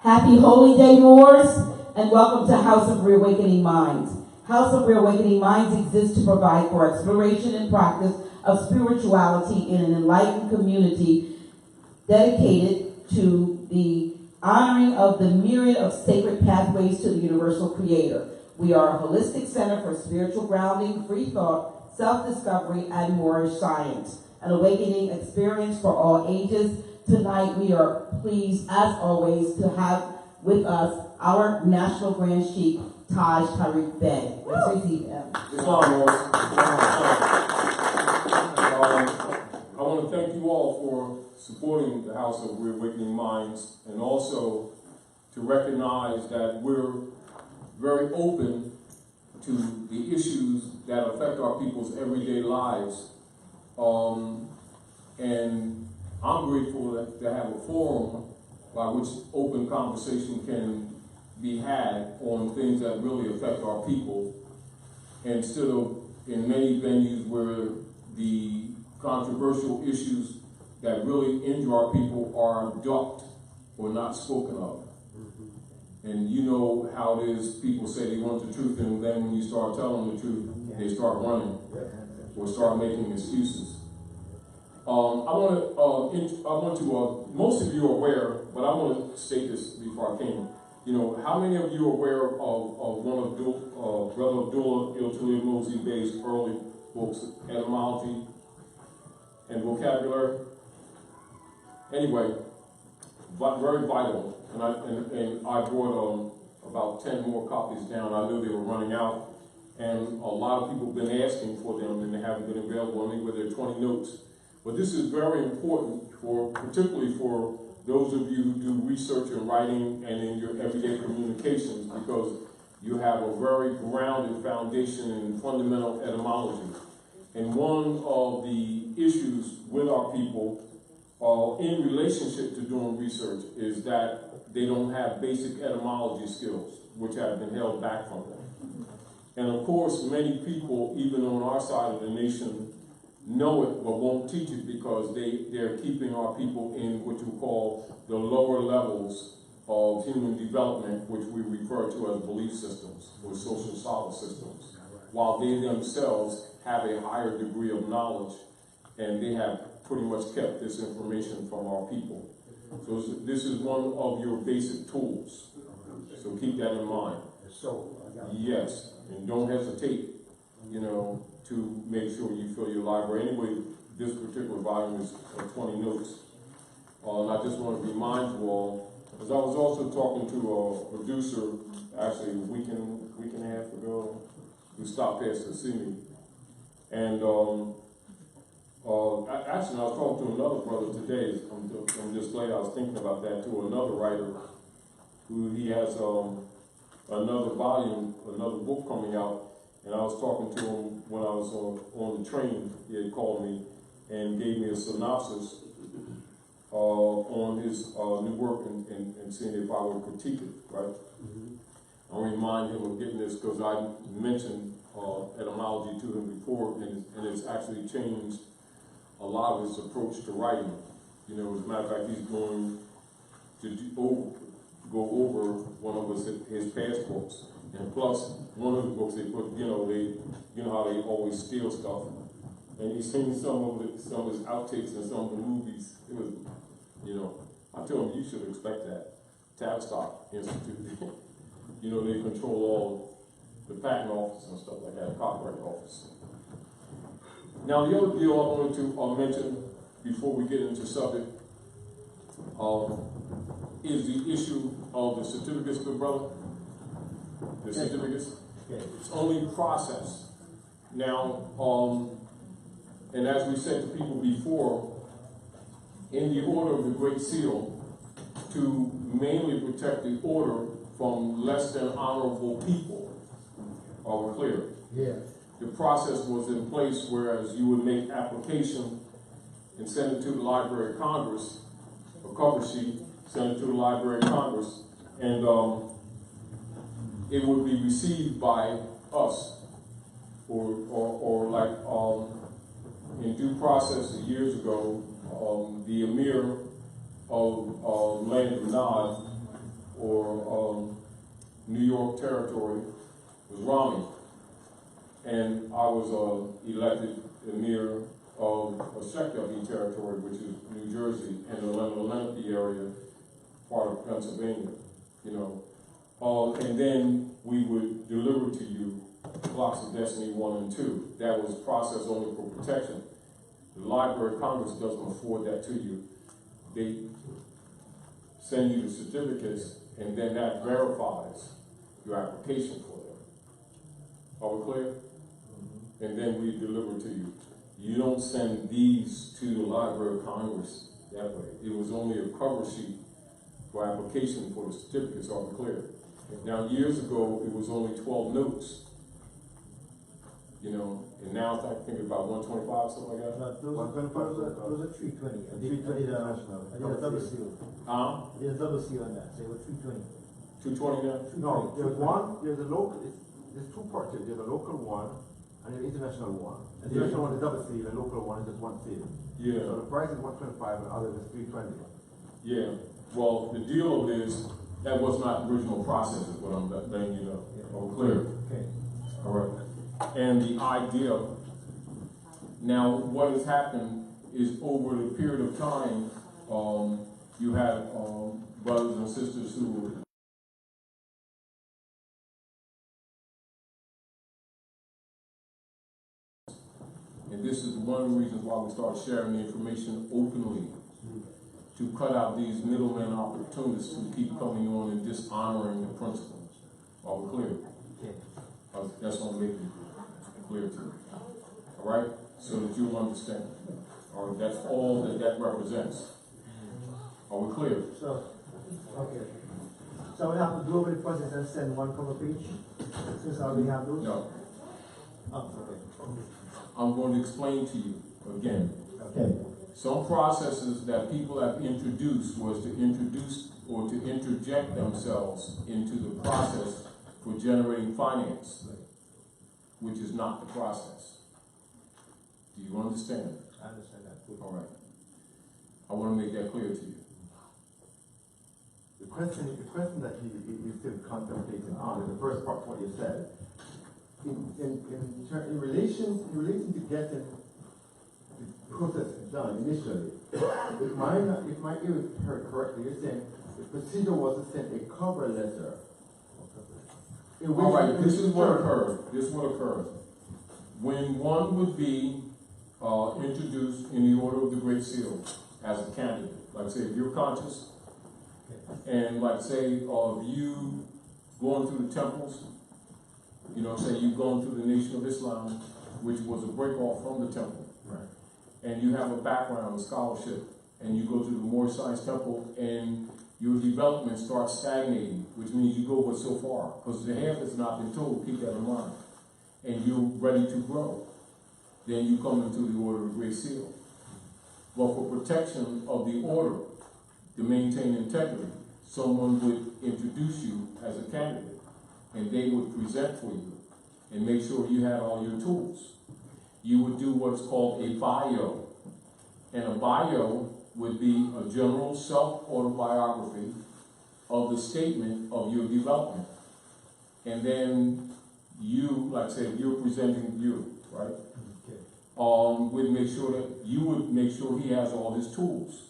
Happy Holy Day, Moors, and welcome to House of Reawakening Minds. House of Reawakening Minds exists to provide for exploration and practice of spirituality in an enlightened community dedicated to the honoring of the myriad of sacred pathways to the universal creator. We are a holistic center for spiritual grounding, free thought, self-discovery, and Moorish science. An awakening experience for all ages. Tonight we are pleased, as always, to have with us our National Grand Sheikh, Taj Tarik Bey. Let's receive him. I want to thank you all for supporting the House of Reawakening Minds, and also to recognize that we're very open to the issues that affect our people's everyday lives. And I'm grateful to have a forum by which open conversation can be had on things that really affect our people, instead of in many venues where the controversial issues that really injure our people are ducked or not spoken of. And you know how it is, people say they want the truth, and then when you start telling them the truth, they start running or start making excuses. Most of you are aware, but I want to state this before I came. You know, how many of you are aware of one of Brother Abdullah Il Bey's early books, Etymology and Vocabulary? Anyway, but very vital. And I brought about 10 more copies down. I knew they were running out, and a lot of people have been asking for them, and they haven't been available. Only with their 20 notes. But this is very important, particularly for those of you who do research and writing and in your everyday communications, because you have a very grounded foundation in fundamental etymology. And one of the issues with our people in relationship to doing research is that they don't have basic etymology skills, which have been held back from them. And of course, many people, even on our side of the nation, know it but won't teach it because they're keeping our people in what you call the lower levels of human development, which we refer to as belief systems or social solid systems, while they themselves have a higher degree of knowledge, and they have pretty much kept this information from our people. So this is one of your basic tools, so keep that in mind. Yes, and don't hesitate, you know, to make sure you fill your library. Anyway, this particular volume is 20 notes. And I just want to remind you all, because I was also talking to a producer, actually a week and a half ago, who stopped past to see me. And actually, I was talking to another brother today. I'm just glad I was thinking about that, to another writer, who he has another volume, another book coming out. And I was talking to him when I was on the train. He had called me and gave me a synopsis on his new work and seeing if I would critique it, right? I remind him of getting this because I mentioned etymology to him before, and it's actually changed a lot of his approach to writing. You know, as a matter of fact, he's going to go over one of his past books. And plus, one of the books they put, you know how they always steal stuff. And he's seen some of his outtakes in some of the movies. It was, you know, I told him, you should expect that. Tavistock Institute, you know, they control all the patent office and stuff like that, the copyright office. Now, the other deal I wanted to mention before we get into subject is the issue of the certificates, good brother. The certificates, it's only process. Now, and as we said to people before, in the order of the Great Seal, to mainly protect the order from less than honorable people, are we clear? Yeah. The process was in place, whereas you would make application and send it to the Library of Congress, a cover sheet, send it to the Library of Congress, and it would be received by us, or like in due process years ago, the Emir of Land of Nod, or New York territory was Raleigh. And I was elected emir of a Shekiah territory, which is New Jersey and the nationality area, part of Pennsylvania, you know. And then we would deliver to you Blocks of Destiny 1 and 2. That was processed only for protection. The Library of Congress doesn't afford that to you. They send you the certificates, and then that verifies your application for them. Are we clear? And then we deliver to you. You don't send these to the Library of Congress that way. It was only a cover sheet for application for the certificates. Are we clear? Now, years ago, it was only 12 notes. You know, and now I think about 125, something like that. Those are 320. I did a double seal. I did a double seal on that. They were 320. 220 now? No, there's one, there's a local, there's two parts. There's a local one and an international one. The international one is double seal, and local one is just one seal. Yeah. So the price is 125 and the other is 320. Yeah. Well, the deal is that was not the original process, is what I'm letting you know. Oh, clear. Okay. All right. And the idea, now what has happened is over the period of time, you have brothers and sisters who were and this is one of the reasons why we start sharing the information openly, to cut out these middleman opportunists who keep coming on and dishonoring the principles. Are we clear? Okay. That's what I'm making clear to you. All right? So that you'll understand. All right? That's all that represents. Are we clear? So, okay. So we have to go over the process and send one cover page, since I already have those? No. Oh, okay. I'm going to explain to you again. Okay. Some processes that people have introduced was to introduce or to interject themselves into the process for generating finance, which is not the process. Do you understand? I understand that. All right. I want to make that clear to you. The question that you still contemplating on is the first part of what you said. In relation to getting the process done initially, if my ear is heard correctly, you're saying the procedure was to send a cover letter. All right, this is what occurred. This is what occurred. When one would be introduced in the Order of the Great Seal as a candidate, like say if you're conscious, and like say you going through the temples, you know, say you've gone through the Nation of Islam, which was a break off from the temple, Right. and you have a background, a scholarship, and you go to the Moorish Science Temple, and your development starts stagnating, which means you go but so far, because the half has not been told, keep that in mind, and you're ready to grow. Then you come into the Order of the Great Seal. But for protection of the order, to maintain integrity, someone would introduce you as a candidate, and they would present for you and make sure you had all your tools. You would do what's called a bio, and a bio would be a general self-autobiography of the statement of your development. And then you, like say, you're presenting you, right? Okay. Would make sure that you would make sure he has all his tools.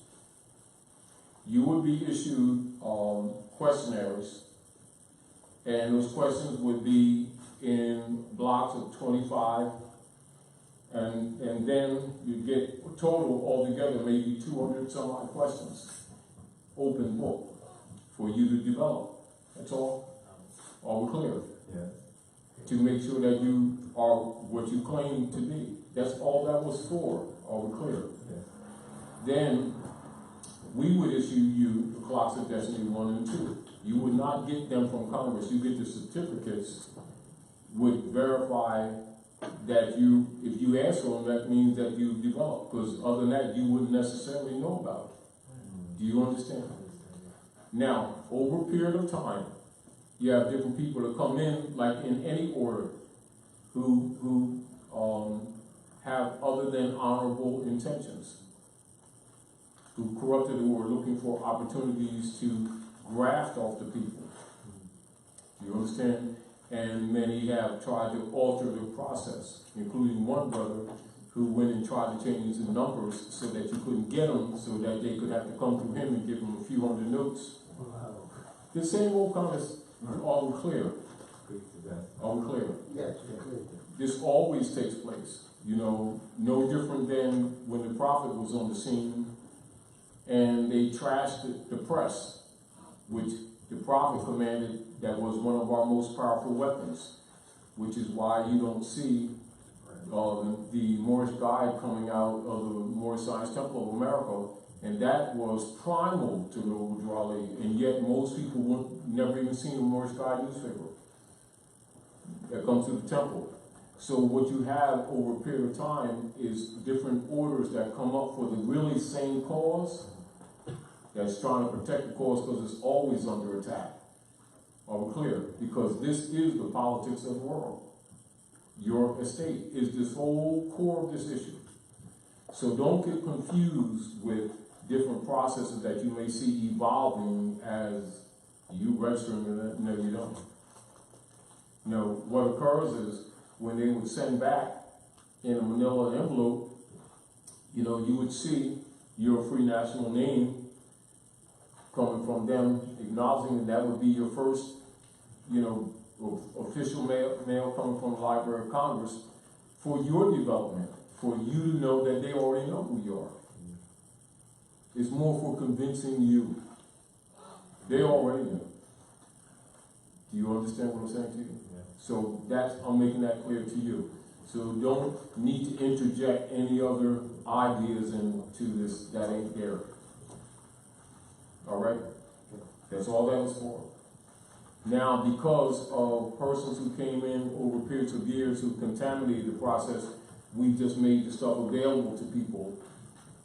You would be issued questionnaires, and those questions would be in blocks of 25, and then you get a total altogether maybe 200 some odd questions, open book, for you to develop. That's all. Are we clear? Yeah. To make sure that you are what you claim to be. That's all that was for. Are we clear? Yeah. Then we would issue you the Clocks of Destiny 1 and 2. You would not get them from Congress. You get the certificates, would verify that you, if you ask for them, that means that you've developed. Because other than that, you wouldn't necessarily know about it. Do you understand? Now, over a period of time, you have different people that come in, like in any order, who have other than honorable intentions, who corrupted, who are looking for opportunities to graft off the people. Do you understand? And many have tried to alter the process, including one brother who went and tried to change the numbers so that you couldn't get them, so that they could have to come through him and give him a few hundred notes. Wow. The same old comments, are we clear? Are we clear? Yes, clear. This always takes place, you know, no different than when the prophet was on the scene and they trashed the press, which the prophet commanded that was one of our most powerful weapons, which is why you don't see the Moorish Guide coming out of the Moorish Science Temple of America, and that was primal to the Obudrali, and yet most people would never even seen a Moorish Guide newspaper that comes to the temple. So what you have over a period of time is different orders that come up for the really same cause that's trying to protect the cause because it's always under attack. Are we clear? Because this is the politics of the world. Your estate is this whole core of this issue. So don't get confused with different processes that you may see evolving as you registering it. No, you don't. No, what occurs is when they would send back in a manila envelope, you know, you would see your free national name coming from them, acknowledging that would be your first, you know, official mail coming from the Library of Congress for your development, for you to know that they already know who you are. It's more for convincing you. They already know. Do you understand what I'm saying to you? Yeah. So I'm making that clear to you. So don't need to interject any other ideas into this that ain't there. All right? That's all that was for. Now, because of persons who came in over periods of years who contaminated the process, we just made the stuff available to people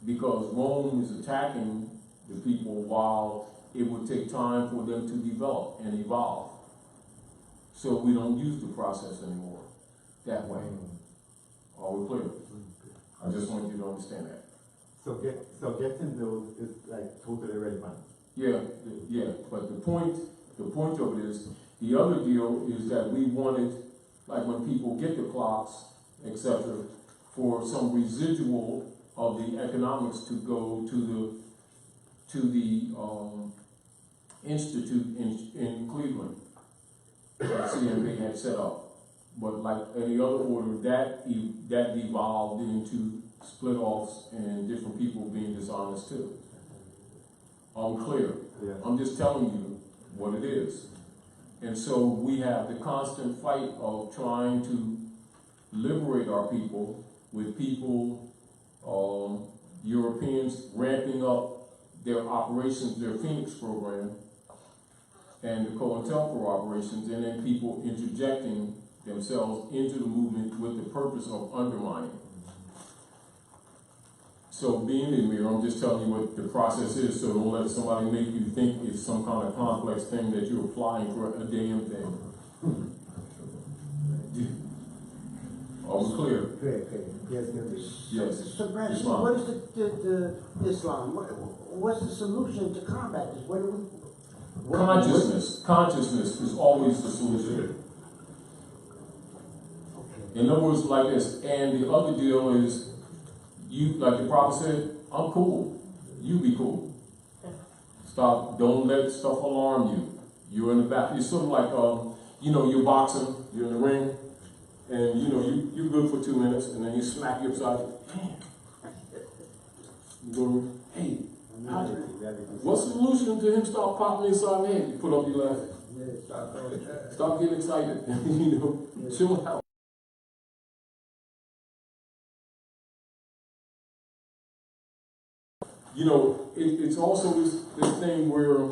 because Rome is attacking the people while it would take time for them to develop and evolve. So we don't use the process anymore that way. Are we clear? I just want you to understand that. So getting those is like totally relevant. Yeah, but the point of it is, the other deal is that we wanted, like when people get the clocks, etc., for some residual of the economics to go to the institute in Cleveland that CMB had set up. But like any other order, that devolved into split offs and different people being dishonest too. I'm clear. Yeah. I'm just telling you what it is. And so we have the constant fight of trying to liberate our people with people, Europeans ramping up their operations, their Phoenix program, and the COINTELPRO operations, and then people interjecting themselves into the movement with the purpose of undermining. So being in here, I'm just telling you what the process is, so don't let somebody make you think it's some kind of complex thing that you're applying for a damn thing. Are we clear? Clear. Yes, Yes. So, Branson, Islam. what is the Islam? What's the solution to combat this? What do we? Consciousness is always the solution. In other words, like this. And the other deal is, you, like the prophet said, I'm cool. You be cool. Stop. Don't let stuff alarm you. You're in the back. It's sort of like, you're boxing. You're in the ring, and you're good for 2 minutes, and then you smack you upside. You go, hey. What's the solution to him start popping inside the head? You put up your left. Stop getting excited. Chill out. It's also this thing where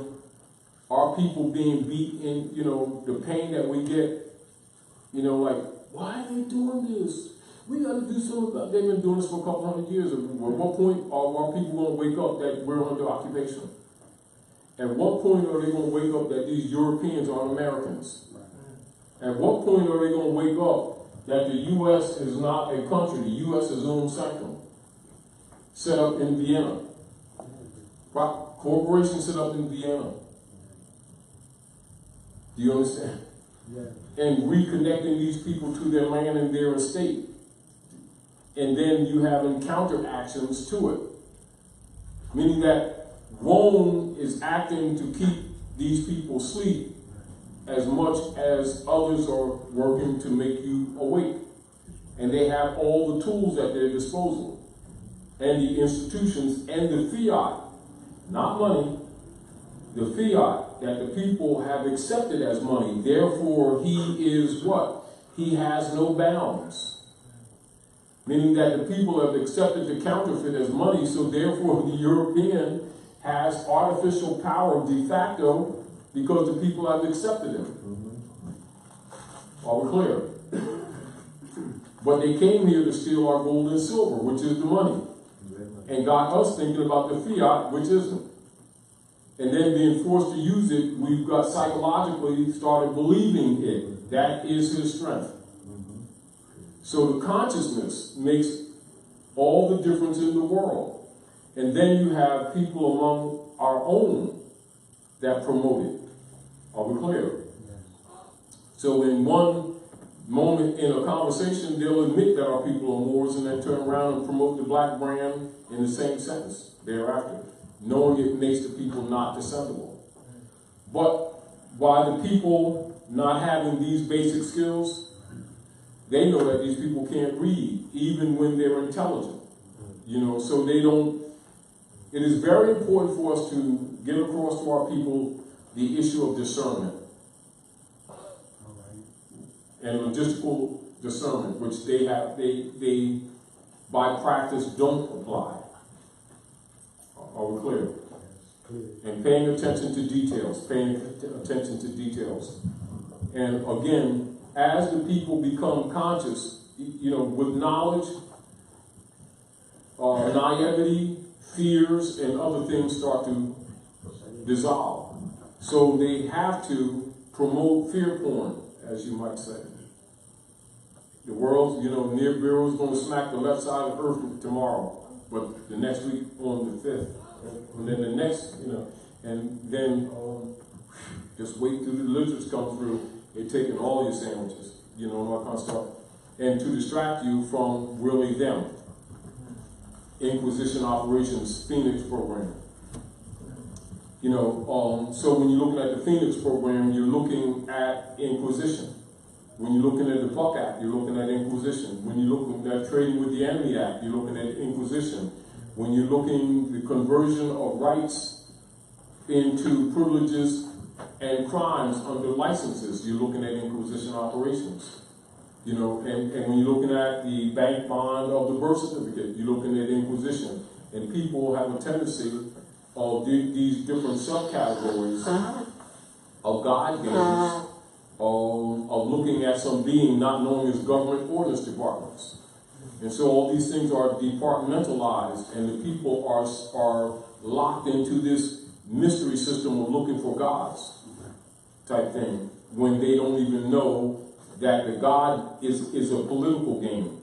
our people being beat in, the pain that we get, like, why are they doing this? We got to do something about it. They've been doing this for a couple hundred years. At what point are our people going to wake up that we're under occupation? At what point are they going to wake up that these Europeans are Americans? At what point are they going to wake up that the U.S. is not a country? The U.S. is Unam Sanctam, set up in Vienna. Corporation set up in Vienna. Do you understand? Yeah. And reconnecting these people to their land and their estate. And then you have encounter actions to it. Meaning that Rome is acting to keep these people asleep as much as others are working to make you awake. And they have all the tools at their disposal. And the institutions and the fiat, not money, the fiat that the people have accepted as money. Therefore, he is what? He has no bounds. Meaning that the people have accepted the counterfeit as money, so therefore the European has artificial power de facto because the people have accepted him. Are we clear? But they came here to steal our gold and silver, which is the money, and got us thinking about the fiat, which isn't. And then being forced to use it, we've got psychologically started believing it. That is his strength. So the consciousness makes all the difference in the world. And then you have people among our own that promote it. Are we clear? So in one moment in a conversation, they'll admit that our people are Moors and then turn around and promote the black brand in the same sentence thereafter, knowing it makes the people not descendable. But why the people not having these basic skills, they know that these people can't read, even when they're intelligent. You know, so they don't. It is very important for us to get across to our people the issue of discernment. And logistical discernment, which they have, they by practice don't apply. Are we clear? And paying attention to details, And again, as the people become conscious, you know, with knowledge, naivety, fears, and other things start to dissolve. So they have to promote fear porn, as you might say. The world's, you know, Nibiru is going to smack the left side of Earth tomorrow, but the next week on the 5th. And then the next, you know, and then just wait till the lizards come through. They're taking all your sandwiches, you know, all that kind of stuff. And to distract you from really them. Inquisition Operations Phoenix program. You know, so when you're looking at the Phoenix program, you're looking at Inquisition. When you're looking at the Puck Act, you're looking at Inquisition. When you're looking at Trading with the Enemy Act, you're looking at Inquisition. When you're looking at the conversion of rights into privileges and crimes under licenses, you're looking at Inquisition operations. You know, and when you're looking at the bank bond of the birth certificate, you're looking at Inquisition. And people have a tendency of these different subcategories of God games, of looking at some being not knowing as government ordnance departments. And so all these things are departmentalized, and the people are locked into this mystery system of looking for gods type thing, when they don't even know that the God is a political game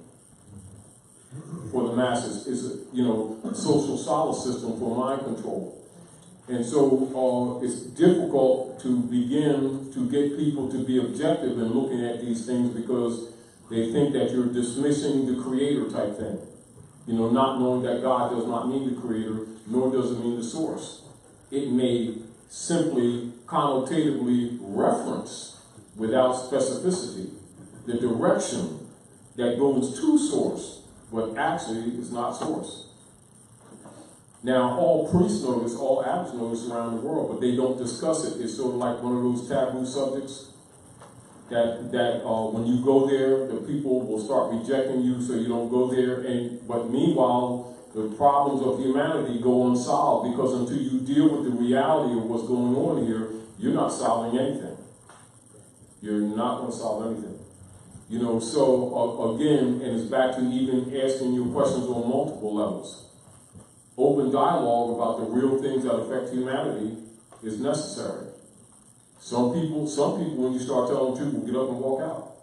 for the masses, is a, you know, social solace system for mind control. And so it's difficult to begin to get people to be objective in looking at these things, because they think that you're dismissing the creator type thing. You know, not knowing that God does not mean the creator, nor does it mean the source. It may simply connotatively reference, without specificity, the direction that goes to source, but actually is not source. Now, all priests know this, all abbots know this around the world, but they don't discuss it. It's sort of like one of those taboo subjects that when you go there, the people will start rejecting you, so you don't go there. But meanwhile, the problems of humanity go unsolved, because until you deal with the reality of what's going on here, you're not solving anything. You're not going to solve anything. You know, so again, and it's back to even asking your questions on multiple levels. Open dialogue about the real things that affect humanity is necessary. Some people, when you start telling the truth, will get up and walk out.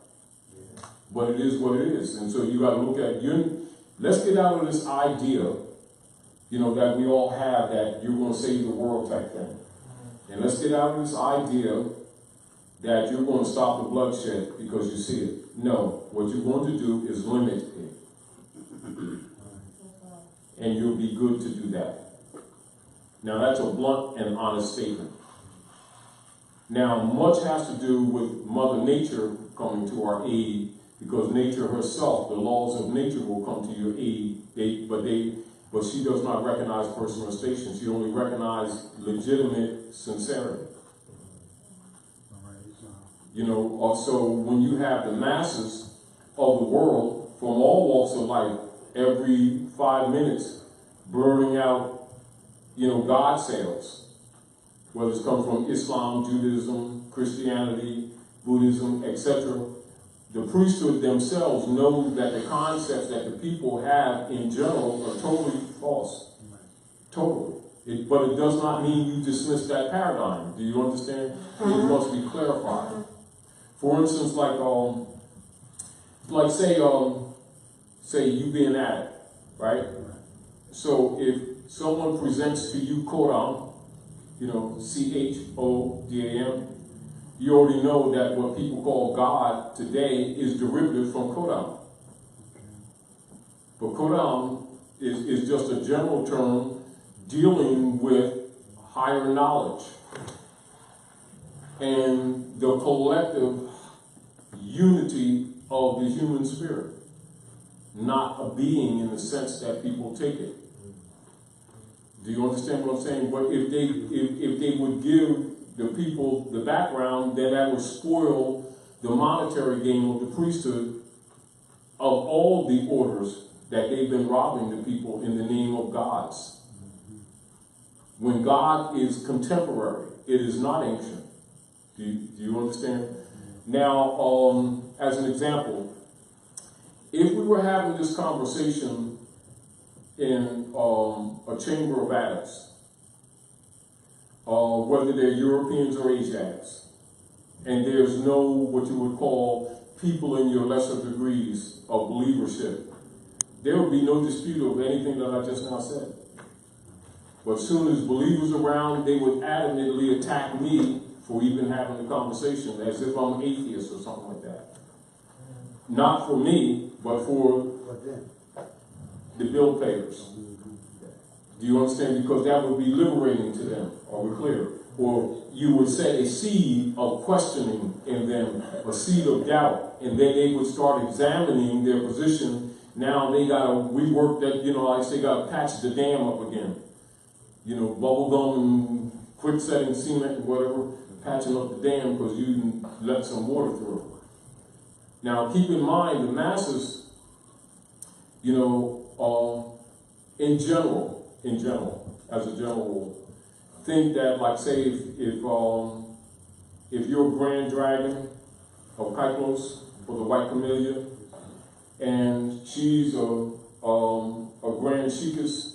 But it is what it is. And so you got to look at, let's get out of this idea, you know, that we all have, that you're going to save the world type thing. And let's get out of this idea that you're going to stop the bloodshed because you see it. No, what you're going to do is limit it. And you'll be good to do that. Now that's a blunt and honest statement. Now much has to do with Mother Nature coming to our aid, because nature herself, the laws of nature will come to your aid, but she does not recognize personalization. She only recognizes legitimate sincerity. You know, also when you have the masses of the world from all walks of life, every 5 minutes burning out, you know, God sales, whether it's come from Islam, Judaism, Christianity, Buddhism, etc. The priesthood themselves know that the concepts that the people have in general are totally false. Totally. But it does not mean you dismiss that paradigm. Do you understand? It must be clarified. For instance, say you be an addict, right? So if someone presents to you Quran, you know, Chodam, you already know that what people call God today is derivative from Quran. But Quran is just a general term dealing with higher knowledge and the collective unity of the human spirit, not a being in the sense that people take it. Do you understand what I'm saying? But if they would give the people the background, then that would spoil the monetary gain of the priesthood of all the orders that they've been robbing the people in the name of gods. When God is contemporary, it is not ancient. Do you understand? Now, as an example, if we were having this conversation in a chamber of adults, whether they're Europeans or Asiatics, and there's no what you would call people in your lesser degrees of believership, there would be no dispute of anything that I just now said. But as soon as believers around, they would adamantly attack me for even having the conversation, as if I'm an atheist or something like that. Not for me, but for the bill payers. Do you understand? Because that would be liberating to them. Are we clear? Or you would set a seed of questioning in them, a seed of doubt, and then they would start examining their position. Now they got to rework that, you know, like they got to patch the dam up again. You know, bubble gum and quick setting cement and whatever, patching up the dam because you let some water through. Now keep in mind the masses, you know, in general, as a general rule, think that, like, say, if you're a Grand Dragon of Kyklos or the White Camellia, and she's a Grand Sheikess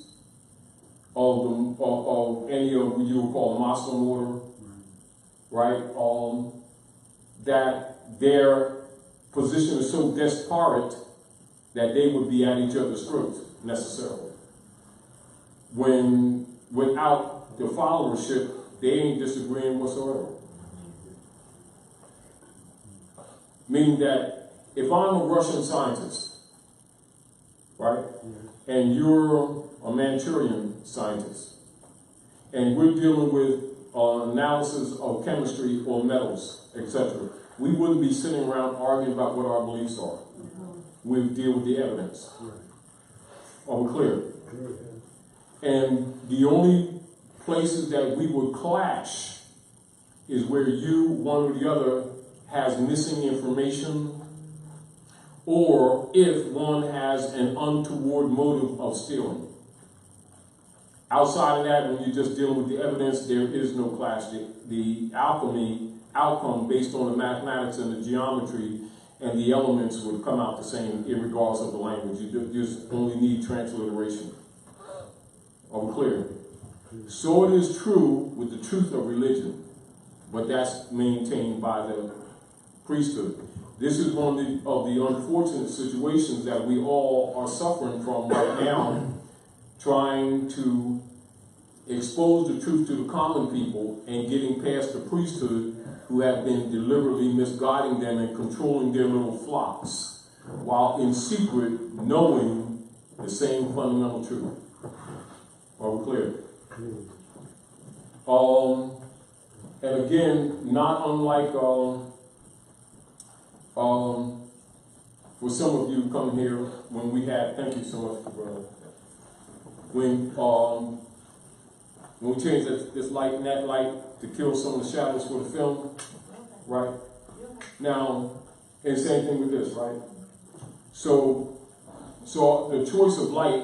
of any of what you would call Muslim order, right? That their position is so disparate that they would be at each other's throats necessarily. When without the followership, they ain't disagreeing whatsoever. Meaning that if I'm a Russian scientist, right, and you're a Manchurian scientist, and we're dealing with analysis of chemistry or metals, etc., we wouldn't be sitting around arguing about what our beliefs are. We'd deal with the evidence. Are we clear? And the only places that we would clash is where you, one or the other, has missing information, or if one has an untoward motive of stealing. Outside of that, when you're just dealing with the evidence, there is no clash. The alchemy outcome based on the mathematics and the geometry and the elements would come out the same regardless of the language. You just only need transliteration. Are we clear? So it is true with the truth of religion, but that's maintained by the priesthood. This is one of the unfortunate situations that we all are suffering from right now, trying to expose the truth to the common people and getting past the priesthood who have been deliberately misguiding them and controlling their little flocks, while in secret knowing the same fundamental truth. Are we clear? And again, not unlike for some of you come here when we had, thank you so much, brother. When we changed this light and that light to kill some of the shadows for the film, right? Now, and same thing with this, right? So the choice of light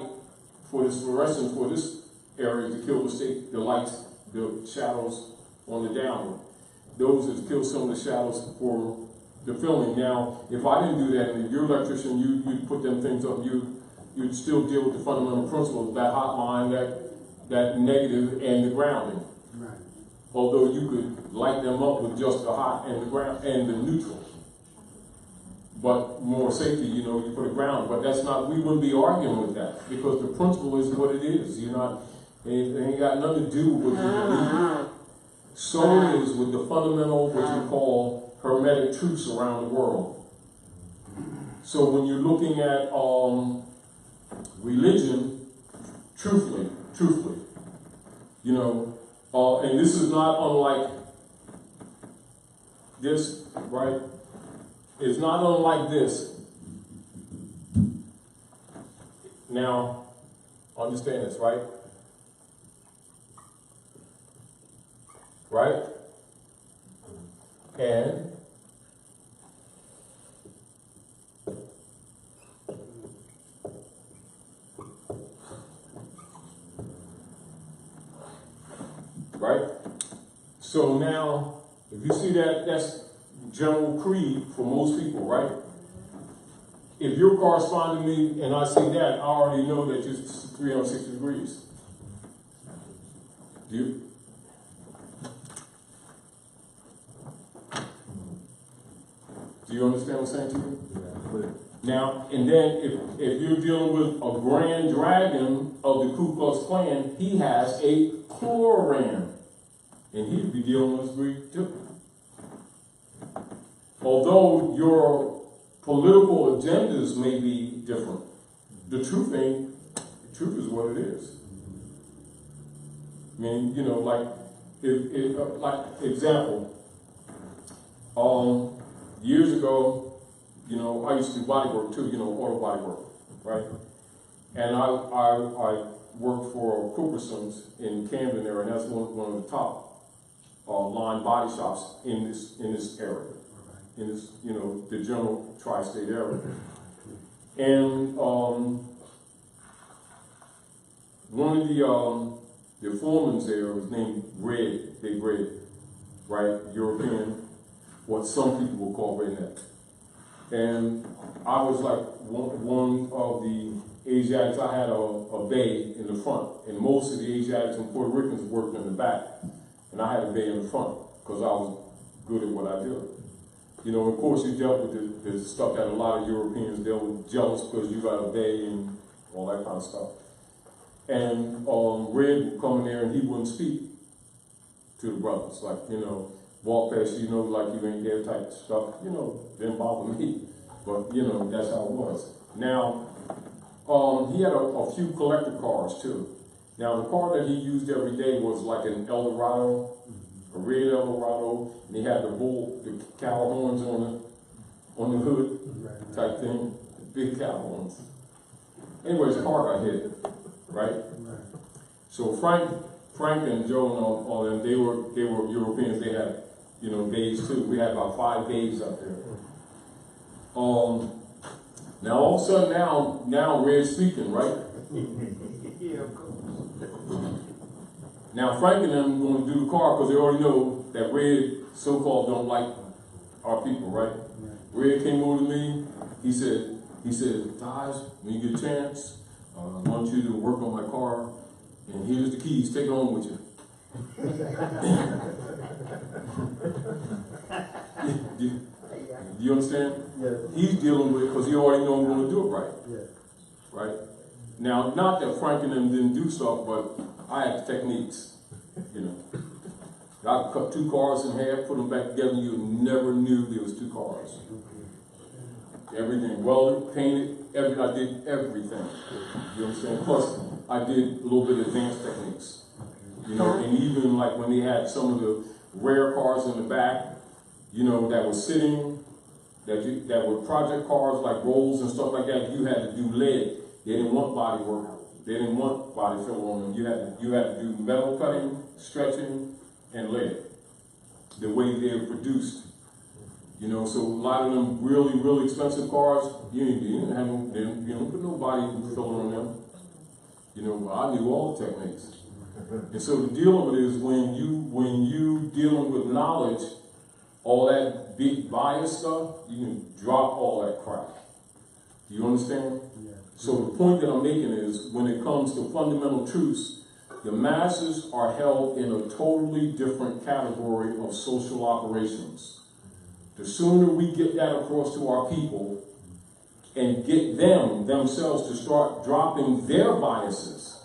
for this fluorescence for this area is to kill the lights, the shadows on the downward. Those is to kill some of the shadows for the filming. Now, if I didn't do that, and you're an electrician, you'd put them things up, you'd still deal with the fundamental principles, that hot line, that negative, and the grounding. Right. Although you could light them up with just the hot and the ground and the neutral. But more safety, you put a ground. But that's not, we wouldn't be arguing with that, because the principle is what it is. It ain't got nothing to do with what you believe. So it is with the fundamental, what you call hermetic truths around the world. So when you're looking at religion, truthfully, and this is not unlike this, right? It's not unlike this. Now, understand this, right? Right? And right? So now, if you see that, that's general creed for most people, right? If you're corresponding me and I see that, I already know that you're 360 degrees. Do you? Do you understand what I'm saying to you? Now, and then if you're dealing with a grand dragon of the Ku Klux Klan, he has a chloran. And he'd be dealing with Greek too. Although your political agendas may be different, the truth is what it is. I mean, like example, years ago, I used to do body work too, auto body work, right? And I worked for Cooperson's in Camden area, and that's one of the top line body shops in this area, in this, the general tri-state area. And one of the foremen there was named Red, Big Red, right? European, what some people will call redneck. And I was like one of the Asiatics. I had a bay in the front, and most of the Asiatics and Puerto Ricans worked in the back. And I had a bay in the front because I was good at what I did. Of course, you dealt with the stuff that a lot of Europeans dealt with, jealous because you got a bay and all that kind of stuff. And Red would come in there and he wouldn't speak to the brothers, like, walk past you, like you ain't there type stuff. Didn't bother me, but that's how it was. Now, he had a few collector cars too. Now, the car that he used every day was like an Eldorado, a red Eldorado, and he had the cow horns on the hood type thing, big cow horns. Anyways, the car got hit, right? So Frank and Joe and all them, they were Europeans. They had, bays too. We had about 5 bays up there. Now all of a sudden now Red's speaking, right? Yeah, of course. Now Frank and them going to do the car because they already know that Red so-called don't like our people, right? Red came over to me. He said, Taj, when you get a chance, I want you to work on my car, and here's the keys. Take it home with you. Do you understand? Yeah. He's dealing with it because he already know I'm going to do it right. Yeah. Right? Now, not that Frank and them didn't do stuff, but I had the techniques, I cut 2 cars in half, put them back together, and you never knew there was 2 cars. Everything, welded, painted, I did everything. You know what I'm saying? Plus, I did a little bit of advanced techniques. You know, and even like when they had some of the rare cars in the back, you know, that were sitting, that were project cars like Rolls and stuff like that, you had to do lead. They didn't want body work. They didn't want body fill on them. You had to do metal cutting, stretching, and lead. The way they were produced. You know, so a lot of them really, really expensive cars, you don't put no body fill on them. You know, I knew all the techniques. And so the deal of it is when you dealing with knowledge, all that big bias stuff, you can drop all that crap. Do you understand? Yeah. So the point that I'm making is when it comes to fundamental truths, the masses are held in a totally different category of social operations. The sooner we get that across to our people and get themselves to start dropping their biases,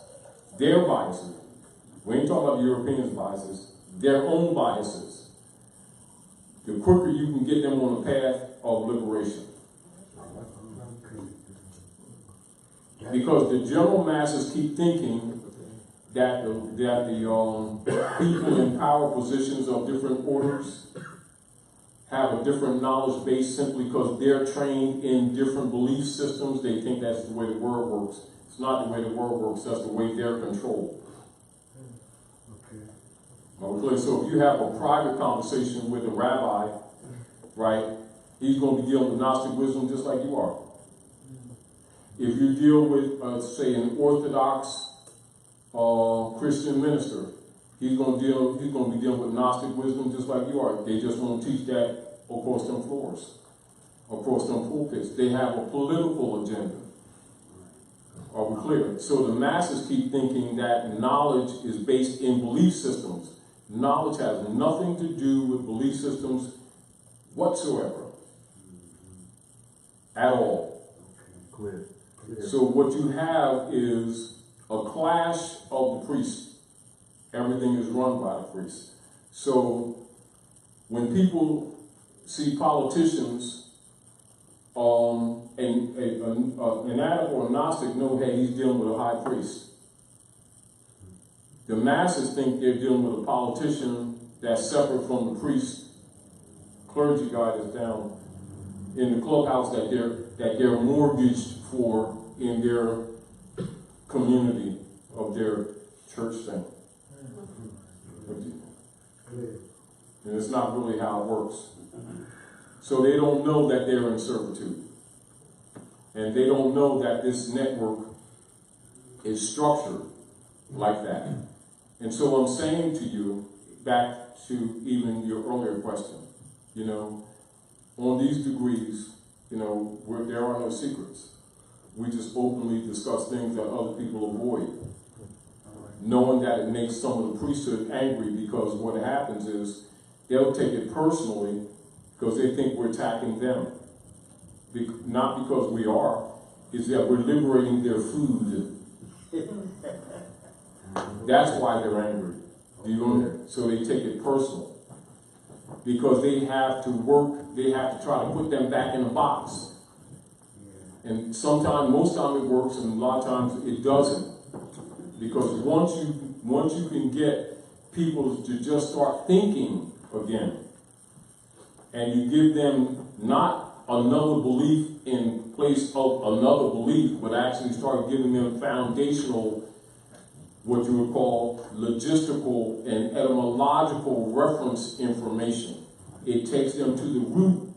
we ain't talking about the Europeans' biases, their own biases, the quicker you can get them on the path of liberation. Because the general masses keep thinking that the people in power positions of different orders have a different knowledge base simply because they're trained in different belief systems. They think that's the way the world works. It's not the way the world works, that's the way they're controlled. Okay, so if you have a private conversation with a rabbi, right, he's going to be dealing with Gnostic wisdom just like you are. If you deal with, say, an Orthodox Christian minister, he's going to be dealing with Gnostic wisdom just like you are. They just won't teach that across them floors, across them pulpits. They have a political agenda. Are we clear? So the masses keep thinking that knowledge is based in belief systems. Knowledge has nothing to do with belief systems whatsoever. At all. Clear. So what you have is a clash of the priests. Everything is run by the priests. So when people see politicians, an addict or a Gnostic know, hey, he's dealing with a high priest. The masses think they're dealing with a politician that's separate from the priest, clergy guy that's down in the clubhouse that they're mortgaged for in their community of their church thing. And it's not really how it works. So they don't know that they're in servitude. And they don't know that this network is structured like that. And so I'm saying to you, back to even your earlier question, you know, on these degrees, you know, where there are no secrets. We just openly discuss things that other people avoid, knowing that it makes some of the priesthood angry because what happens is they'll take it personally because they think we're attacking them. Not because we are, is that we're liberating their food. That's why they're angry. Do you understand? So they take it personal. Because they have to work, they have to try to put them back in a box. And sometimes, most times it works, and a lot of times it doesn't. Because once you can get people to just start thinking again, and you give them not another belief in place of another belief, but actually start giving them foundational, what you would call logistical and etymological reference information. It takes them to the root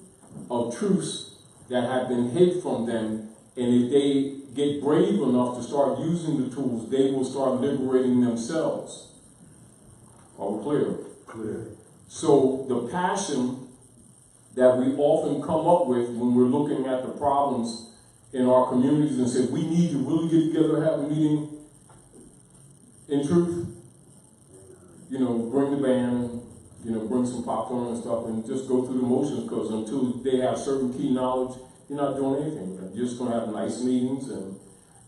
of truths that have been hid from them, and if they get brave enough to start using the tools, they will start liberating themselves. Are we clear? Clear. So the passion that we often come up with when we're looking at the problems in our communities and say, we need to really get together and have a meeting in truth, you know, bring the band, you know, bring some popcorn and stuff and just go through the motions, because until they have certain key knowledge, you're not doing anything. You're just going to have nice meetings and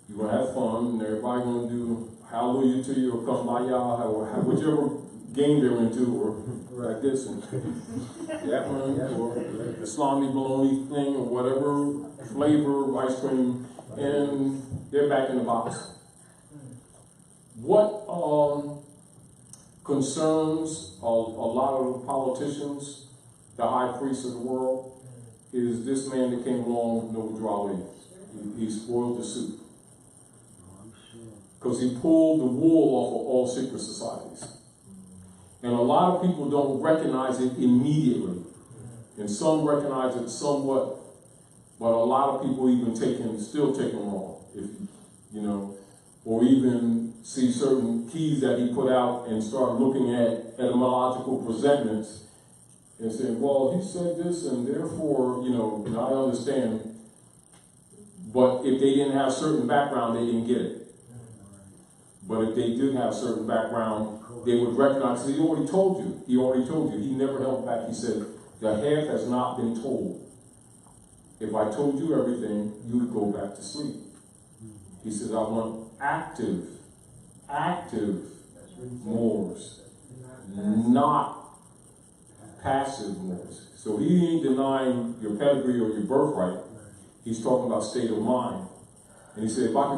you're going to have fun and everybody's going to do hallelujah to you or kumbaya or whichever game they're into, or like this, and that one, or the salami bologna thing, or whatever flavor ice cream, and they're back in the box. What concerns a lot of the politicians, the high priests of the world, is this man that came along, Noble Drawley. He spoiled the soup. Because he pulled the wool off of all secret societies. And a lot of people don't recognize it immediately. And some recognize it somewhat, but a lot of people even still take him wrong. If you know, or even see certain keys that he put out and start looking at etymological presentments and saying, well, he said this and therefore, and I understand. But if they didn't have certain background, they didn't get it. But if they did have certain background, they would recognize, because he already told you. He never held back. He said, the half has not been told. If I told you everything, you would go back to sleep. He says, I want active Moors, not passive Moors. So he ain't denying your pedigree or your birthright. He's talking about state of mind. And he said, if I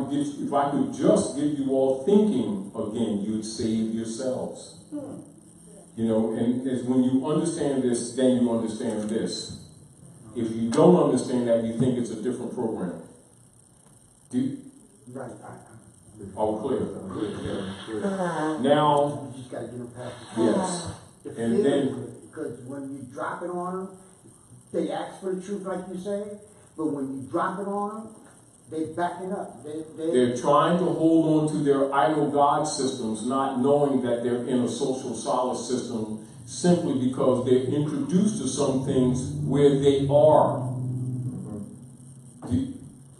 could just get you all thinking again, you'd save yourselves. And it's when you understand this, then you understand this. If you don't understand that, you think it's a different program. Right. Oh, clear. Now, You just gotta get them past the yes. The And fear, then, because when you drop it on them, they ask for the truth, like you say, but when you drop it on them, they backing up. they're trying to hold on to their idol God systems, not knowing that they're in a social solace system simply because they're introduced to some things where they are.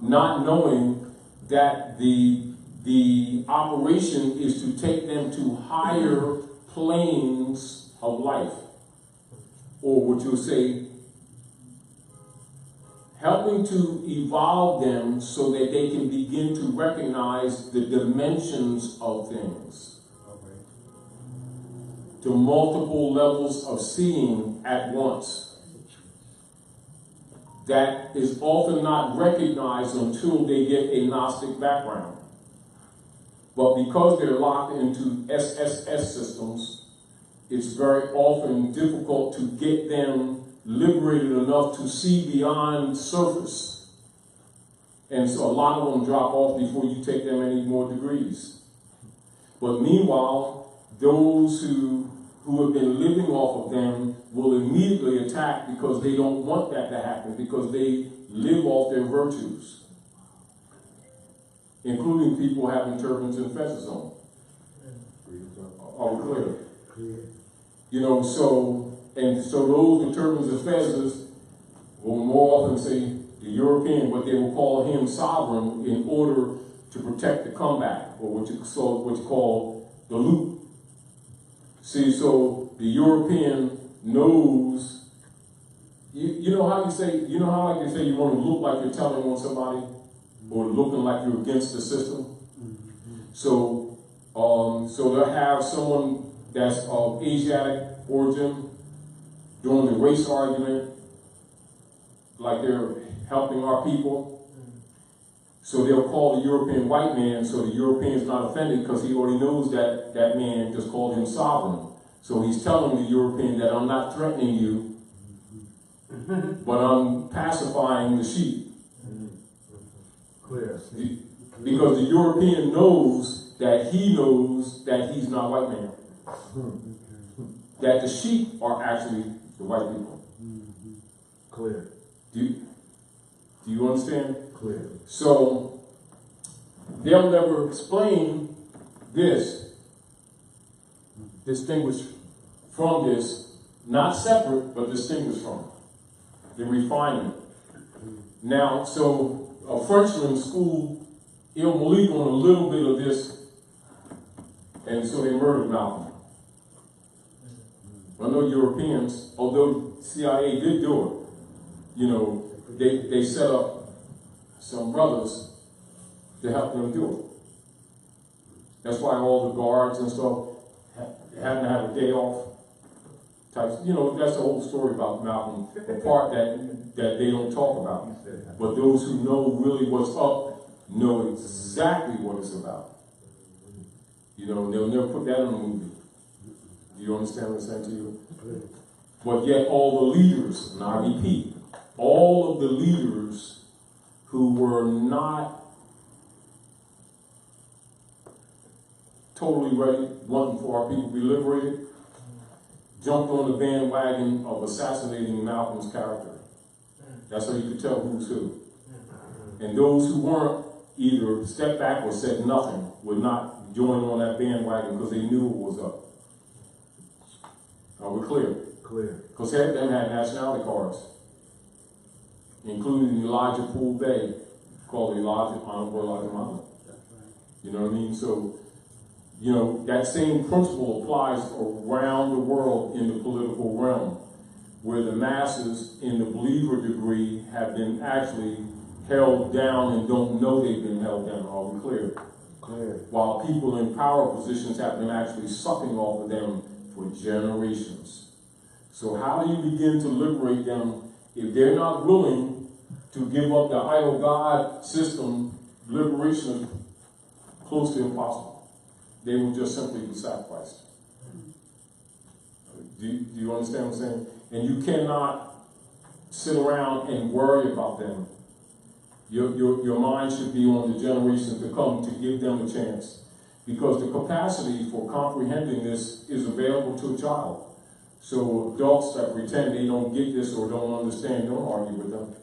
Not knowing that the operation is to take them to higher planes of life. Or what you'll say, helping to evolve them so that they can begin to recognize the dimensions of things. To multiple levels of seeing at once. That is often not recognized until they get a Gnostic background. But because they're locked into SSS systems, it's very often difficult to get them liberated enough to see beyond surface. And so a lot of them drop off before you take them any more degrees. But meanwhile, those who have been living off of them will immediately attack because they don't want that to happen, because they live off their virtues, including people having turbans and fezzes on. Are we clear? So those with turbans and fezzes will more often say the European, but they will call him sovereign in order to protect the comeback, or what you call the loop. See, so the European knows, you know how like they say you want to look like you're telling on somebody, or looking like you're against the system. So they'll have someone that's of Asiatic origin during the race argument, like they're helping our people. So they'll call the European white man, so the European's not offended because he already knows that that man just called him sovereign. So he's telling the European that I'm not threatening you, but I'm pacifying the sheep. Clear. Because the European knows that he's not white man. That the sheep are actually the white people. Clear. Do you understand? Clear. So they'll never explain this, distinguished from this, not separate, but distinguished from the refinement. Now, so a Frenchman schooled Il Malik on a little bit of this, and so they murdered Malcolm. I know Europeans, although CIA did do it, they set up some brothers to help them do it. That's why all the guards and stuff having to have a day off. Types, that's the whole story about Malcolm, the part that they don't talk about. But those who know really what's up know exactly what it's about. They'll never put that in a movie. Do you understand what I'm saying to you? But yet all the leaders, and I repeat, all of the leaders who were not totally ready, wanting for our people to be liberated, jumped on the bandwagon of assassinating Malcolm's character. That's how you could tell who's who. And those who weren't either stepped back or said nothing, would not join on that bandwagon because they knew it was up. Are we clear? Clear. Because half of them had nationality cards, including Elijah Poole Bay, called Honorable Elijah Muhammad. You know what I mean? So, that same principle applies around the world in the political realm, where the masses in the believer degree have been actually held down and don't know they've been held down. Are we clear? Clear. While people in power positions have been actually sucking off of them for generations. So how do you begin to liberate them if they're not willing to give up the idol God system? Liberation is close to impossible. They will just simply be sacrificed. Do you understand what I'm saying? And you cannot sit around and worry about them. Your mind should be on the generations to come to give them a chance. Because the capacity for comprehending this is available to a child. So adults that pretend they don't get this or don't understand, don't argue with them.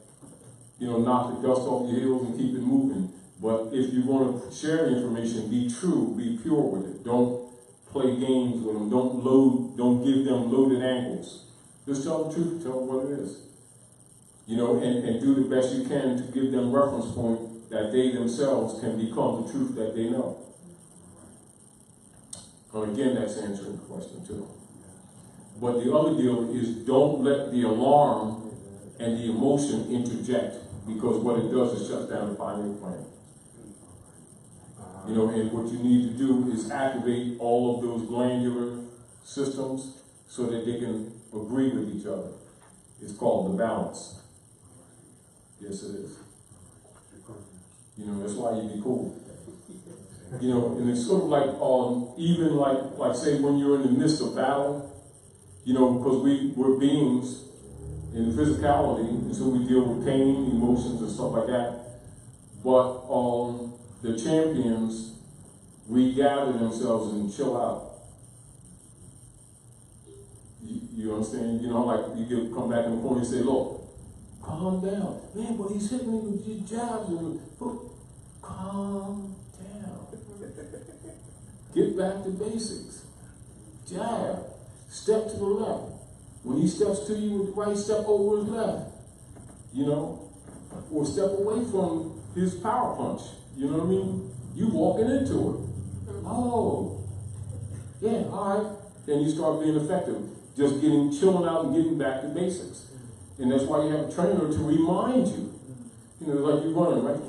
Knock the dust off your heels and keep it moving. But if you want to share the information, be true, be pure with it. Don't play games with them. Don't give them loaded ankles. Just tell the truth, tell them what it is. And do the best you can to give them reference point that they themselves can become the truth that they know. And again, that's answering the question too. But the other deal is don't let the alarm and the emotion interject, because what it does is shut down the pioneer plan. And what you need to do is activate all of those glandular systems so that they can agree with each other. It's called the balance. Yes, it is. That's why you be cool. And it's sort of like, even like say when you're in the midst of battle, because we're beings in physicality, and so we deal with pain, emotions, and stuff like that. But the champions regather themselves and chill out. You understand? Like you come back in the corner and say, look, calm down. Man, but he's hitting me with jabs and calm down. Get back to basics. Jab. Step to the left. When he steps to you with the right, step over his left. Or step away from his power punch. You know what I mean? You walking into it. Oh. Yeah, all right. Then you start being effective. Just chilling out and getting back to basics. And that's why you have a trainer to remind you. Like you're running, right?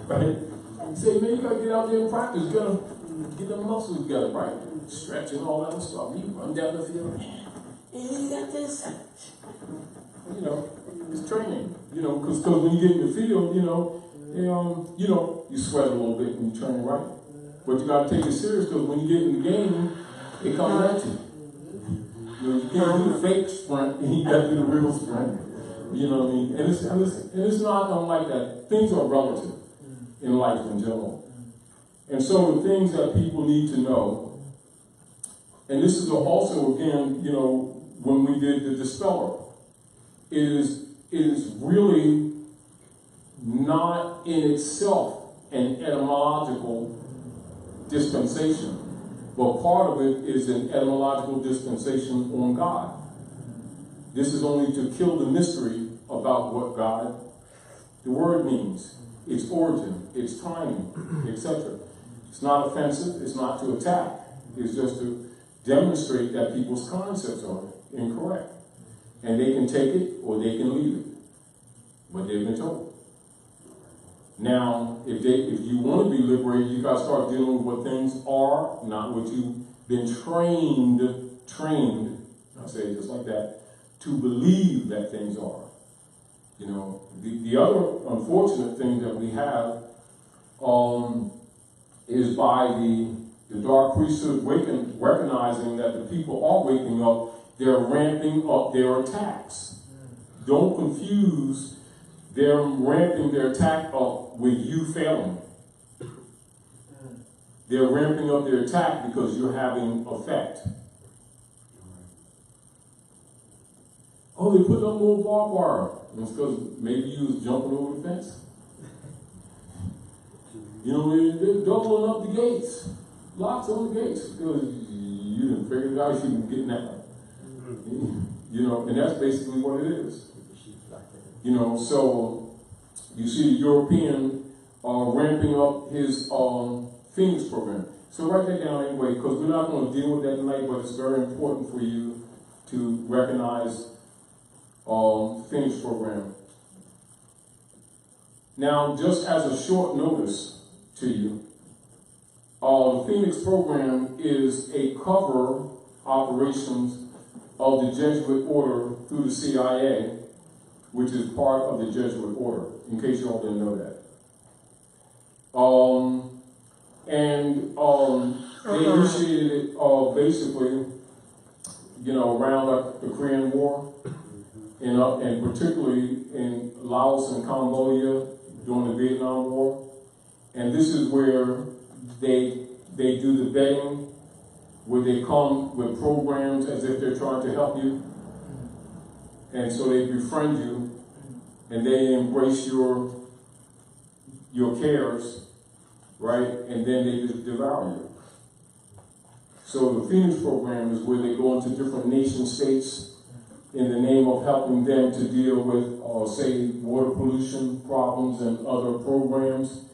Right? You say, man, you gotta get out there and practice. You gotta get them muscles together, right? Stretching, all that stuff. You run down the field. Yeah, you got this. It's training. Because when you get in the field, you sweat a little bit when you train, right? But you gotta take it serious, because when you get in the game, it comes at you. You can't do the fake sprint, and you gotta do the real sprint. You know what I mean? And it's not unlike that. Things are relative in life in general. And so the things that people need to know, and this is also, again, when we did the Dispeller, it is really not in itself an etymological dispensation, but part of it is an etymological dispensation on God. This is only to kill the mystery about what God, the word means, its origin, its timing, etc. It's not offensive, it's not to attack, it's just to demonstrate that people's concepts are incorrect. And they can take it or they can leave it. But they've been told. Now, if you want to be liberated, you got to start dealing with what things are, not what you've been trained, I say it just like that, to believe that things are. You know, the other unfortunate thing that we have is by the dark priesthood recognizing that the people are waking up, they're ramping up their attacks. Don't confuse they're ramping their attack up with you failing. They're ramping up their attack because you're having effect. Oh, they put up more barbed wire. It's because maybe you was jumping over the fence. You know, they're doubling up the gates. Locks on the gates. Because you didn't figure it out, you didn't get that. You know, and that's basically what it is. You know, so you see the European ramping up his Phoenix program. So write that down anyway, because we're not going to deal with that tonight, but it's very important for you to recognize Phoenix program. Now, just as a short notice to you, the Phoenix program is a cover operations of the Jesuit order through the CIA, which is part of the Jesuit order, in case you all didn't know that. They initiated it basically, you know, around like the Korean War, and particularly in Laos and Cambodia during the Vietnam War. And this is where they do the vetting, where they come with programs as if they're trying to help you. And so they befriend you, and they embrace your cares, right? And then they just devour you. So the Phoenix program is where they go into different nation states in the name of helping them to deal with, say, water pollution problems and other programs,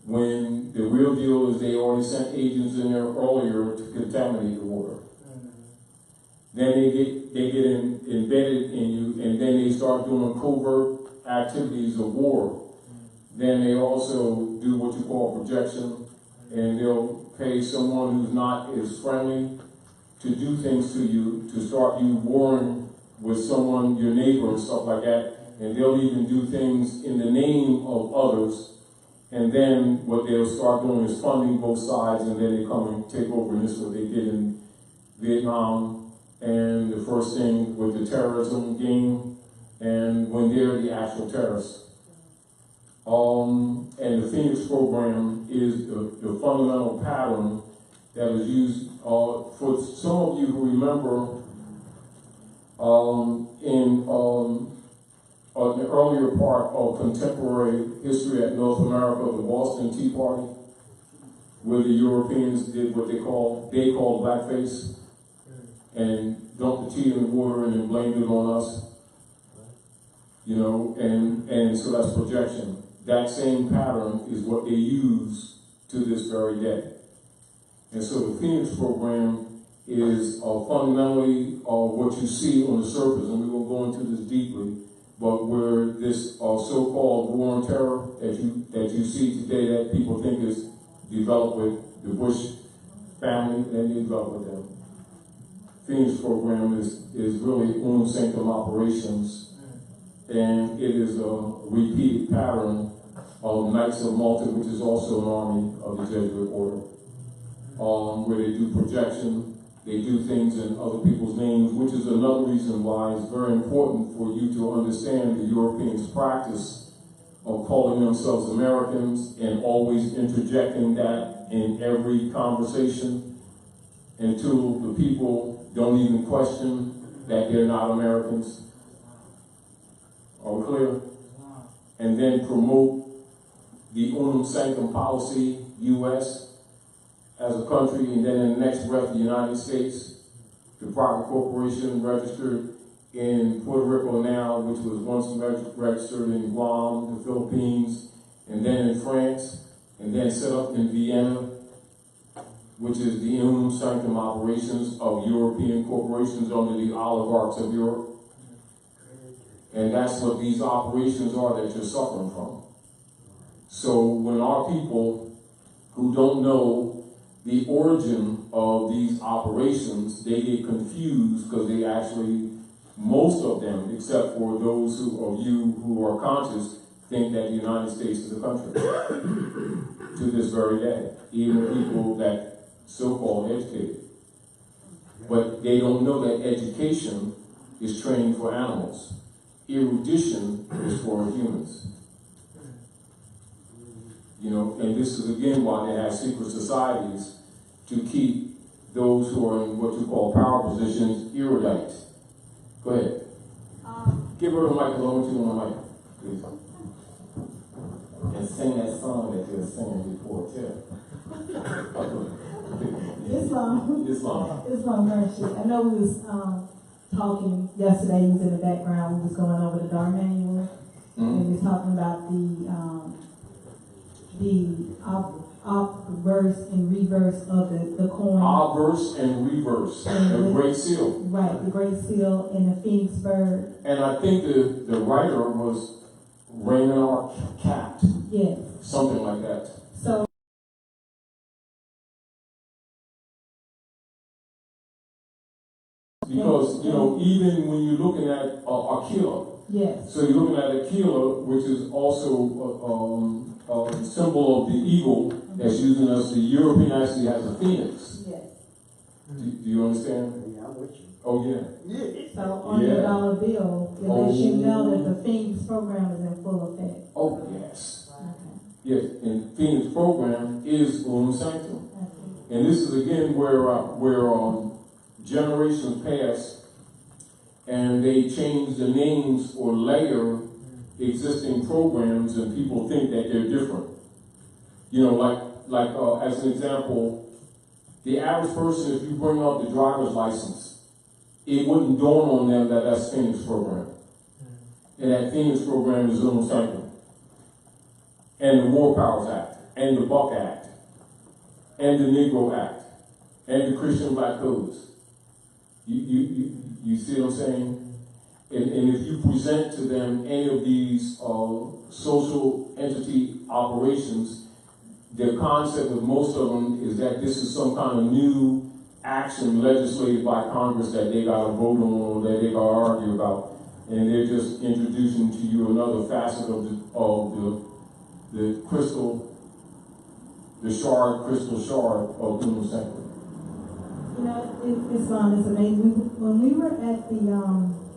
when the real deal is they already sent agents in there earlier to contaminate the water. Then they get embedded in you, and then they start doing covert activities of war. Then they also do what you call projection, and they'll pay someone who's not as friendly to do things to you, to start you warring with someone, your neighbor and stuff like that, and they'll even do things in the name of others, and then what they'll start doing is funding both sides, and then they come and take over, and this is what they did in Vietnam, and the first thing with the terrorism game, and when they're the actual terrorists. And the Phoenix program is the fundamental pattern that is used for some of you who remember in the earlier part of contemporary history at North America, the Boston Tea Party, where the Europeans did what they called blackface and dumped the tea in the water and then blamed it on us. You know, and so that's projection. That same pattern is what they use to this very day. And so the Phoenix program is fundamentally what you see on the surface, and we won't go into this deeply, but where this so-called war on terror that you see today that people think is developed with the Bush family, and they developed with them. Phoenix program is really Unam Sanctam operations, and it is a repeated pattern of Knights of Malta, which is also an army of the Jesuit order, where they do projection, they do things in other people's names, which is another reason why it's very important for you to understand the Europeans' practice of calling themselves Americans and always interjecting that in every conversation until the people don't even question that they're not Americans. Are we clear? And then promote the Unam Sanctam policy, U.S., as a country, and then in the next breath, the United States, the private corporation registered in Puerto Rico now, which was once registered in Guam, the Philippines, and then in France, and then set up in Vienna, which is the Unam Sanctam operations of European corporations under the oligarchs of Europe. And that's what these operations are that you're suffering from. So when our people who don't know the origin of these operations, they get confused because they actually, most of them, except for those of you who are conscious, think that the United States is a country to this very day. Even people that so-called educated. But they don't know that education is training for animals. Erudition is for humans. You know, and this is again why they have secret societies to keep those who are in what you call power positions erudite. Go ahead. Give her the mic, I want you on the mic, please. And sing that song that you were singing before, too. Islam mercy. I know we was talking yesterday. He was in the background. We was going over the Dar manual, and we was talking about the obverse and reverse of the coin. Obverse and reverse. The Great Seal. Right, the Great Seal and the Phoenix Bird. And I think the writer was Raymond Cat. Yes. Something like that. So. Because, you know, even when you're looking at Aquila, Yes. so you're looking at Aquila, which is also a symbol of the eagle that's using us. The European actually has a phoenix. Yes. Do you understand? Yeah, I'm with you. Oh, yeah. So on Yeah. the dollar bill, it lets you know that the Phoenix program is in full effect. Oh, yes. Okay. Yes, and Phoenix program is Unam Sanctam. Okay. And this is again where generations pass and they change the names or layer existing programs, and people think that they're different. You know, like as an example, the average person, if you bring up the driver's license, it wouldn't dawn on them that that's Phoenix program. And that Phoenix program is Unam Sanctam. And the War Powers Act, and the Buck Act, and the Negro Act, and the Christian Black Codes. You see what I'm saying? And if you present to them any of these social entity operations, the concept of most of them is that this is some kind of new action legislated by Congress that they got to vote on or that they got to argue about. And they're just introducing to you another facet of the crystal shard of Unam Sanctam. You know, Islam is amazing. When we were at the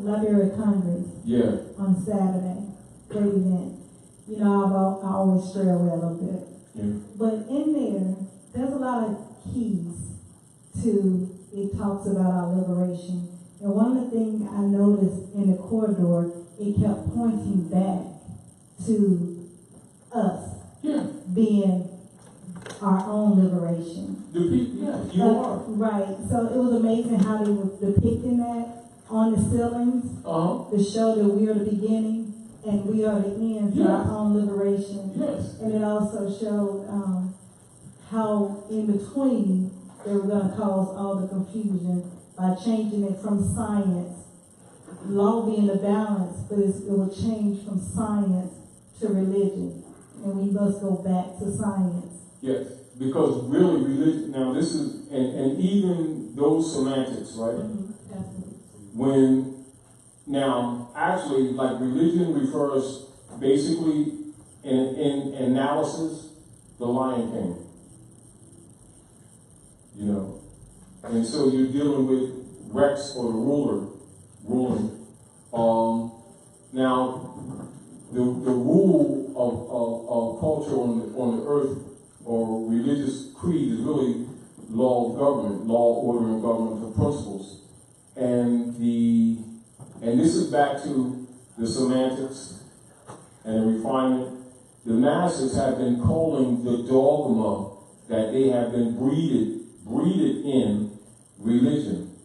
Library of Congress on Saturday, great event, you know, I always stray away a little bit. Yeah. But in there's a lot of keys to, it talks about our liberation. And one of the things I noticed in the corridor, it kept pointing back to us being our own liberation. You are. Right. So it was amazing how they were depicting that on the ceilings to show that we are the beginning and we are the end to our own liberation. Yes. And it also showed how in between they were going to cause all the confusion by changing it from science, law being the balance, but it will change from science to religion. And we must go back to science. Yes, because really religion, now this is, and even those semantics, right? When, now, actually, like religion refers basically in analysis, the Lion King. You know? And so you're dealing with Rex or the ruler ruling. Now, the rule of culture on the earth or religious creed is really law of government, law, order, and governmental principles. And this is back to the semantics and the refinement. The masses have been calling the dogma that they have been breeded in religion.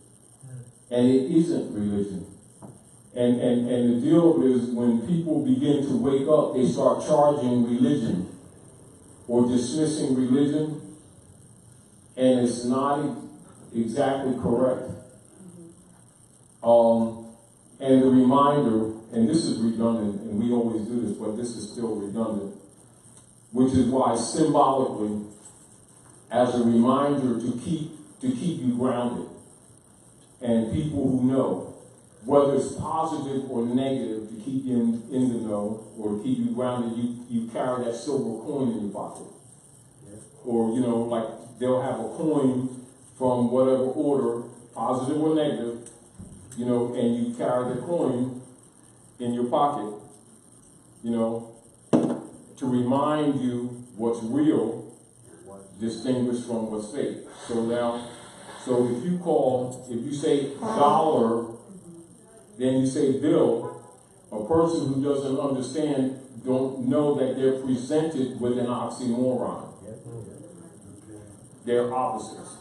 And it isn't religion. And the deal is when people begin to wake up, they start charging religion or dismissing religion, and it's not exactly correct. And the reminder, and this is redundant, and we always do this, but this is still redundant. which is why symbolically, as a reminder to keep you grounded. And people who know, whether it's positive or negative, to keep you in the know or to keep you grounded, you carry that silver coin in your pocket. Or, you know, like they'll have a coin from whatever order, positive or negative, you know, and you carry the coin in your pocket, you know, to remind you what's real, distinguished from what's fake. So if you say dollar, then you say bill, a person who doesn't understand don't know that they're presented with an oxymoron. They're opposites.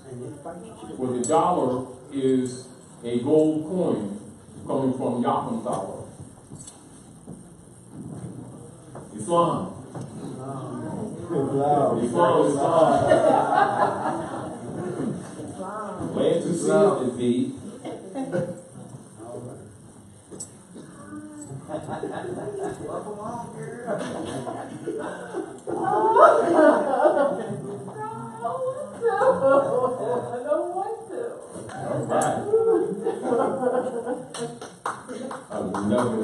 For the dollar is a gold coin coming from Yakum dollar. Islam. Islam is glad to see it, V. Welcome home, girl. I don't want to. All right. I would never.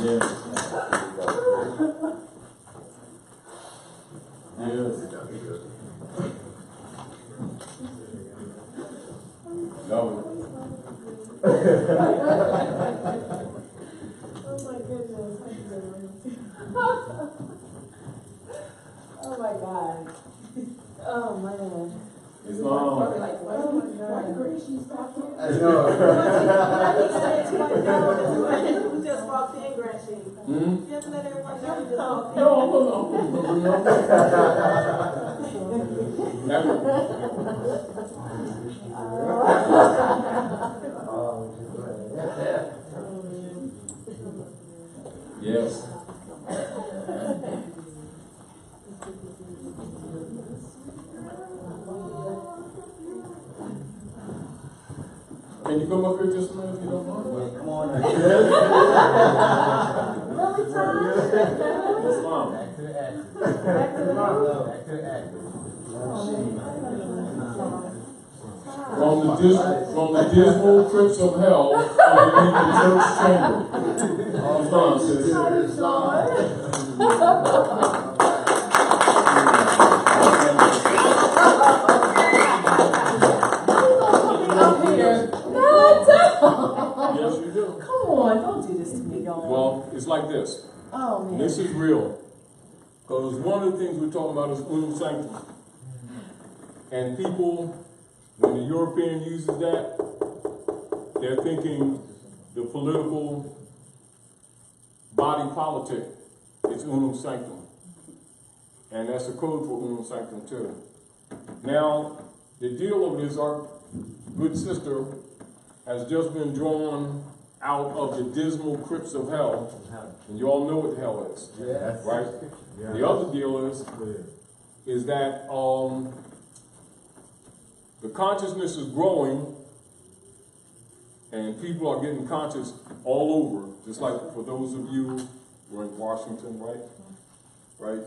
Yes. Yes. No. Oh my goodness. Oh my God. Oh man. It's Probably like, what grade she's talking? I know. Who just walked in, Gracie? You have to let everyone know who just walked in. Yes. Can you come up here just a minute if you don't mind? Come on. Really, Tom? Yes, Mom. Back to the From the dismal crypts of hell underneath the church chamber. Islam, sis. Yes, you do. Come on, don't do this to me, y'all. Well, it's like this. Oh man. This is real. Because one of the things we're talking about is Unam Sanctam. And people, when the European uses that, they're thinking the political body politic is Unam Sanctam. And that's a code for Unam Sanctam too. Now, the deal of this, our good sister has just been drawn out of the dismal crypts of hell. And you all know what hell is, right? Yeah. The other deal is that the consciousness is growing and people are getting conscious all over. Just like for those of you who are in Washington, right?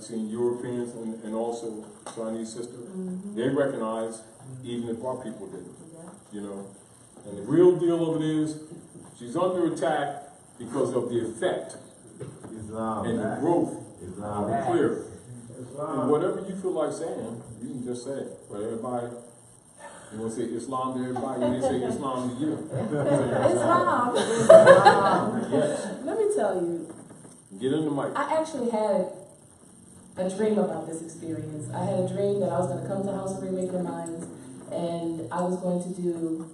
Seeing Europeans and also Chinese sisters, they recognize even if our people didn't, you know. And the real deal of it is she's under attack because of the effect and the growth of the clear. And whatever you feel like saying, you can just say it. But everybody, you want to say Islam to everybody, and they say Islam to you. Islam. Yes. Let me tell you. Get in the mic. I actually had a dream about this experience. I had a dream that I was going to come to House of Reawakening Minds and I was going to do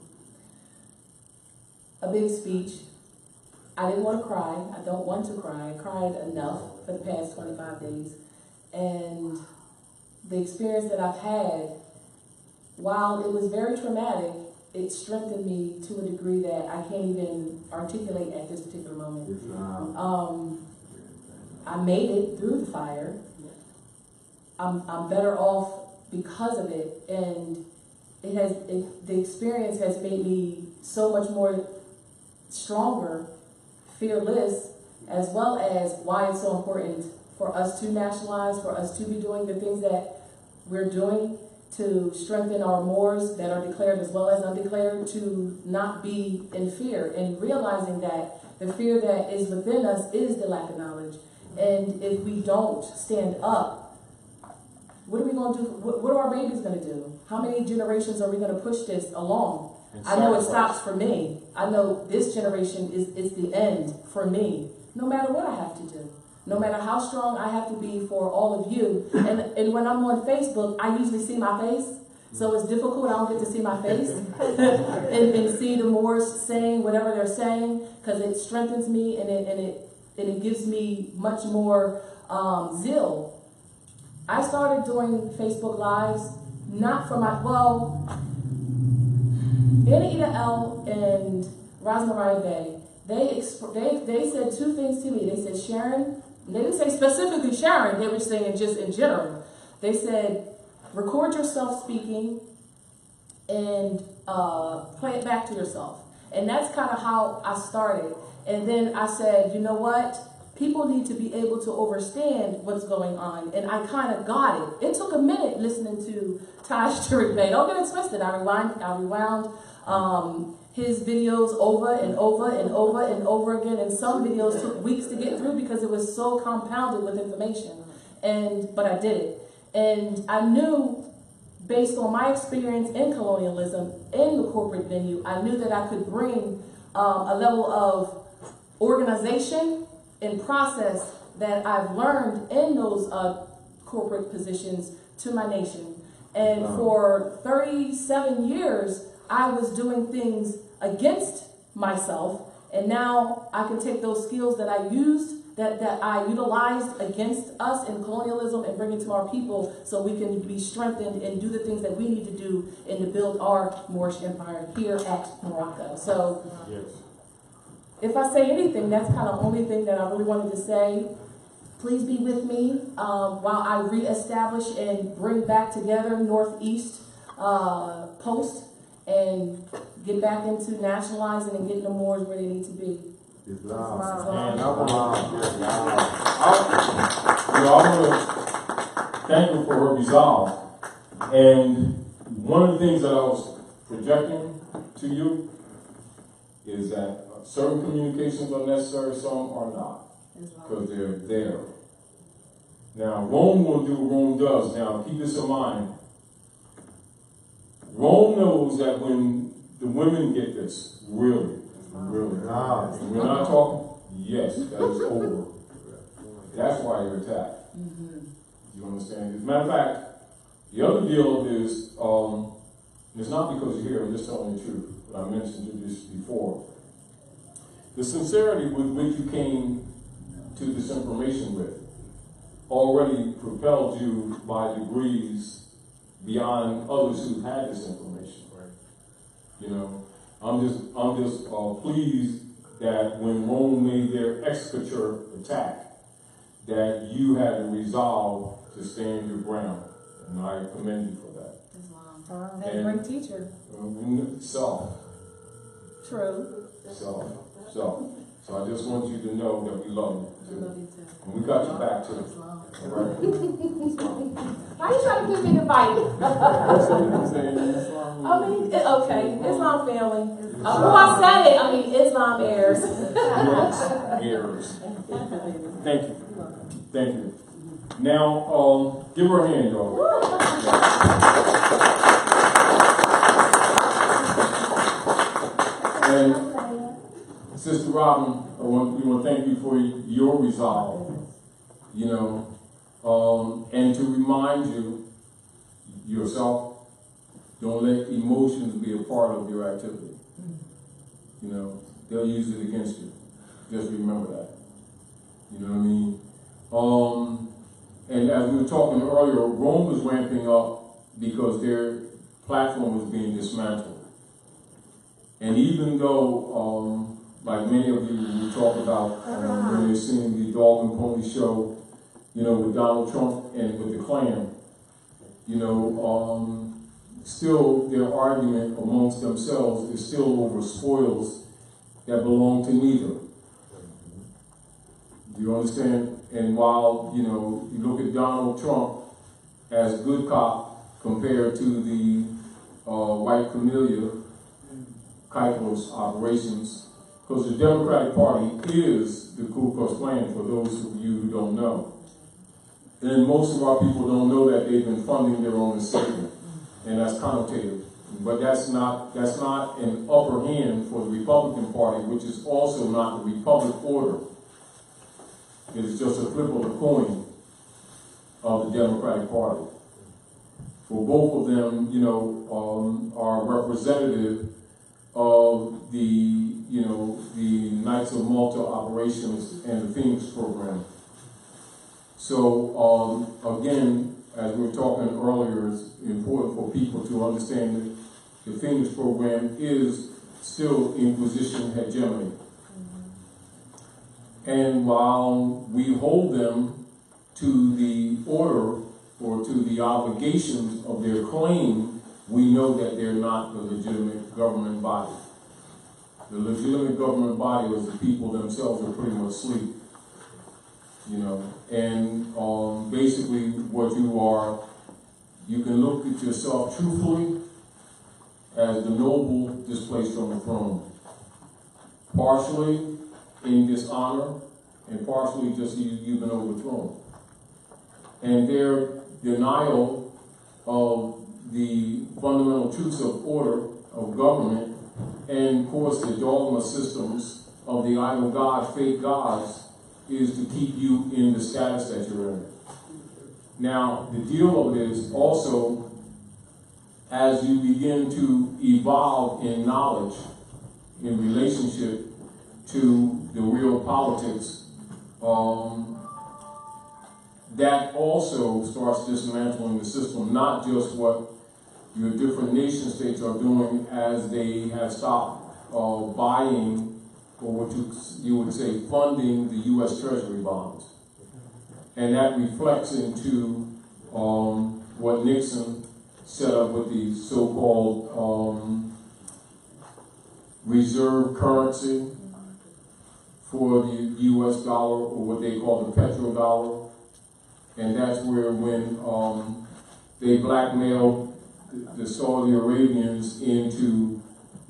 a big speech. I didn't want to cry. I don't want to cry. I cried enough for the past 25 days. And the experience that I've had, while it was very traumatic, it strengthened me to a degree that I can't even articulate at this particular moment. I made it through the fire. I'm better off because of it, and the experience has made me so much more stronger, fearless, as well as why it's so important for us to nationalize, for us to be doing the things that we're doing to strengthen our mores that are declared as well as undeclared, to not be in fear, and realizing that the fear that is within us is the lack of knowledge. And if we don't stand up, what are we going to do? What are our babies going to do? How many generations are we going to push this along? I know it stops for me. I know this generation is the end for me, no matter what I have to do. No matter how strong I have to be for all of you. And when I'm on Facebook, I usually see my face. So it's difficult, I don't get to see my face. and see the Moors saying whatever they're saying, because it strengthens me and it gives me much more zeal. I started doing Facebook Lives, not for my, Anita L. and Rosemary Bey, they said two things to me. They said, Sharon, they didn't say specifically Sharon, they were saying just in general. They said, record yourself speaking and play it back to yourself. And that's kind of how I started. And then I said, you know what? People need to be able to understand what's going on. And I kind of got it. It took a minute listening to Taj Tarik Bey. Don't get it twisted. I rewound his videos over and over and over and over again. And some videos took weeks to get through because it was so compounded with information. But I did it. And I knew, based on my experience in colonialism, in the corporate venue, I knew that I could bring a level of organization and process that I've learned in those corporate positions to my nation. And for 37 years, I was doing things against myself, and now I can take those skills that I used, that I utilized against us in colonialism, and bring it to our people so we can be strengthened and do the things that we need to do and to build our Moorish empire here at Morocco. So if I say anything, that's kind of the only thing that I really wanted to say. Please be with me while I reestablish and bring back together Northeast Post and get back into nationalizing and getting the Moors where they need to be. Islam. And I want to thank her for her resolve. And one of the things that I was projecting to you is that certain communications are necessary, some are not, because they're there. Now, Rome will do what Rome does. Now, keep this in mind. Rome knows that when the women get this, really, and we're not talking, yes, that is over. That's why you're attacked. You understand? As a matter of fact, the other deal is, it's not because you're here, I'm just telling the truth, but I mentioned this before. The sincerity with which you came to this information with already propelled you by degrees beyond others who've had this information. Right? You know, I'm just pleased that when Rome made their executor attack, that you had the resolve to stand your ground, and I commend you for that. Islam. And a great teacher. Self. True. So I just want you to know that we love you. I love you too. And we got your back too. All right? Why are you trying to get me to fight? I mean, okay, Islam family. I said it. I mean, Islam heirs. Yes, heirs. Thank you. Thank you. Now, give her a hand, y'all. And Sister Robin, we want to thank you for your resolve, you know, and to remind you, yourself, don't let emotions be a part of your activity. You know, they'll use it against you. Just remember that. You know what I mean? And as we were talking earlier, Rome was ramping up because their platform was being dismantled. And even though, like many of you talk about when you're seeing the dog and pony show, you know, with Donald Trump and with the Klan, you know, still their argument amongst themselves is still over spoils that belong to neither. Do you understand? And while, you know, you look at Donald Trump as good cop compared to the white camellia Kuipers operations, because the Democratic Party is the Ku Klux Klan, for those of you who don't know. And most of our people don't know that they've been funding their own enslavement, and that's connotative. But that's not an upper hand for the Republican Party, which is also not the Republic order. It is just a flip of the coin of the Democratic Party. For both of them, you know, are representative of the, you know, the Knights of Malta operations and the Phoenix program. So again, as we were talking earlier, it's important for people to understand that the Phoenix program is still Inquisition hegemony. And while we hold them to the order or to the obligations of their claim, we know that they're not the legitimate government body. The legitimate government body is the people themselves are pretty much asleep. You know, and basically what you are, you can look at yourself truthfully as the noble displaced from the throne. Partially in dishonor, and partially just you've been overthrown. And their denial of the fundamental truths of order, of government, and of course the dogma systems of the idol god, fake gods, is to keep you in the status that you're in. Now, the deal of it is also, as you begin to evolve in knowledge, in relationship to the real politics, that also starts dismantling the system, not just what your different nation states are doing as they have stopped buying, or what you would say, funding the U.S. Treasury bonds. And that reflects into what Nixon set up with the so-called reserve currency for the U.S. dollar, or what they call the petrodollar. And that's where when they blackmailed the Saudi Arabians into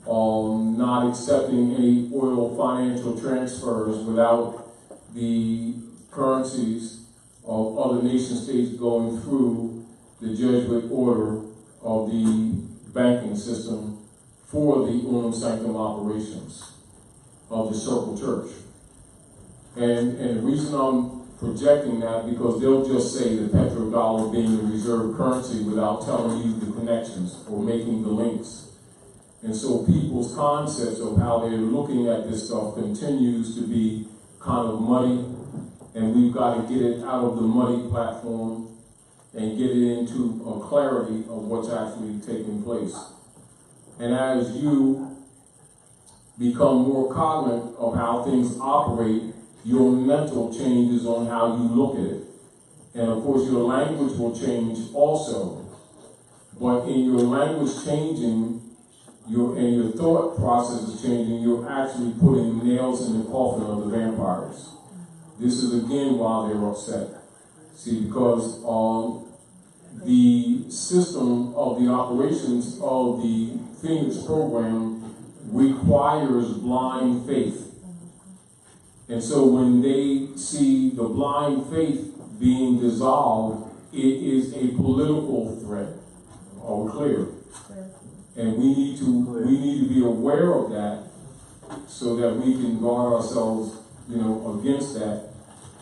not accepting any oil financial transfers without the currencies of other nation states going through the Jesuit order of the banking system for the Unam Sanctam operations of the Circle Church. And the reason I'm projecting that, because they'll just say the petrodollar being the reserve currency without telling you the connections or making the links. And so people's concepts of how they're looking at this stuff continues to be kind of muddy, and we've got to get it out of the muddy platform and get it into a clarity of what's actually taking place. And as you become more cognizant of how things operate, your mental changes on how you look at it. And of course your language will change also. But in your language changing, your thought process is changing, you're actually putting nails in the coffin of the vampires. This is again why they're upset. See, because the system of the operations of the Phoenix program requires blind faith. And so when they see the blind faith being dissolved, it is a political threat. Are we clear? And we need to be aware of that so that we can guard ourselves, you know, against that.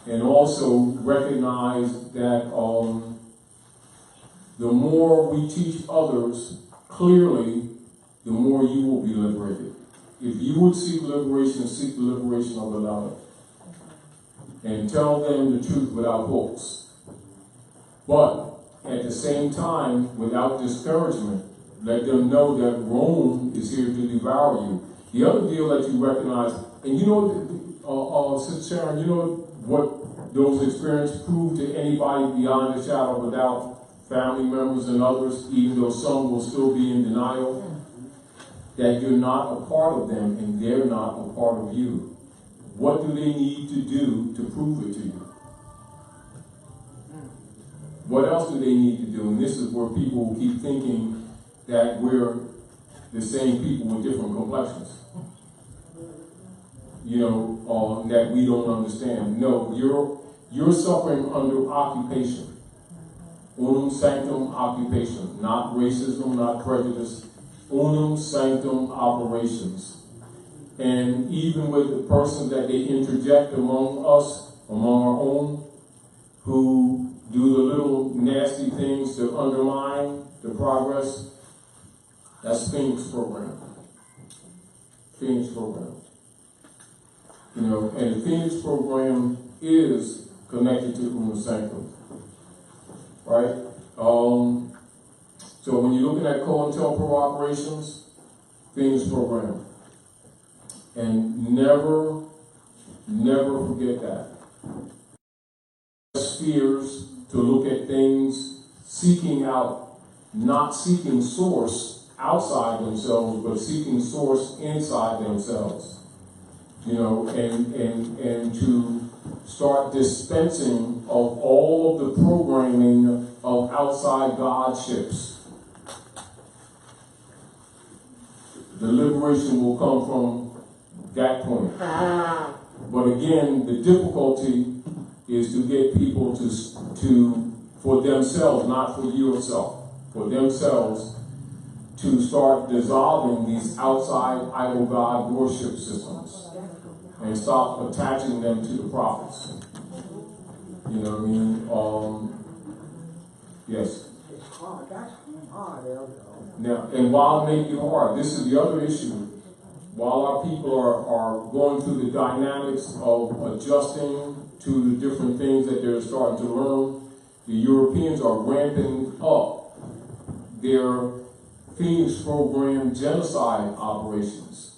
And also recognize that the more we teach others clearly, the more you will be liberated. If you would seek the liberation of another. And tell them the truth without hopes. But at the same time, without discouragement, let them know that Rome is here to devour you. The other deal that you recognize, and you know, Sister Sharon, you know what those experiences prove to anybody beyond the shadow of a doubt, family members and others, even though some will still be in denial, that you're not a part of them and they're not a part of you. what do they need to do to prove it to you? What else do they need to do? And this is where people will keep thinking that we're the same people with different complexions. You know, that we don't understand. No, you're suffering under occupation. Unam Sanctam occupation, not racism, not prejudice. Unam Sanctam operations. And even with the persons that they interject among us, among our own, who do the little nasty things to undermine the progress, that's Phoenix program. Phoenix program. You know, and the Phoenix program is connected to Unam Sanctam. Right? So when you're looking at COINTELPRO operations, Phoenix program. And never forget that. Spheres to look at things, seeking out, not seeking source outside themselves, but seeking source inside themselves. You know, and to start dispensing of all of the programming of outside godships. The liberation will come from that point. But again, the difficulty is to get people to for themselves, not for yourself, for themselves, to start dissolving these outside idol god worship systems and stop attaching them to the prophets. You know what I mean? Yes. It's hard. That's hard, Elder. Now, and while it may be hard, this is the other issue. While our people are going through the dynamics of adjusting to the different things that they're starting to learn, the Europeans are ramping up their Phoenix program genocide operations.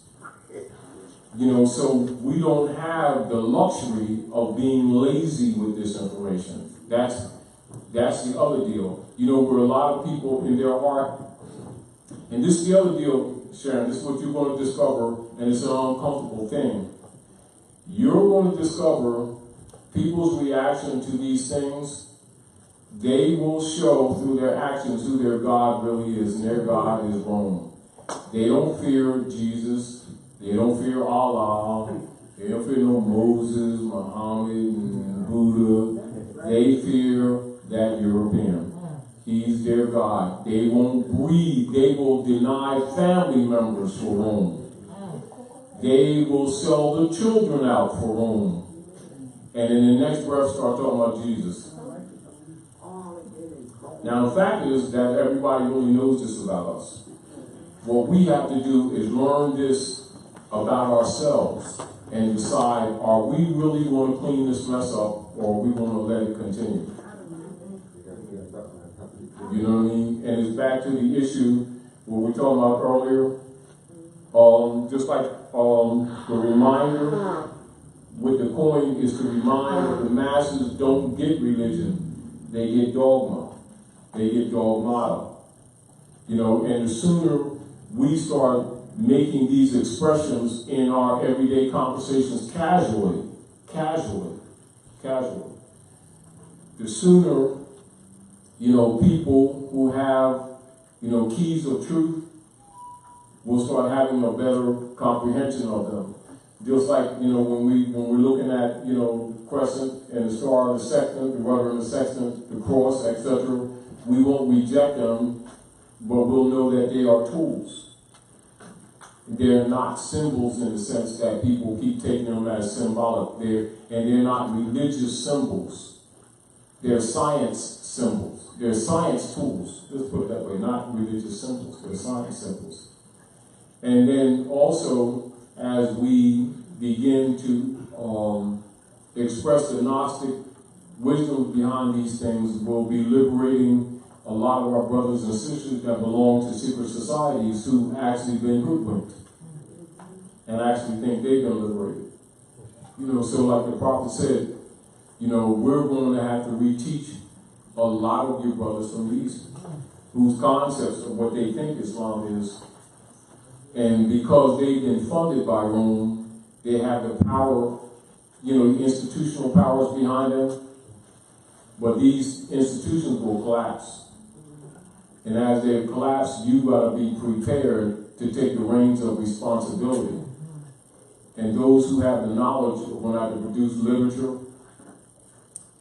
You know, so we don't have the luxury of being lazy with this information. That's the other deal. You know, where a lot of people in their heart, and this is the other deal, Sharon, this is what you're going to discover, and it's an uncomfortable thing. You're going to discover people's reaction to these things. They will show through their actions who their God really is, and their God is Rome. They don't fear Jesus. They don't fear Allah. They don't fear no Moses, Muhammad, and Buddha. They fear that European. He's their God. They won't breathe. They will deny family members for Rome. They will sell the children out for Rome. And in the next breath start talking about Jesus. Now the fact is that everybody really knows this about us. What we have to do is learn this about ourselves and decide, are we really going to clean this mess up, or are we going to let it continue? You know what I mean? And it's back to the issue what we were talking about earlier. Just like the reminder with the coin is to remind that the masses don't get religion. They get dogma. They get dogmata. You know, and the sooner we start making these expressions in our everyday conversations casually, the sooner, you know, people who have, you know, keys of truth will start having a better comprehension of them. Just like, you know, when we're looking at, you know, crescent and the star, the sextant, the rudder and the sextant, the cross, etc., we won't reject them, but we'll know that they are tools. They're not symbols in the sense that people keep taking them as symbolic. They're not religious symbols. They're science symbols. They're science tools. Let's put it that way. Not religious symbols. They're science symbols. And then also, as we begin to express the Gnostic wisdom behind these things, we'll be liberating a lot of our brothers and sisters that belong to secret societies who actually been hoodwinked and actually think they've been liberated. You know, so like the prophet said, you know, we're going to have to reteach a lot of your brothers from the East whose concepts of what they think Islam is. And because they've been funded by Rome They have the power, the institutional powers behind them, but these institutions will collapse. And as they collapse, you gotta be prepared to take the reins of responsibility. And those who have the knowledge are gonna have to produce literature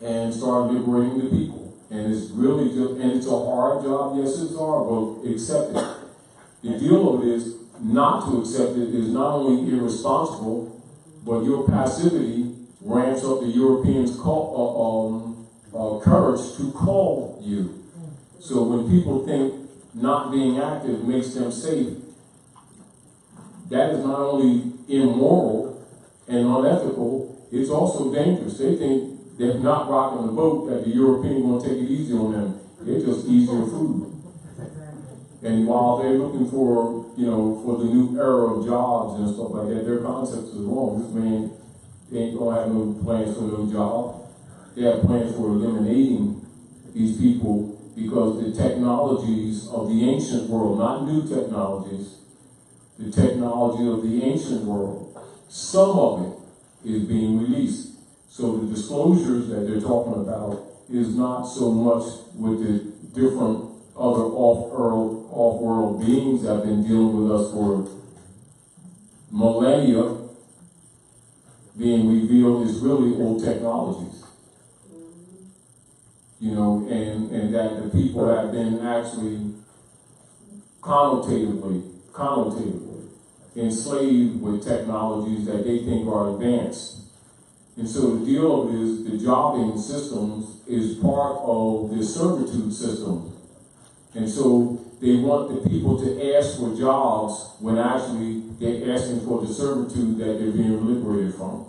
and start liberating the people. And it's really just, and it's a hard job, yes it's hard, but accept it. The deal of it is, not to accept it is not only irresponsible, but your passivity ramps up the Europeans' courage to call you. So when people think not being active makes them safe, that is not only immoral and unethical, it's also dangerous. They think they're not rocking the boat, that the Europeans going to take it easy on them. They're just easier food. And while they're looking for, for the new era of jobs and stuff like that, their concepts is wrong. This man ain't gonna have no plans for no job. They have plans for eliminating these people because the technologies of the ancient world, not new technologies, the technology of the ancient world, some of it is being released. So the disclosures that they're talking about is not so much with the different other off-world beings that have been dealing with us for millennia being revealed is really old technologies. And that the people have been actually connotatively enslaved with technologies that they think are advanced. And so the deal of it is the jobbing systems is part of the servitude system. And so they want the people to ask for jobs when actually they're asking for the servitude that they're being liberated from.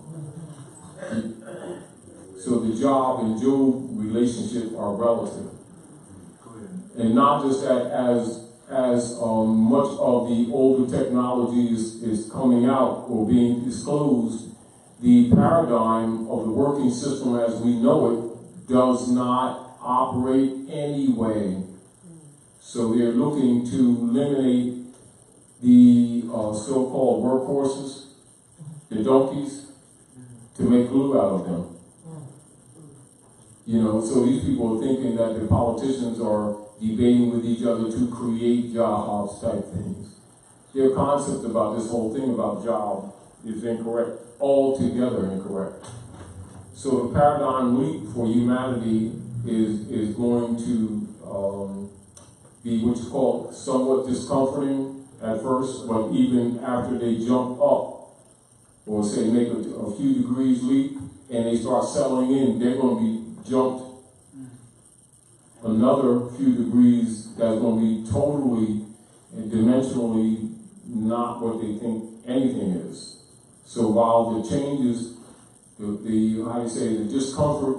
So the job and Job relationship are relative. And not just that as much of the older technology is coming out or being disclosed, the paradigm of the working system as we know it does not operate anyway. So they're looking to eliminate the so-called workhorses, the donkeys, to make glue out of them. So these people are thinking that the politicians are debating with each other to create jobs type things. Their concept about this whole thing about job is incorrect, altogether incorrect. So the paradigm leap for humanity is going to be what's called somewhat discomforting at first, but even after they jump up, or say make a few degrees leap, and they start settling in, they're going to be jumped another few degrees that's going to be totally and dimensionally not what they think anything is. So while the changes, the discomfort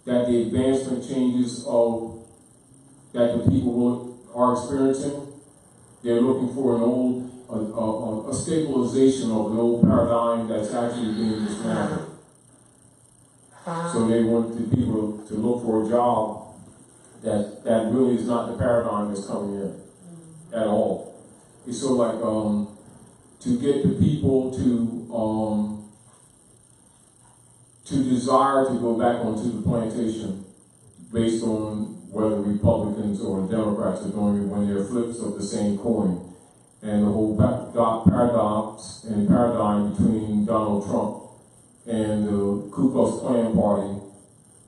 that the advancement changes of that the people are experiencing, they're looking for a stabilization of an old paradigm that's actually being dismantled. So they want the people to look for a job that really is not the paradigm that's coming in at all. It's so like to get the people to desire to go back onto the plantation based on whether Republicans or Democrats are doing it when they're flips of the same coin. And the whole paradox and paradigm between Donald Trump and the Ku Klux Klan party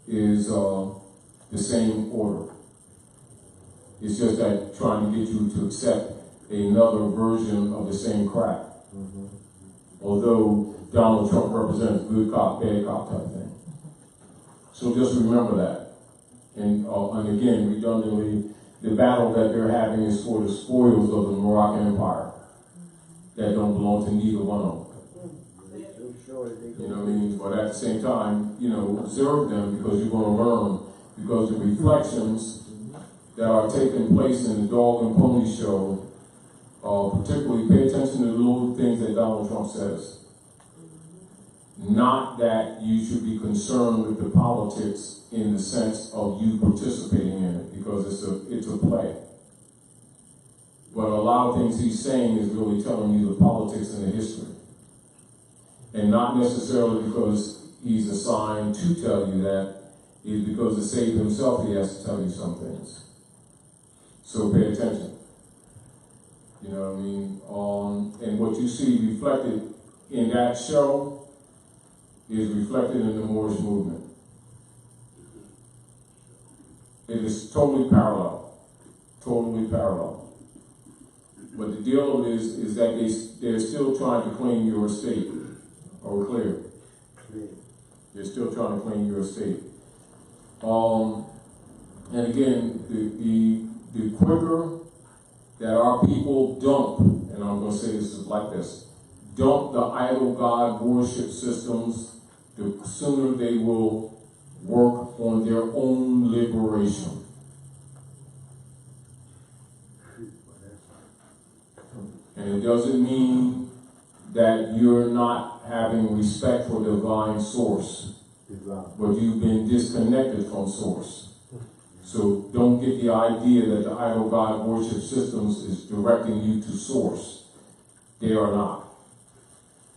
is the same order. It's just that trying to get you to accept another version of the same crap. Although Donald Trump represents good cop, bad cop type thing. So just remember that. And again, redundantly, the battle that they're having is for the spoils of the Moroccan Empire that don't belong to neither one of them. You know what I mean? But at the same time, observe them because you're going to learn. Because the reflections that are taking place in the dog and pony show, particularly pay attention to the little things that Donald Trump says. Not that you should be concerned with the politics in the sense of you participating in it, because it's a play. But a lot of things he's saying is really telling you the politics and the history. And not necessarily because he's assigned to tell you that, is because to save himself he has to tell you some things. So pay attention. You know what I mean? And what you see reflected in that show is reflected in the Moorish movement. It is totally parallel. Totally parallel. But the deal is that they're still trying to claim your estate. Are we clear? Clear. They're still trying to claim your estate. And again, the quicker that our people dump, and I'm going to say this is like this, dump the idol god worship systems, the sooner they will work on their own liberation. And it doesn't mean that you're not having respect for the divine source, but you've been disconnected from source. So don't get the idea that the idol god worship systems is directing you to source. They are not.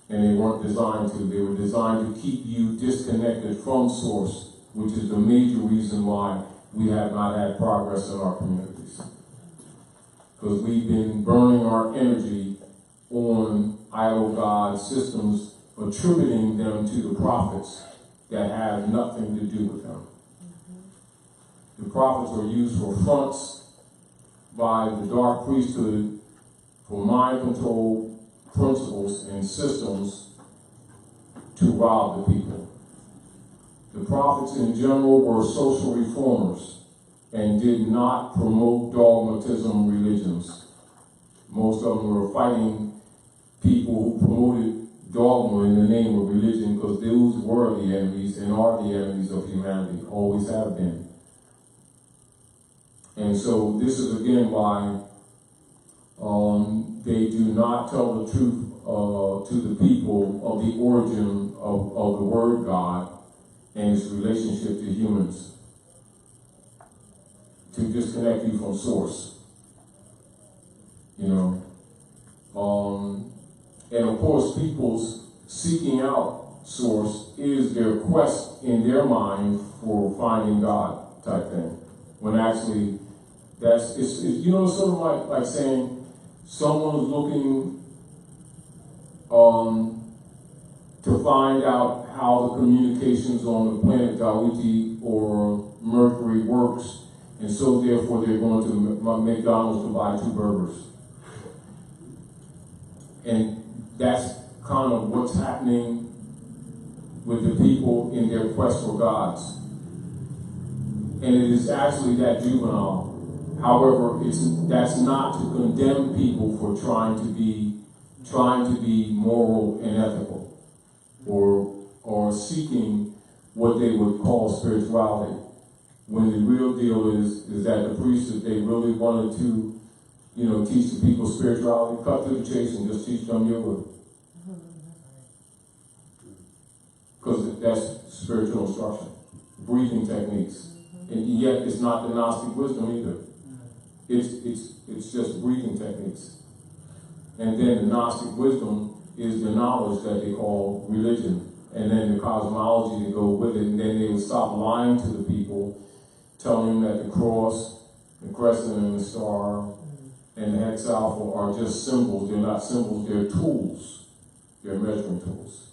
And they weren't designed to. They were designed to keep you disconnected from source, which is the major reason why we have not had progress in our communities. Because we've been burning our energy on idol god systems, attributing them to the prophets that have nothing to do with them. The prophets are used for fronts by the dark priesthood for mind control principles and systems to rob the people. The prophets in general were social reformers and did not promote dogmatism religions. Most of them were fighting people who promoted dogma in the name of religion, because those were the enemies and are the enemies of humanity, always have been. And so this is again why they do not tell the truth to the people of the origin of the word God and its relationship to humans, to disconnect you from source. You know, and of course, people's seeking out source is their quest in their mind for finding God type thing. When actually, it's you know, sort of like saying someone's looking to find out how the communications on the planet Dawiti or Mercury works, and so therefore they're going to McDonald's to buy 2 burgers. And that's kind of what's happening with the people in their quest for gods. And it is actually that juvenile. However, that's not to condemn people for trying to be moral and ethical, or seeking what they would call spirituality. When the real deal is that the priests, if they really wanted to, you know, teach the people spirituality, cut to the chase and just teach them yoga. Because that's spiritual instruction, breathing techniques. And yet it's not the Gnostic wisdom either. It's just breathing techniques. And then the Gnostic wisdom is the knowledge that they call religion. And then the cosmology to go with it. And then they would stop lying to the people, telling them that the cross, the crescent and the star, and the hex alpha are just symbols. They're not symbols, they're tools. They're measuring tools.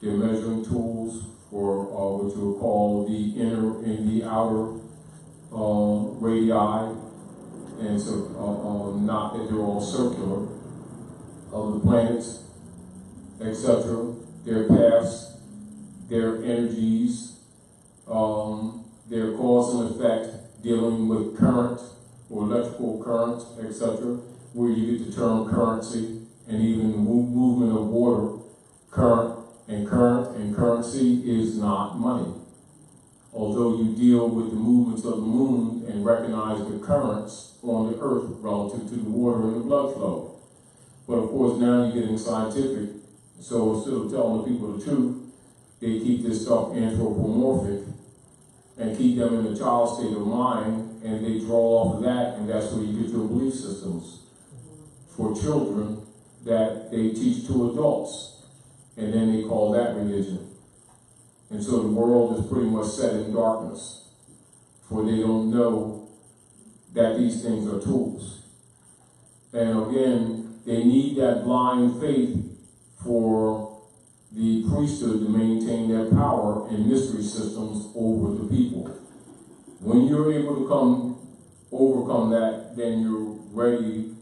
They're measuring tools for what you would call the inner and the outer radii, and so not that they're all circular, of the planets, etc. Their paths, their energies, their cause and effect, dealing with current or electrical current, etc., where you get the term currency, and even the movement of water, current and currency is not money. Although you deal with the movements of the moon and recognize the currents on the earth relative to the water and the blood flow. But of course now you're getting scientific, so instead of telling the people the truth, they keep this stuff anthropomorphic and keep them in a child state of mind, and they draw off of that, and that's where you get your belief systems for children that they teach to adults. and then they call that religion. And so the world is pretty much set in darkness, for they don't know that these things are tools. And again, they need that blind faith for the priesthood to maintain their power and mystery systems over the people. When you're able to overcome that, then you're ready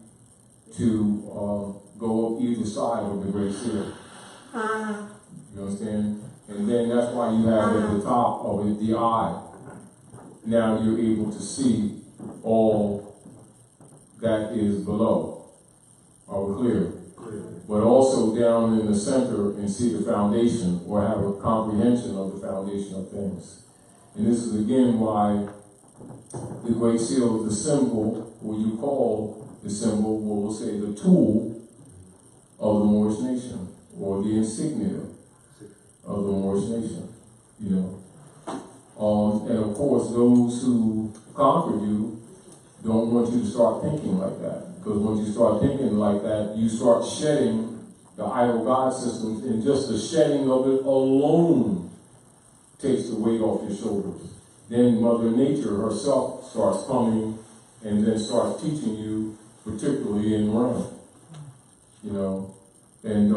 to go up either side of the great seal. You understand? And then that's why you have at the top of it the eye. Now you're able to see all that is below. Are we clear? But also down in the center and see the foundation, or have a comprehension of the foundation of things. And this is again why the Great Seal is the symbol, or you call the symbol, or we'll say the tool of the Moorish nation, or the insignia of the Moorish nation, you know. And of course, those who conquer you don't want you to start thinking like that. Because once you start thinking like that, you start shedding the idol God systems, and just the shedding of it alone takes the weight off your shoulders. Then Mother Nature herself starts coming and then starts teaching you, particularly in realm. You know, and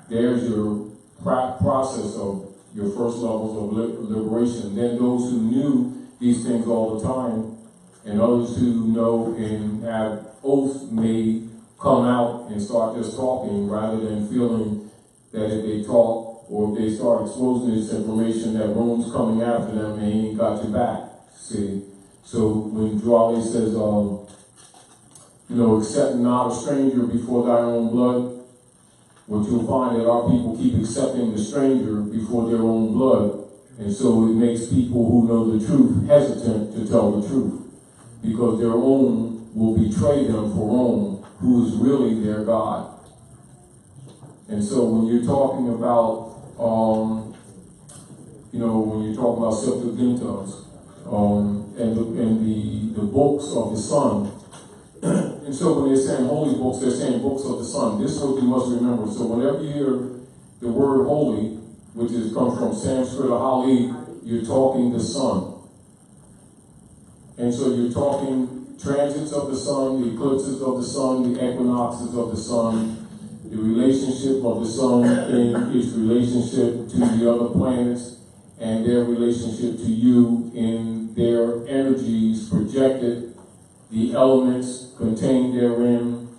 there's your process of your first levels of liberation. Then those who knew these things all the time, and others who know and have oath may come out and start just talking, rather than feeling that if they talk or if they start exposing this information, that Rome's coming after them and they ain't got your back. See? So when Drawley says, you know, accept not a stranger before thy own blood, what you'll find that our people keep accepting the stranger before their own blood, and so it makes people who know the truth hesitant to tell the truth, because their own will betray them for Rome, who is really their God. And so when you're talking about, you know, when you're talking about Septuagintas, and the books of the Son, and so when they're saying holy books, they're saying books of the Son. This is what you must remember. So whenever you hear the word holy, which is comes from Sanskrit or Hali, you're talking the Son. And so you're talking transits of the Sun, the eclipses of the Sun, the equinoxes of the Sun, the relationship of the Sun in its relationship to the other planets, and their relationship to you in their energies projected, the elements contained therein,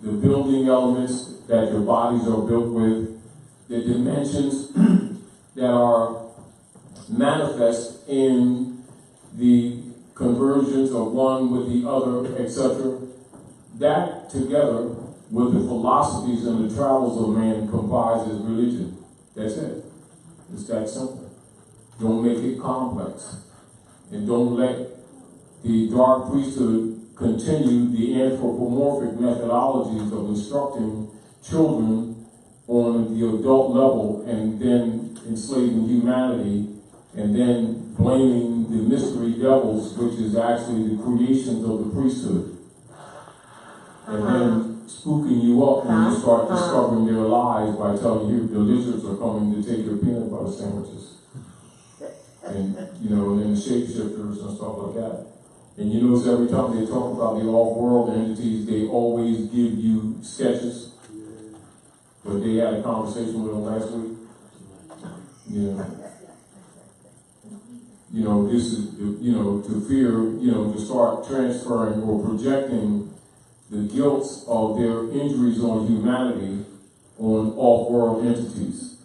the building elements that your bodies are built with, the dimensions that are manifest in the conversions of one with the other, etc. That together with the philosophies and the travels of man comprises religion. That's it. It's that simple. Don't make it complex. And don't let the dark priesthood continue the anthropomorphic methodologies of instructing children on the adult level and then enslaving humanity and then blaming the mystery devils, which is actually the creations of the priesthood. And then spooking you up when you start discovering their lies by telling you the lizards are coming to take your peanut butter sandwiches. And, you know, and then the shapeshifters and stuff like that. And you notice every time they talk about the off-world entities, they always give you sketches. But they had a conversation with them last week. You know, this is, you know, to fear, you know, to start transferring or projecting the guilt of their injuries on humanity on off-world entities.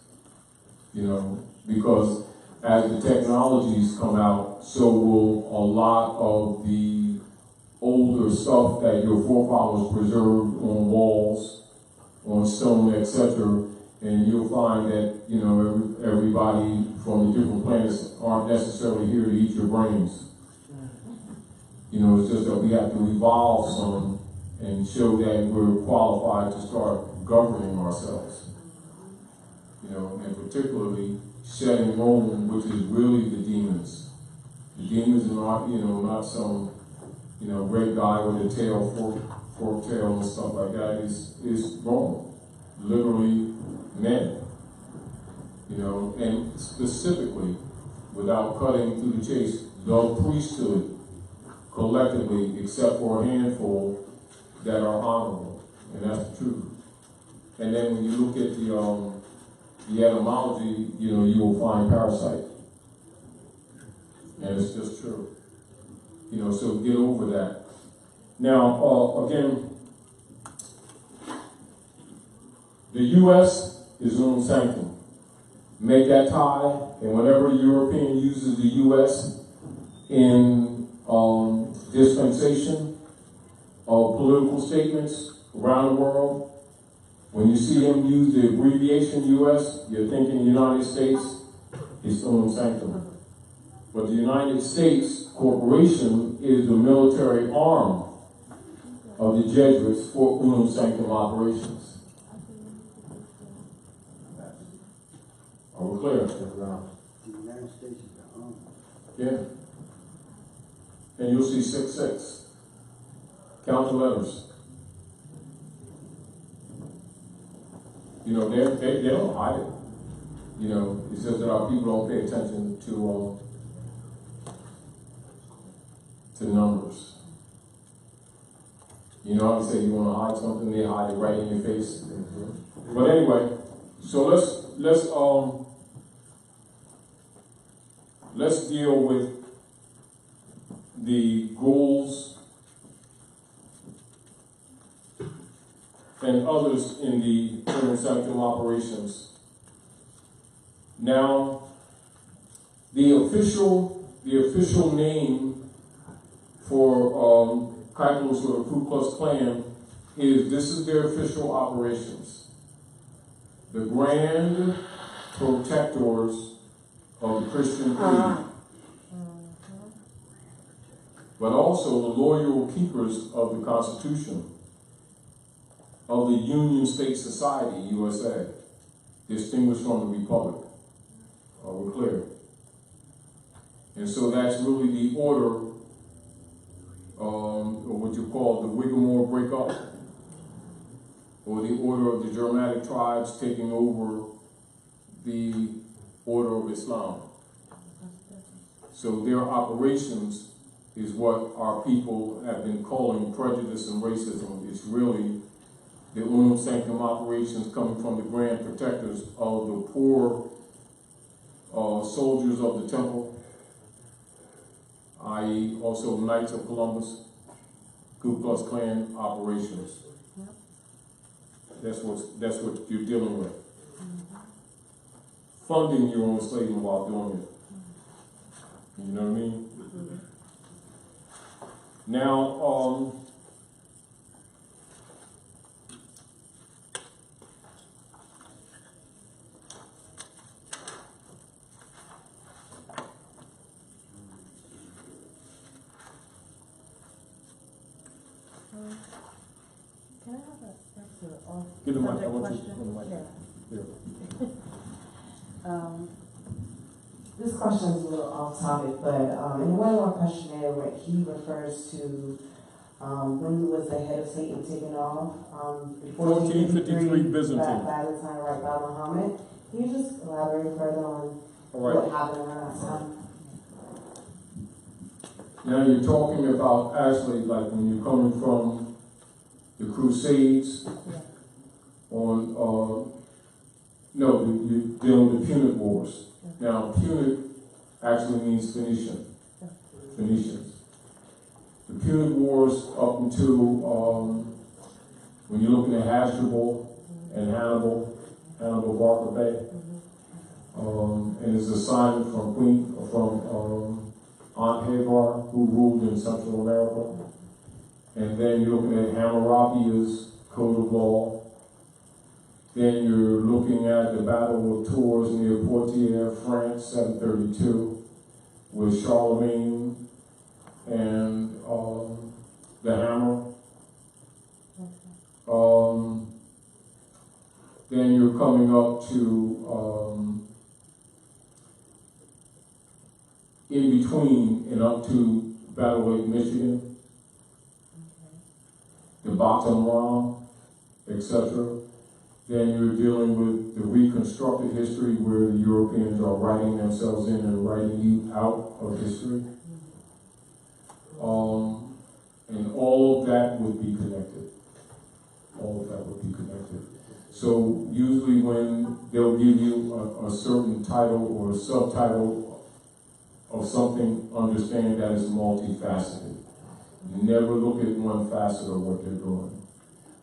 You know, because as the technologies come out, so will a lot of the older stuff that your forefathers preserved on walls, on stone, etc. And you'll find that, you know, everybody from the different planets aren't necessarily here to eat your brains. You know, it's just that we have to evolve some and show that we're qualified to start governing ourselves. You know, and particularly shedding Rome, which is really the demons. The demons are not, you know, not some, you know, red guy with a tail, fork tail and stuff like that. It's Rome. Literally men. You know, and specifically, without cutting to the chase, the priesthood collectively, except for a handful that are honorable, and that's the truth. And then when you look at the etymology, you know, you will find parasite, and it's just true. You know, so get over that. Now, again, the U.S. is Unam Sanctam. Make that tie, and whenever a European uses the U.S. in dispensation of political statements around the world, when you see him use the abbreviation U.S., you're thinking United States, it's Unam Sanctam. But the United States Corporation is the military arm of the Jesuits for Unam Sanctam operations. Are we clear? The United States is the arm. Yeah. And you'll see 6-6. Count the letters. You know, they don't hide it. You know, it says that our people don't pay attention to numbers. You know how you say you want to hide something, they hide it right in your face. Mm-hmm. But anyway, so let's deal with the goals and others in the Unam Sanctam operations. Now, the official name for Kairos or the Ku Klux Klan this is their official operations. The Grand Protectors of the Christian Faith, but also the loyal keepers of the Constitution of the Union State Society, USA, distinguished from the Republic. Are we clear? And so that's really the order, or what you call the Whittemore breakup, or the order of the Germanic tribes taking over the order of Islam. So their operations is what our people have been calling prejudice and racism. It's really the Unam Sanctam operations coming from the Grand Protectors of the poor soldiers of the temple, i.e. also Knights of Columbus, Ku Klux Klan operations. That's what you're dealing with. Funding your own enslavement while doing it. You know what I mean? Now, Can I have that's a off get the mic. I subject want you question? on the mic. Yeah. Yeah. This question is a little off topic, but in one of our questionnaire, he refers to when was the head of Satan taken off? 1453 Byzantine. By the time right by Muhammad. Can you just elaborate further on what happened around that time? Now you're talking about actually like when you're coming from the Crusades on, no, you're dealing with the Punic Wars. Now Punic actually means Phoenician, Phoenicians. The Punic Wars up until when you're looking at Hasdrubal and Hannibal Barca Bay, and it's a sign from Aunt Hagar, who ruled in Central America. And then you're looking at Hammurabi's Code of Law. Then you're looking at the Battle of Tours near Poitiers, France, 732, with Charlemagne and the hammer. Then you're coming up to in between and up to Battle Lake, Michigan, the Bottom Ram, etc. Then you're dealing with the reconstructed history where the Europeans are writing themselves in and writing you out of history. And all of that would be connected. All of that would be connected. So usually when they'll give you a certain title or a subtitle of something, understand that it's multifaceted. Never look at one facet of what they're doing.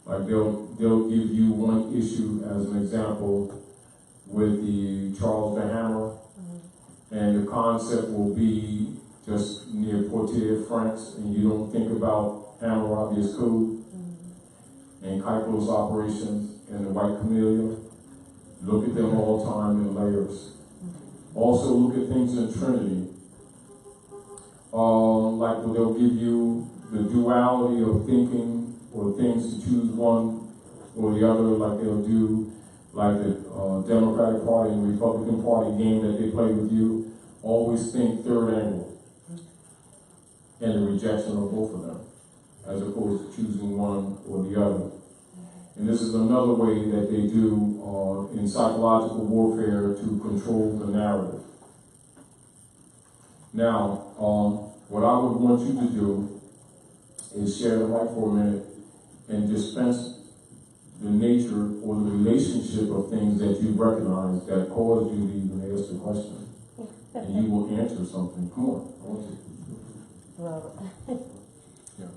Like they'll give you one issue as an example with the Charles the Hammer, and the concept will be just near Poitiers, France, and you don't think about Hammurabi's code and Kuiper's operations and the white camellia. Look at them all the time in layers. Also look at things in Trinity. Like they'll give you the duality of thinking or things to choose one or the other, like they'll do like the Democratic Party and Republican Party game that they play with you. Always think third angle and the rejection of both of them, as opposed to choosing one or the other. And this is another way that they do in psychological warfare to control the narrative. Now, what I would want you to do is share the mic for a minute and dispense the nature or the relationship of things that you recognize that caused you to even ask the question. And you will answer something. Come on, I want you. Yeah.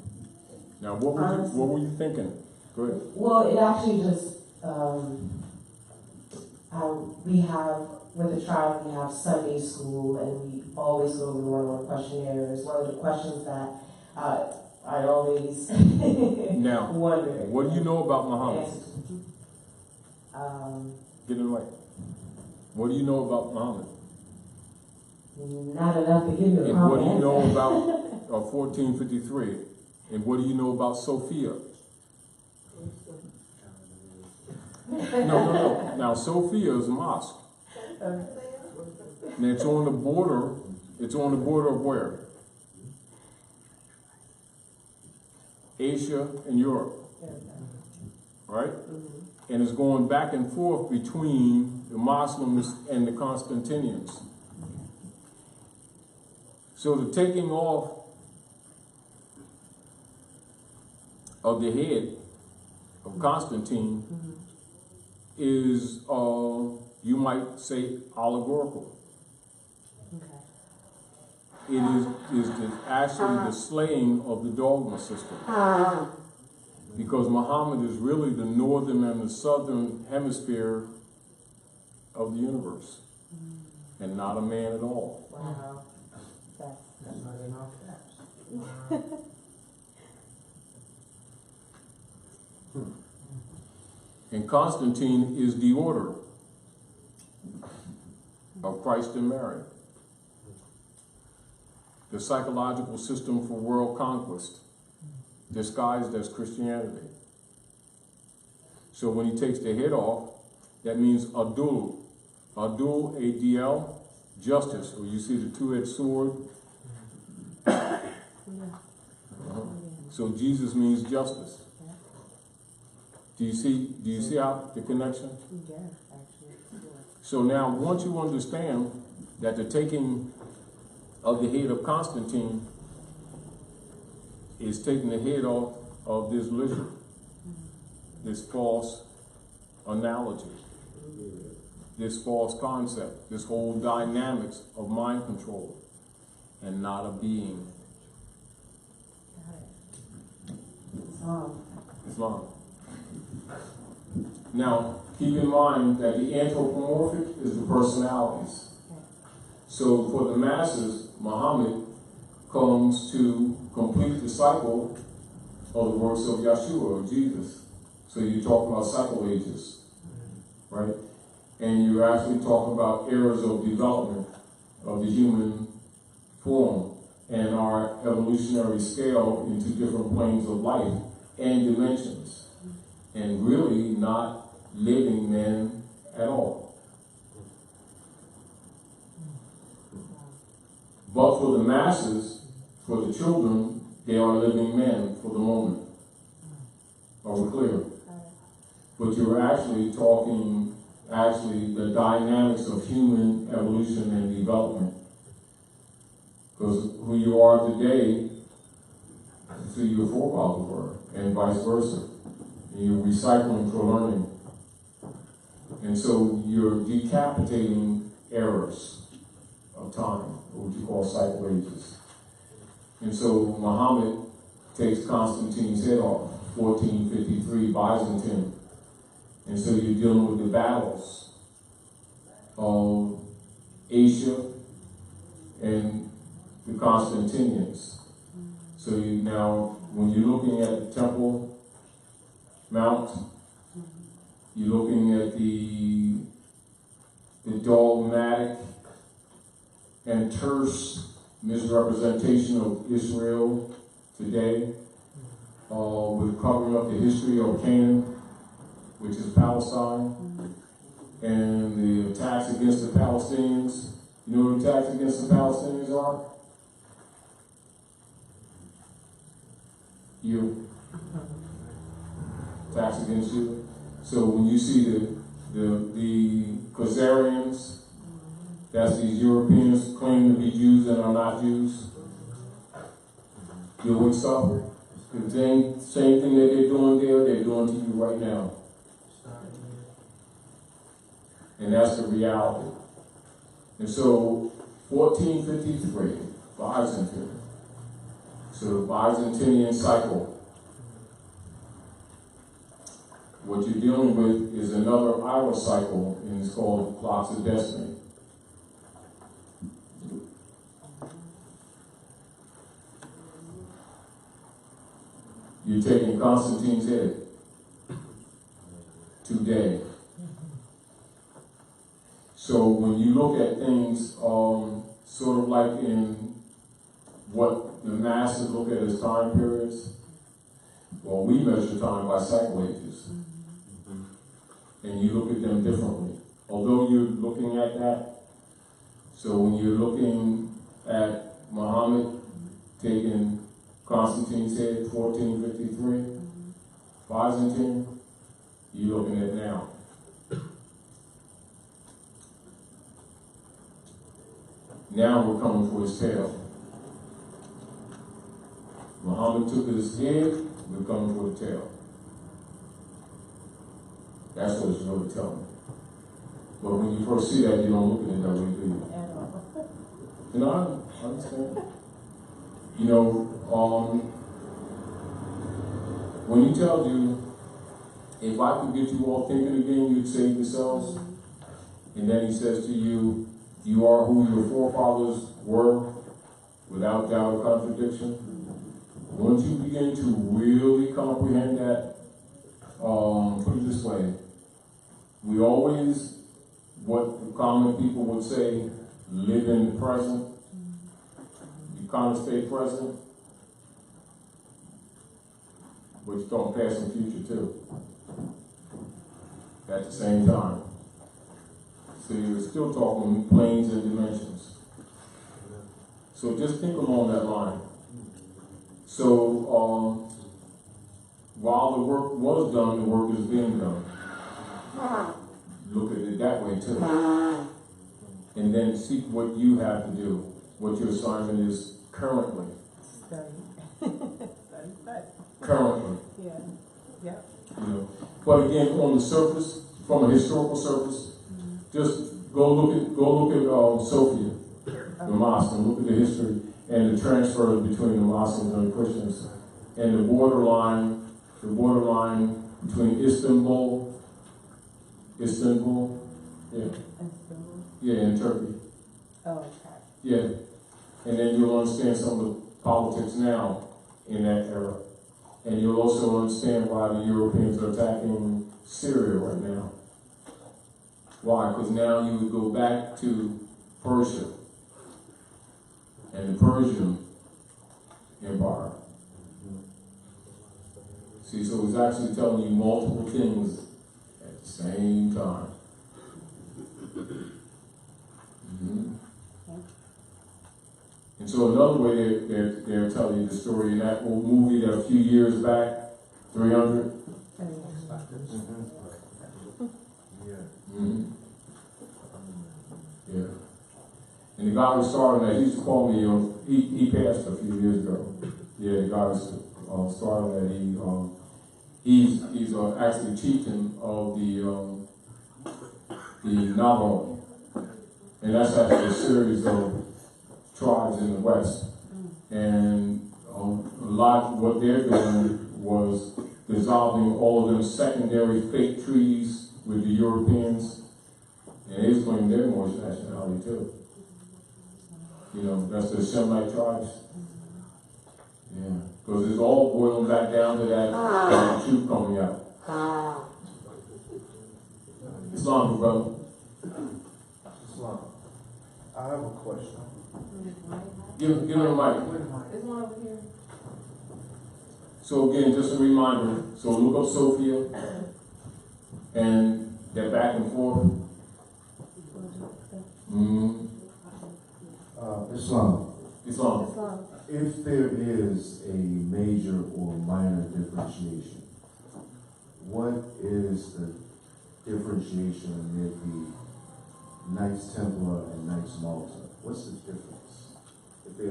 Now, what were you thinking? Go ahead. Well, it actually just, we have, with the tribe, we have Sunday school, and we always go over the one-on-one questionnaires. One of the questions that I always now, wonder. What do you know about Muhammad? Get it right. What do you know about Muhammad? Not enough to give you a And what do you know about 1453? And what do you know about Sophia? No. Now, Sophia is a mosque. And it's on the border. It's on the border of where? Asia and Europe. Right? And it's going back and forth between the Muslims and the Constantinians. So the taking off of the head of Constantine is, you might say, allegorical. It is actually the slaying of the dogma system. Because Muhammad is really the northern and the southern hemisphere of the universe. And not a man at all. Wow. That's not in our caps. And Constantine is the order of Christ and Mary. The psychological system for world conquest, disguised as Christianity. So when he takes the head off, that means adul. Adul, A-D-L, justice. Or you see the two-edged sword. So Jesus means justice. Do you see how the connection? Yeah, actually. So now, once you understand that the taking of the head of Constantine is taking the head off of this lizard, this false analogy, this false concept, this whole dynamics of mind control, and not a being. Islam. Now, keep in mind that the anthropomorphic is the personalities. So for the masses, Muhammad comes to complete the cycle of the works of Yeshua, or Jesus. So you talk about cycle ages, right? And you're actually talking about eras of development of the human form and our evolutionary scale into different planes of life and dimensions, and really not living men at all. But for the masses, for the children, they are living men for the moment. Are we clear? but you're actually talking the dynamics of human evolution and development. Because who you are today is who your forefathers were, and vice versa. And you're recycling for learning. And so you're decapitating errors of time, what you call cycle ages. And so Muhammad takes Constantine's head off, 1453, Byzantine. And so you're dealing with the battles of Asia and the Constantinians. So now, when you're looking at the Temple Mount, you're looking at the dogmatic and terse misrepresentation of Israel today, with covering up the history of Canaan, which is Palestine, and the attacks against the Palestinians. You know what attacks against the Palestinians are? You. Attacks against you. So when you see the Khazarians, that's these Europeans claim to be Jews and are not Jews, you would suffer. The same thing that they're doing there, they're doing to you right now. And that's the reality. And so, 1453, Byzantine. So the Byzantinian cycle. What you're dealing with is another Ira cycle, and it's called Clocks of Destiny. You're taking Constantine's head today. So when you look at things sort of like in what the masses look at as time periods, well, we measure time by cycle ages. And you look at them differently. Although you're looking at that, so when you're looking at Muhammad taking Constantine's head, 1453, Byzantine, you're looking at now. Now we're coming for his tail. Muhammad took his head, we're coming for the tail. That's what it's really telling me. But when you first see that, you don't look at it that way, do you? You know, I understand. You know, when he tells you, if I could get you all thinking again, you'd save yourselves. And then he says to you, you are who your forefathers were, without doubt or contradiction. Once you begin to really comprehend that, put it this way, we always, what the common people would say, live in the present. You kind of stay present, but you don't pass in future too, at the same time. So you're still talking planes and dimensions. So just think along that line. So while the work was done, the work is being done. Look at it that way too. And then see what you have to do, what your assignment is currently. Currently. Yeah. Yeah. You know. But again, on the surface, from a historical surface, just go look at Sophia, the mosque, and look at the history and the transfers between the Muslims and the Christians, and the borderline between Istanbul, in Turkey. Oh, okay. Yeah, and then you'll understand some of the politics now in that era, and you'll also understand why the Europeans are attacking Syria right now. Why? Because now you would go back to Persia and the Persian Empire. See, so it's actually telling you multiple things at the same time. Mm-hmm. And so another way they're telling you the story in that old movie that a few years back, 300. the guy who started that, he used to call me, he passed a few years ago. Yeah, the guy who started that, he's actually teaching of the Navajo. And that's actually a series of tribes in the West. And a lot of what they're doing was dissolving all of them secondary fake treaties with the Europeans. And they claim their more nationality too. You know, that's the Semite tribes. Yeah, because it's all boiling back down to that truth coming out. Islam, brother. Islam. I have a question. Give him the mic. There's one over here. So again, just a reminder. So look up Sophia and that back and forth. Islam. Islam. If there is a major or minor differentiation, what is the differentiation amid the Knights Templar and Knights Malta? What's the difference?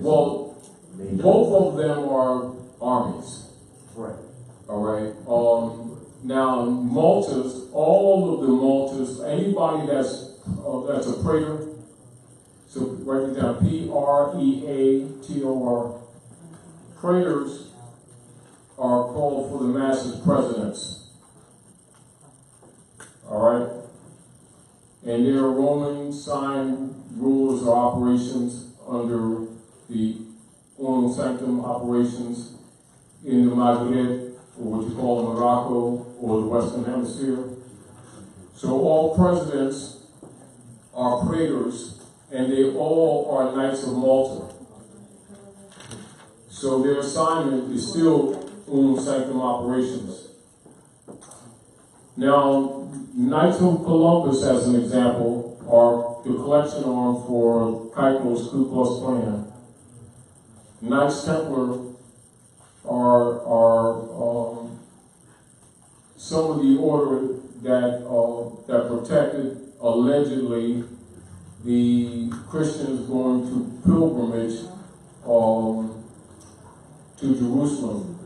Well, both of them are armies. Right. All right. Now, Maltas, all of the Maltas, anybody that's a praetor, so write it down, Preator. Praetors are called for the masses presidents. All right? And they are Roman signed rulers or operations under the Unam Sanctam operations in the Maghreb, or what you call Morocco, or the Western Hemisphere. So all presidents are praetors, and they all are Knights of Malta. So their assignment is still Unam Sanctam operations. Now, Knights of Columbus, as an example, are the collection arm for Keiko's Ku Klux Klan. Knights Templar are some of the order that protected allegedly the Christians going to pilgrimage to Jerusalem.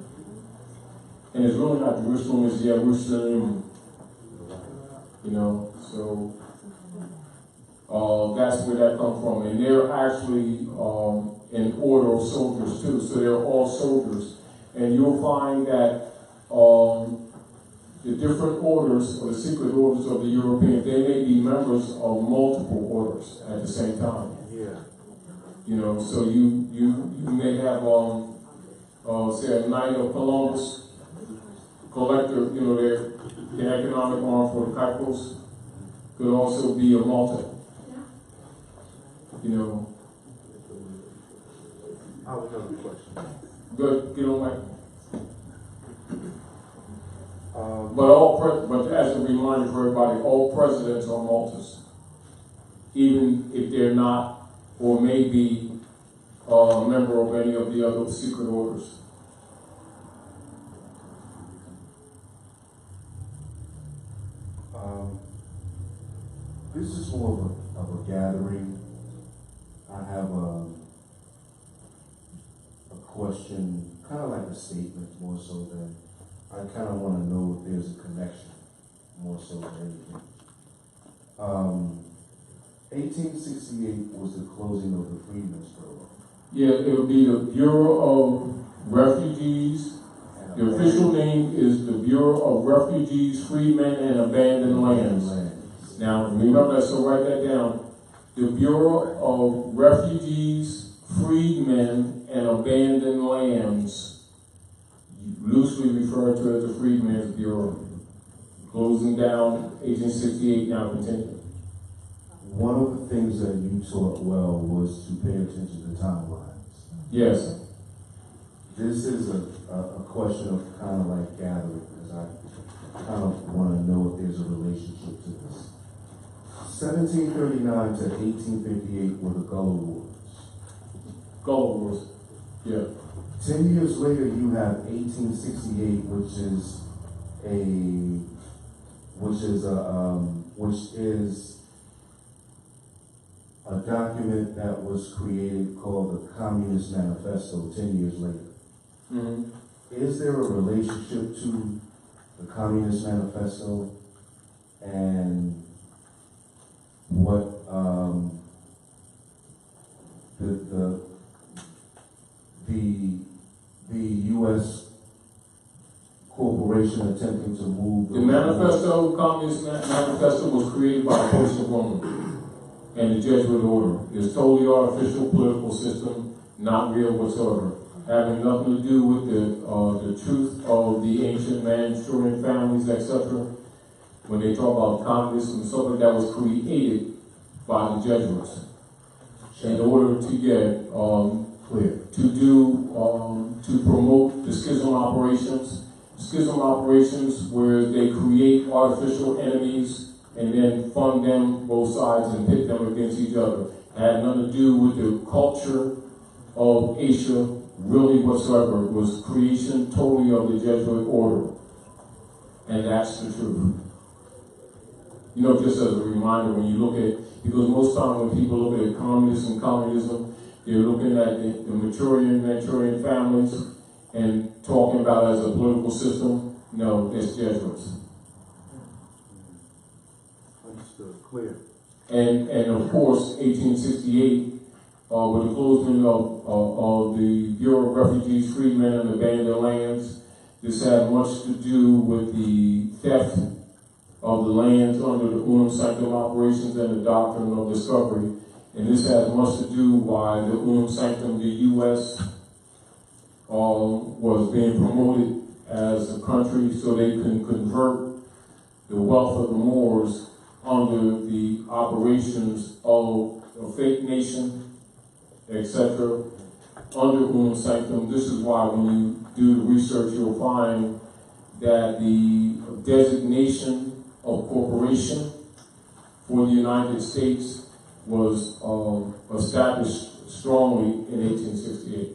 And it's really not Jerusalem, it's Jerusalem. You know, so that's where that comes from. And they're actually an order of soldiers too, so they're all soldiers. And you'll find that the different orders, or the secret orders of the Europeans, they may be members of multiple orders at the same time. Yeah. You know, so you may have say a Knight of Columbus, collector, you know, the economic arm for the Caicos, could also be a Malta. You know. I have another question. Good, get on my. But as a reminder for everybody, all presidents are Maltas, even if they're not or may be a member of any of the other secret orders. This is more of a gathering. I have a question, kind of like a statement more so than, I kind of want to know if there's a connection more so than anything. 1868 was the closing of the Freedmen's Bureau. Yeah, it would be the Bureau of Refugees. The official name is the Bureau of Refugees, Freedmen, and Abandoned Lands. Now, remember that, so write that down. The Bureau of Refugees, Freedmen, and Abandoned Lands, loosely referred to as the Freedmen's Bureau. Closing down 1868, now continuing. One of the things that you taught well was to pay attention to timelines. Yes. This is a question of kind of like gathering, because I kind of want to know if there's a relationship to this. 1739 to 1858 were the Gullah Wars. Gullah Wars, yeah. 10 years later, you have 1868, which is a document that was created called the Communist Manifesto 10 years later. Mm-hmm. Is there a relationship to the Communist Manifesto and what the U.S. corporation attempting to move The manifesto, Communist Manifesto, was created by a Polish woman and the Jesuit order. It's totally artificial political system, not real whatsoever, having nothing to do with the truth of the ancient Manchurian families, etc. When they talk about communism, something that was created by the Jesuits in order to get clear? To promote the schism operations where they create artificial enemies and then fund them both sides and pit them against each other. It had nothing to do with the culture of Asia really whatsoever. It was creation totally of the Jesuit order. And that's the truth. You know, just as a reminder, when you look at, because most times when people look at communism, they're looking at the Manchurian families and talking about it as a political system. No, it's Jesuits. Understood. Clear. And of course, 1868, with the closing of the Bureau of Refugees, Freedmen, and Abandoned Lands, this had much to do with the theft of the lands under the Unam Sanctam operations and the doctrine of discovery. And this has much to do why the Unam Sanctam, the U.S., was being promoted as a country so they can convert the wealth of the Moors under the operations of a fake nation, etc., under Unam Sanctam. This is why when you do the research, you'll find that the designation of corporation for the United States was established strongly in 1868.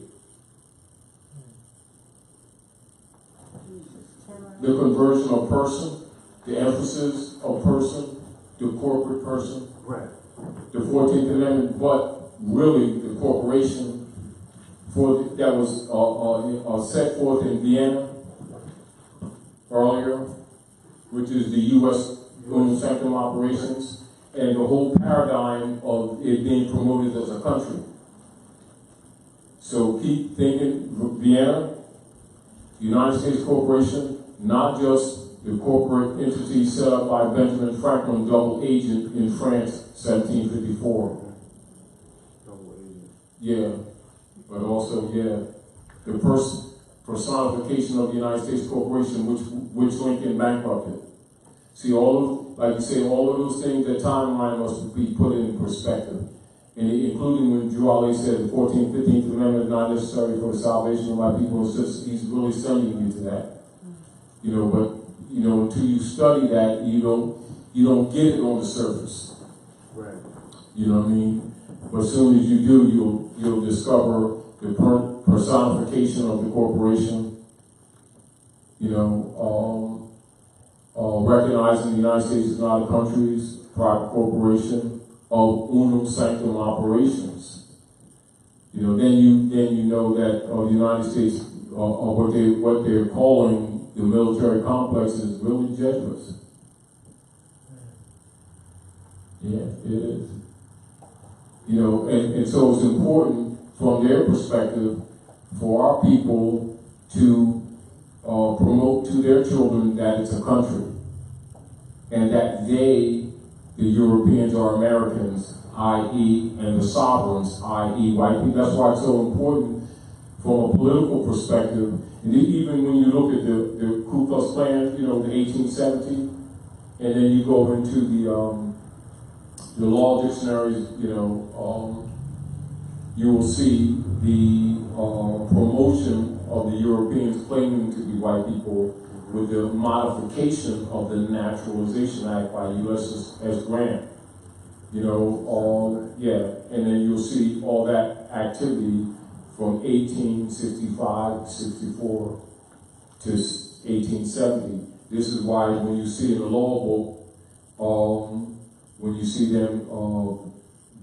The conversion of person, the emphasis of person, the corporate person, Right. the 14th Amendment, but really the corporation that was set forth in Vienna earlier, which is the U.S. Unam Sanctum operations, and the whole paradigm of it being promoted as a country. So keep thinking Vienna, United States Corporation, not just the corporate entity set up by Benjamin Franklin, double agent in France, 1754. Double agent. Yeah, but also, the personification of the United States Corporation, which Lincoln bankrupted. See, like you say, all of those things, the timeline must be put in perspective. And including when Drew Ali said the 14th, 15th Amendment is not necessary for the salvation of my people, he's really sending you to that. You know, but, until you study that, you don't get it on the surface. Right. You know what I mean? But as soon as you do, you'll discover the personification of the corporation. Recognizing the United States is not a country, it's a private corporation of Unam Sanctum operations. Then you know that the United States, what they're calling the military complex is really Jesuits. Yeah, it is. And so it's important from their perspective for our people to promote to their children that it's a country and that they, the Europeans, are Americans, i.e., and the sovereigns, i.e., white people. That's why it's so important from a political perspective. And even when you look at the Ku Klux Klan, the 1870, and then you go into the law dictionaries, you will see the promotion of the Europeans claiming to be white people with the modification of the Naturalization Act by Ulysses S. Grant. And then you'll see all that activity from 1865, 64 to 1870. This is why when you see in the law book, when you see them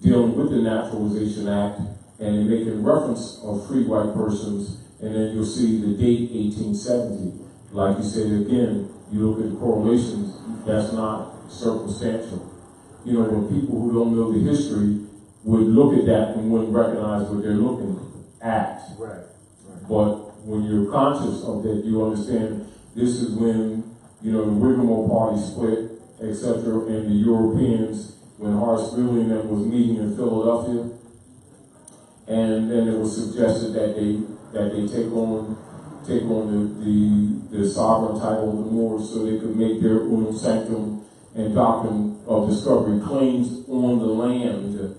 dealing with the Naturalization Act, and they're making reference of free white persons, and then you'll see the date 1870. Like you said again, you look at the correlations, that's not circumstantial. You know, when people who don't know the history would look at that and wouldn't recognize what they're looking at. Right. But when you're conscious of that, you understand this is when, you know, the Whitmore Party split, etc., and the Europeans, when Horace Greeley and them was meeting in Philadelphia, and then it was suggested that they take on the sovereign title of the Moors so they could make their Unam Sanctam and doctrine of discovery claims on the land.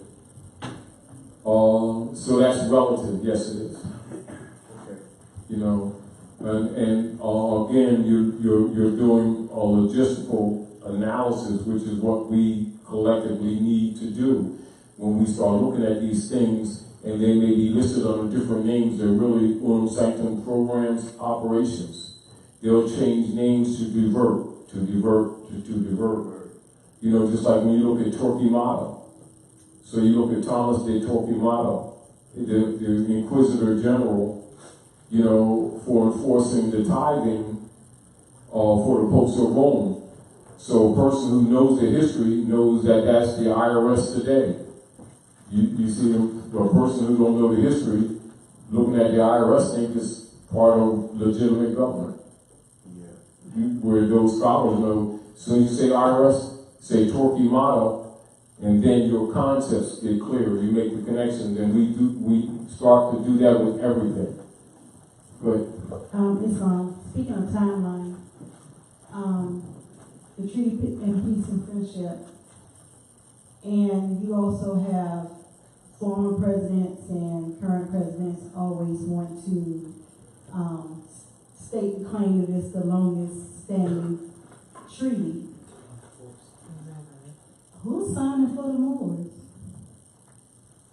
So that's relative, yes it is. Okay. You know, and again, you're doing a logistical analysis, which is what we collectively need to do when we start looking at these things, and they may be listed under different names. They're really Unam Sanctum programs, operations. They'll change names to divert, to divert, to divert. You know, just like when you look at Torquemada. So you look at Thomas de Torquemada, the Inquisitor General, you know, for enforcing the tithing for the popes of Rome. So a person who knows the history knows that that's the IRS today. You see a person who don't know the history looking at the IRS think it's part of legitimate government. Yeah. Where those scholars know, so you say IRS, say Torquemada, and then your concepts get clear. You make the connections, and we start to do that with everything. Good. Speaking of timeline, the Treaty and Peace and Friendship, and you also have former presidents and current presidents always want to state the claim that it's the longest standing treaty. Who's signing for the Moors?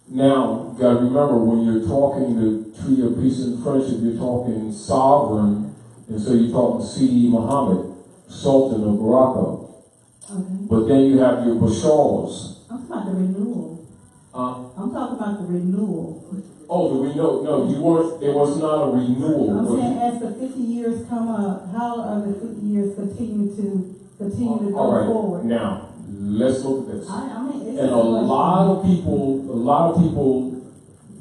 Now, you gotta remember, when you're talking the Treaty of Peace and Friendship, you're talking sovereign, and so you're talking Sidi Muhammad, Sultan of Morocco. Okay. But then you have your Bashaws. I'm talking about the renewal. I'm talking about the renewal. Oh, the renewal. No, you weren't. There was not a renewal. I'm saying, as the 50 years come up, how are the 50 years continue to go all right. forward? Now, let's look at this. I mean, it's and a lot of people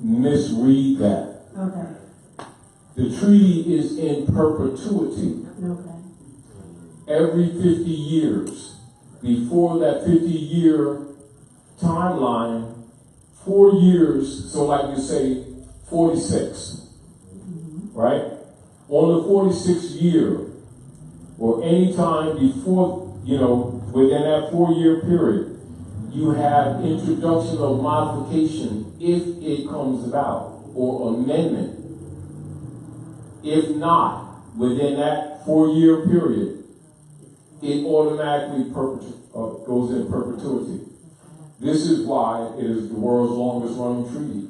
misread that. Okay. The treaty is in perpetuity. Okay. Every 50 years. Before that 50-year timeline, 4 years, so like you say, 46, right? On the 46th year, or any time before, you know, within that 4-year period, you have introduction of modification if it comes about, or amendment. If not, within that 4-year period, it automatically goes in perpetuity. This is why it is the world's longest running treaty.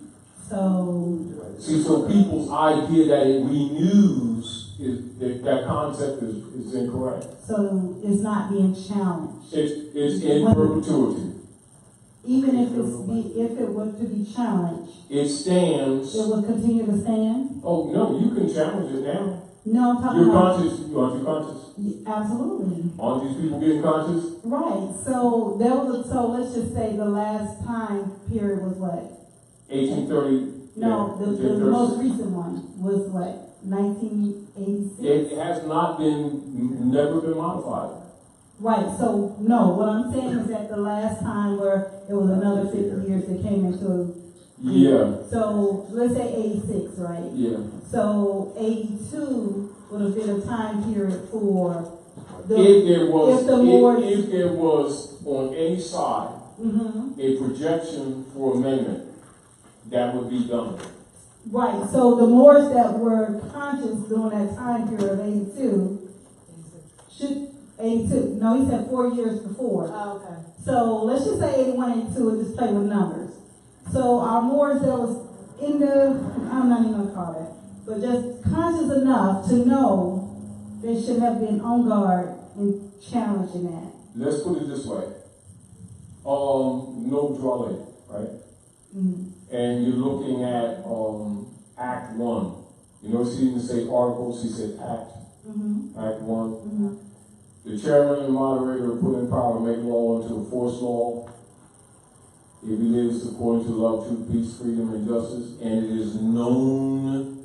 So people's idea that it renews, that concept is incorrect. So it's not being challenged. It's in perpetuity. Even if it were to be challenged, it stands. It will continue to stand? Oh, no, you can challenge it now. No, I'm talking You're about... conscious. Aren't you conscious? Absolutely. Aren't these people getting conscious? Right. So let's just say the last time period was what? 1830. No, yeah, the most recent one was what? 1986? It has never been modified. Right, so no, what I'm saying is that the last time where it was another 50 years that came into... Yeah. So let's say 86, right? Yeah. So 82 would have been a time period for if there was on any side a projection for amendment, that would be done. Right, so the Moors that were conscious during that time period of 82 should... 82. No, he said 4 years before. Oh, okay. So let's just say 81, 82 and just play with numbers. So our Moors that was in I'm not even going to call that, but just conscious enough to know they should have been on guard and challenging that. Let's put it this way. No dwelling, right? Mm. And you're looking at Act 1. You notice he didn't say articles, he said Act. Mm-hmm. Act 1. Mm-hmm. The chairman and moderator are put in power to make law into a force law if he lives according to love, truth, peace, freedom, and justice, and it is known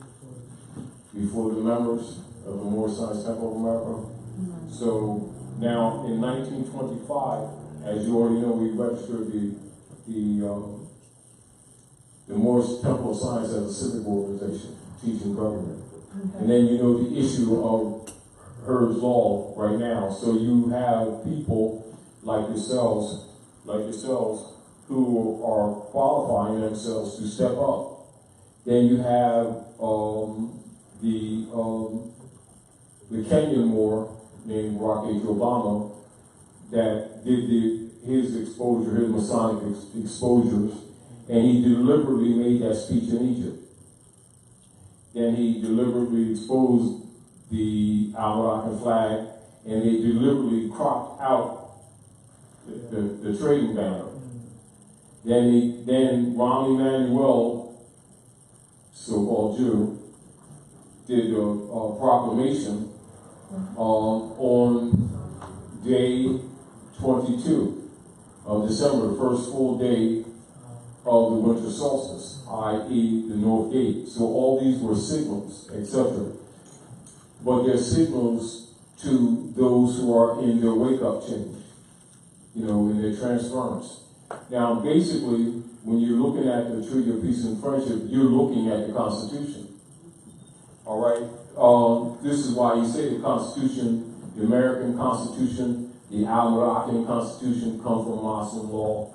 before the members of the Moorish Science Temple of America. Mm-hmm. So now in 1925, as you already know, we registered the Moorish Temple of Science as a civic organization, teaching government. Okay. And then you know the issue of Heard's Law right now. So you have people like yourselves, who are qualifying themselves to step up. Then you have the Kenyan Moor named Barack H. Obama that did his exposure, his Masonic exposures, and he deliberately made that speech in Egypt. Then he deliberately exposed the Al-Moroccan flag, and they deliberately cropped out the trading banner. Then Rahm Emanuel, so-called Jew, did a proclamation on day 22 of December, the first full day of the winter solstice, i.e. the North Gate. So all these were signals, etc. But they're signals to those who are in their wake-up change, in their transference. Now, basically, when you're looking at the Treaty of Peace and Friendship, you're looking at the Constitution. All right? This is why you say the Constitution, the American Constitution, the Al-Moroccan Constitution come from Muslim law.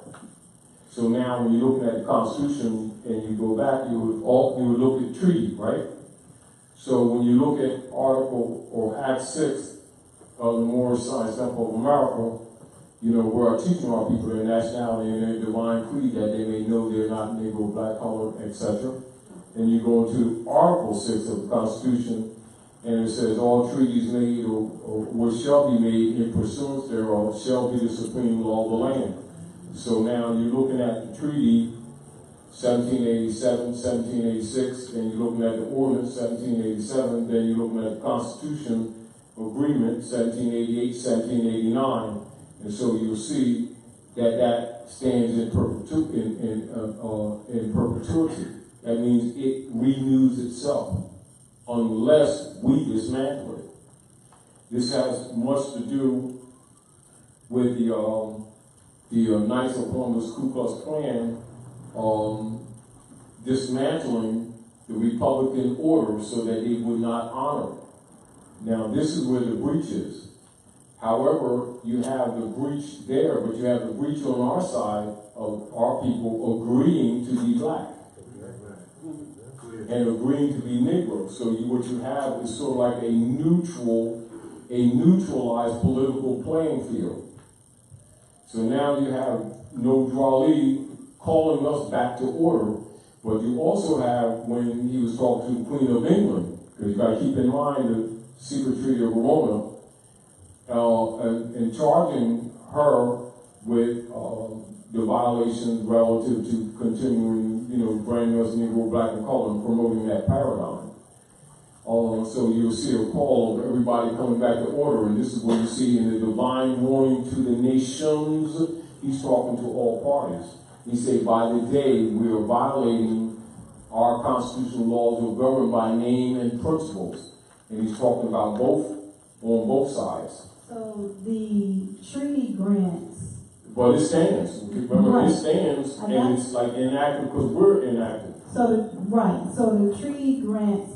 So now when you're looking at the Constitution and you go back, you would look at treaty, right? So when you look at Article or Act 6 of the Moorish Science Temple of America, we're teaching our people their nationality and their divine creed that they may know they're not Negro, black, colored, etc. And you go into Article 6 of the Constitution, and it says all treaties made or what shall be made in pursuance thereof shall be the supreme law of the land. So now you're looking at the treaty 1787, 1786, then you're looking at the ordinance 1787, then you're looking at the Constitution Agreement 1788, 1789. And so you'll see that stands in perpetuity. That means it renews itself unless we dismantle it. This has much to do with the Knights of Columbus Ku Klux Klan dismantling the Republican order so that they would not honor it. Now this is where the breach is. However, you have the breach there, but you have the breach on our side of our people agreeing to be black and agreeing to be Negro. So what you have is sort of like a neutralized political playing field. So now you have no Drawley calling us back to order, but you also have, when he was talking to the Queen of England, because you got to keep in mind the secret treaty of Verona, and charging her with the violations relative to continuing, branding us Negro, black, and color and promoting that paradigm. So you'll see a call of everybody coming back to order, and this is what you see in the divine warning to the nations. He's talking to all parties. He said, by the day we are violating our constitutional laws are governed by name and principles. And he's talking about on both sides. So the treaty grants. But it stands. Remember, Right. it stands, and it's like inactive because we're inactive. So the treaty grants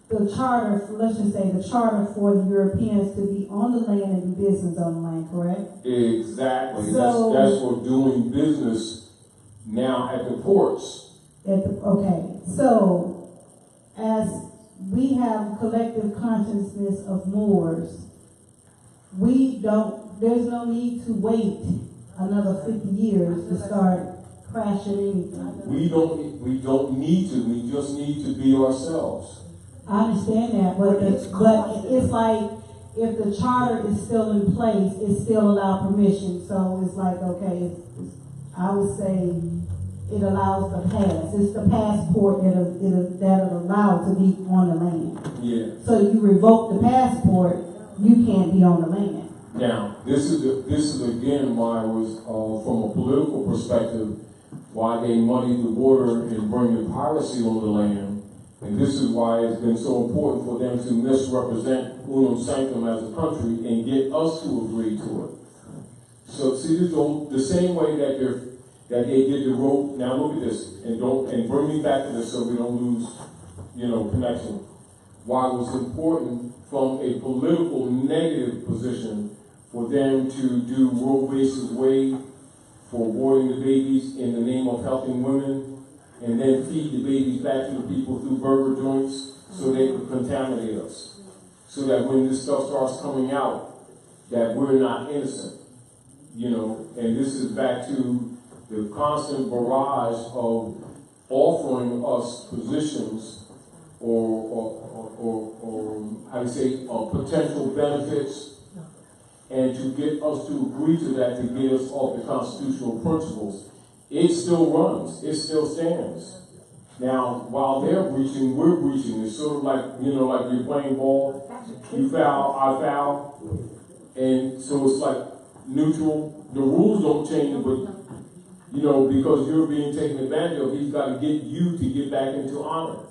the charter, let's just say the charter for the Europeans to be on the land and do business on the land, correct? Exactly. So, that's for doing business now at the ports. Okay. So as we have collective consciousness of Moors, there's no need to wait another 50 years to start crashing anything. We don't need to. We just need to be ourselves. I understand that, but it's like if the charter is still in place, it still allows permission. So it's like, okay, I would say it allows the pass. It's the passport that is allowed to be on the land. Yeah. So you revoke the passport, you can't be on the land. Now, this is again why I was, from a political perspective, why they muddied the border and bring the piracy on the land. And this is why it's been so important for them to misrepresent Unam Sanctam as a country and get us to agree to it. So see, the same way that they did the road. Now look at this, and bring me back to this so we don't lose, connection. Why it was important from a political negative position for them to do Roe v. Wade for aborting the babies in the name of helping women, and then feed the babies back to the people through burger joints so they could contaminate us. So that when this stuff starts coming out, that we're not innocent. And this is back to the constant barrage of offering us positions or how do you say, potential benefits, and to get us to agree to that, to get us off the constitutional principles. It still runs. It still stands. Now, while they're breaching, we're breaching. It's sort of like, like you're playing ball. You foul, I foul. And so it's like neutral. The rules don't change, but, because you're being taken advantage of, he's got to get you to get back into honor.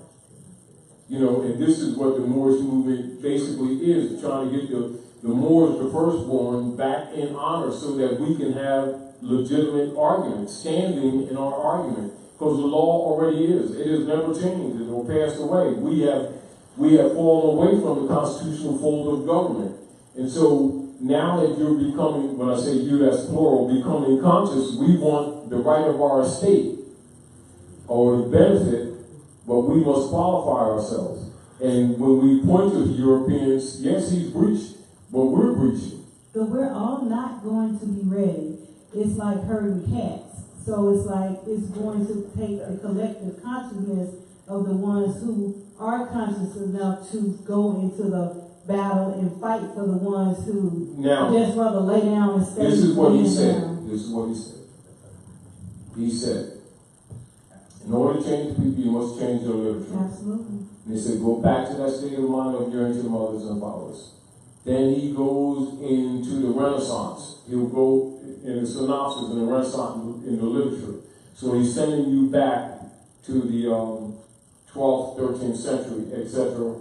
And this is what the Moorish movement basically is, trying to get the Moors, the firstborn, back in honor so that we can have legitimate arguments, standing in our argument. Because the law already is. It has never changed. It will pass away. We have fallen away from the constitutional fold of government. And so now that you're becoming, when I say you, that's plural, becoming conscious, we want the right of our estate or the benefit, but we must qualify ourselves. And when we point to the Europeans, yes, he's breached, but we're breaching. But we're all not going to be ready. It's like herding cats. So it's like it's going to take the collective consciousness of the ones who are conscious enough to go into the battle and fight for the ones who just rather lay down and stay. This is what he said. Down. This is what he said. He said, in order to change the people, you must change your literature. Absolutely. And he said, go back to that state of mind of your ancient mothers and fathers. Then he goes into the Renaissance. He'll go in the synopsis in the Renaissance in the literature. So he's sending you back to the 12th, 13th century, etc.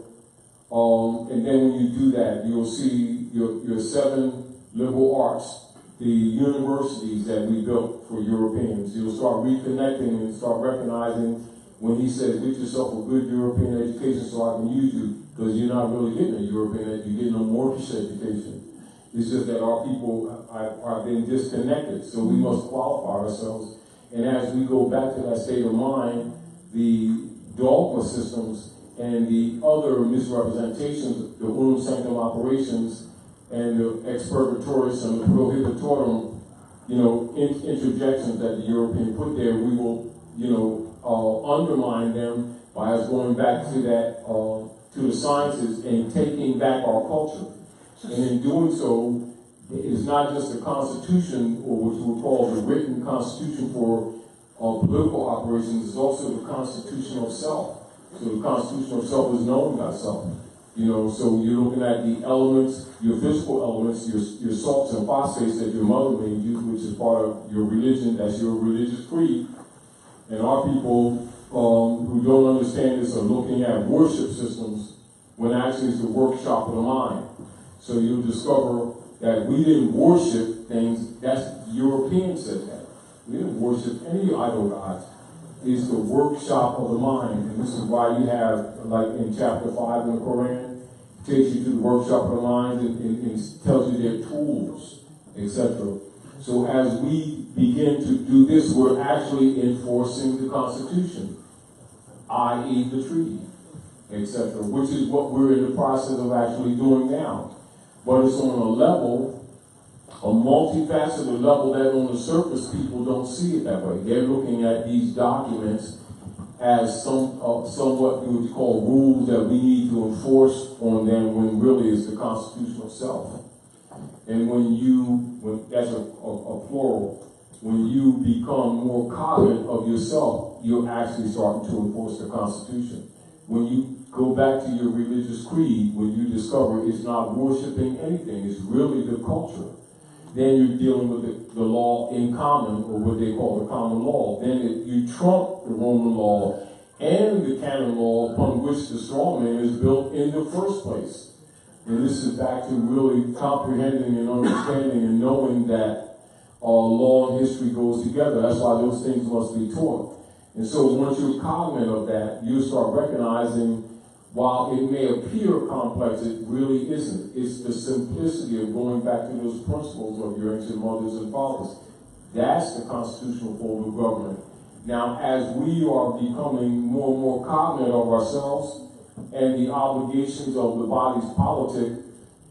And then when you do that, you'll see your 7 liberal arts, the universities that we built for Europeans. You'll start reconnecting and start recognizing when he says, get yourself a good European education so I can use you, because you're not really getting a European education, you're getting a Moorish education. It's just that our people are being disconnected, so we must qualify ourselves. And as we go back to that state of mind, the dogma systems and the other misrepresentations, the Unam Sanctam operations, and the expurgatorius and the prohibitorum, interjections that the European put there, we will, undermine them by us going back to that, to the sciences and taking back our culture. And in doing so, it's not just the Constitution, or what you would call the written Constitution for political operations, it's also the Constitution of self. So the Constitution of self is knowing thyself. So you're looking at the elements, your physical elements, your salts and phosphates that your mother made you, which is part of your religion, that's your religious creed. And our people who don't understand this are looking at worship systems when actually it's the workshop of the mind. So you'll discover that we didn't worship things, that's Europeans said that. We didn't worship any idol gods. It's the workshop of the mind. And this is why you have, like in chapter 5 in the Quran, it takes you to the workshop of the mind and tells you their tools, etc. So as we begin to do this, we're actually enforcing the Constitution, i.e. the treaty, etc., which is what we're in the process of actually doing now. But it's on a level, a multifaceted level that on the surface people don't see it that way. They're looking at these documents as somewhat what you call rules that we need to enforce on them, when really it's the Constitution itself. And when that's a plural, when you become more cognizant of yourself, you're actually starting to enforce the Constitution. When you go back to your religious creed, when you discover it's not worshiping anything, it's really the culture, then you're dealing with the law in common, or what they call the common law. Then you trump the Roman law and the canon law upon which the straw man is built in the first place. And this is back to really comprehending and understanding and knowing that law and history goes together. That's why those things must be taught. And so once you're cognizant of that, you start recognizing, while it may appear complex, it really isn't. It's the simplicity of going back to those principles of your ancient mothers and fathers. That's the constitutional form of government. Now, as we are becoming more and more cognizant of ourselves and the obligations of the body's politic,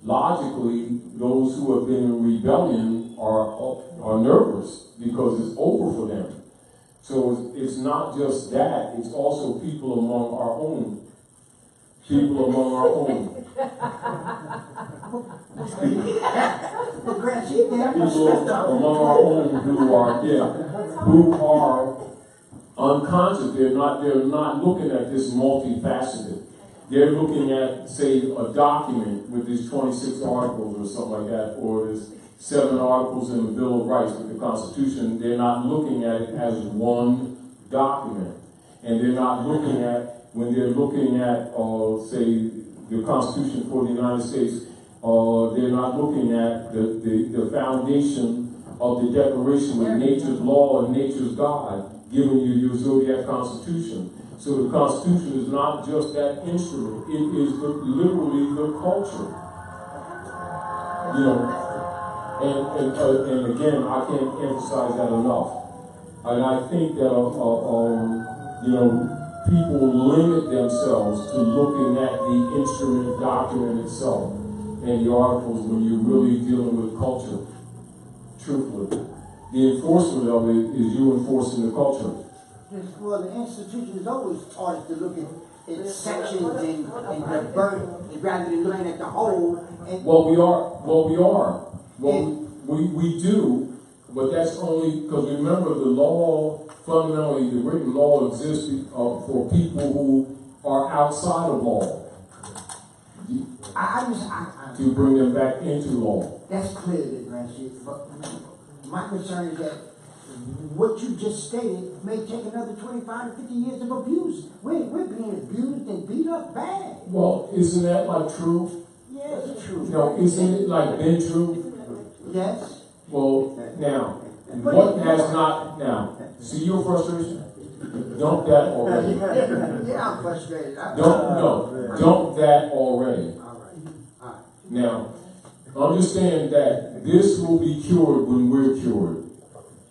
logically, those who have been in rebellion are nervous because it's over for them. So it's not just that, it's also people among our own. People among our own. People among our own who are unconscious. They're not looking at this multifaceted. They're looking at, say, a document with these 26 articles or something like that, or there's 7 articles in the Bill of Rights with the Constitution. They're not looking at it as one document. And they're not looking at, when they're looking at, say, the Constitution for the United States, they're not looking at the foundation of the Declaration with nature's law and nature's God, giving you your Zodiac Constitution. So the Constitution is not just that instrument, it is literally the culture. You know, and again, I can't emphasize that enough. And I think that, you know, people limit themselves to looking at the instrument document itself and the articles when you're really dealing with culture. Truthfully, the enforcement of it is you enforcing the culture. Well, the institution is always taught us to look at its sections and the birth rather than looking at the whole. And we do, but that's only because, remember, the law, fundamentally, the written law exists for people who are outside of law. To bring them back into law. That's clear, but my concern is that what you just stated may take another 25 to 50 years of abuse. We're being abused and beat up bad. Well, isn't that like true? Yeah, it's true. No, isn't it like been true? Yes. Well, now, what has not, now, see your frustration? Dump that already. Yeah, I'm frustrated. Dump that already. All right. Now, understand that this will be cured when we're cured.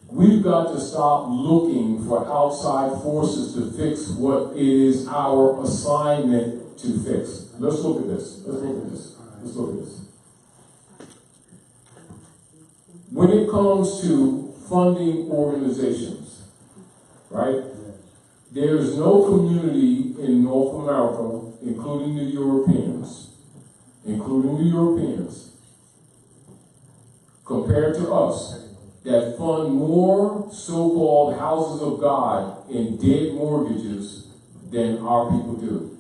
We've got to stop looking for outside forces to fix what it is our assignment to fix. Let's look at this. When it comes to funding organizations, right? There's no community in North America, including the Europeans, compared to us, that fund more so-called houses of God in dead mortgages than our people do.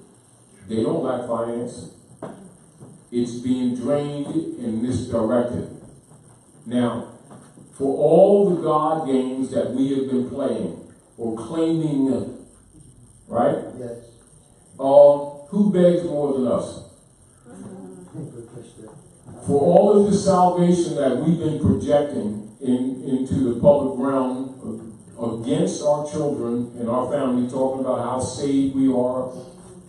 They don't lack finance. It's being drained and misdirected. Now, for all the God games that we have been playing or claiming, right? Yes. Who begs more than us? For all of the salvation that we've been projecting into the public realm against our children and our family, talking about how saved we are,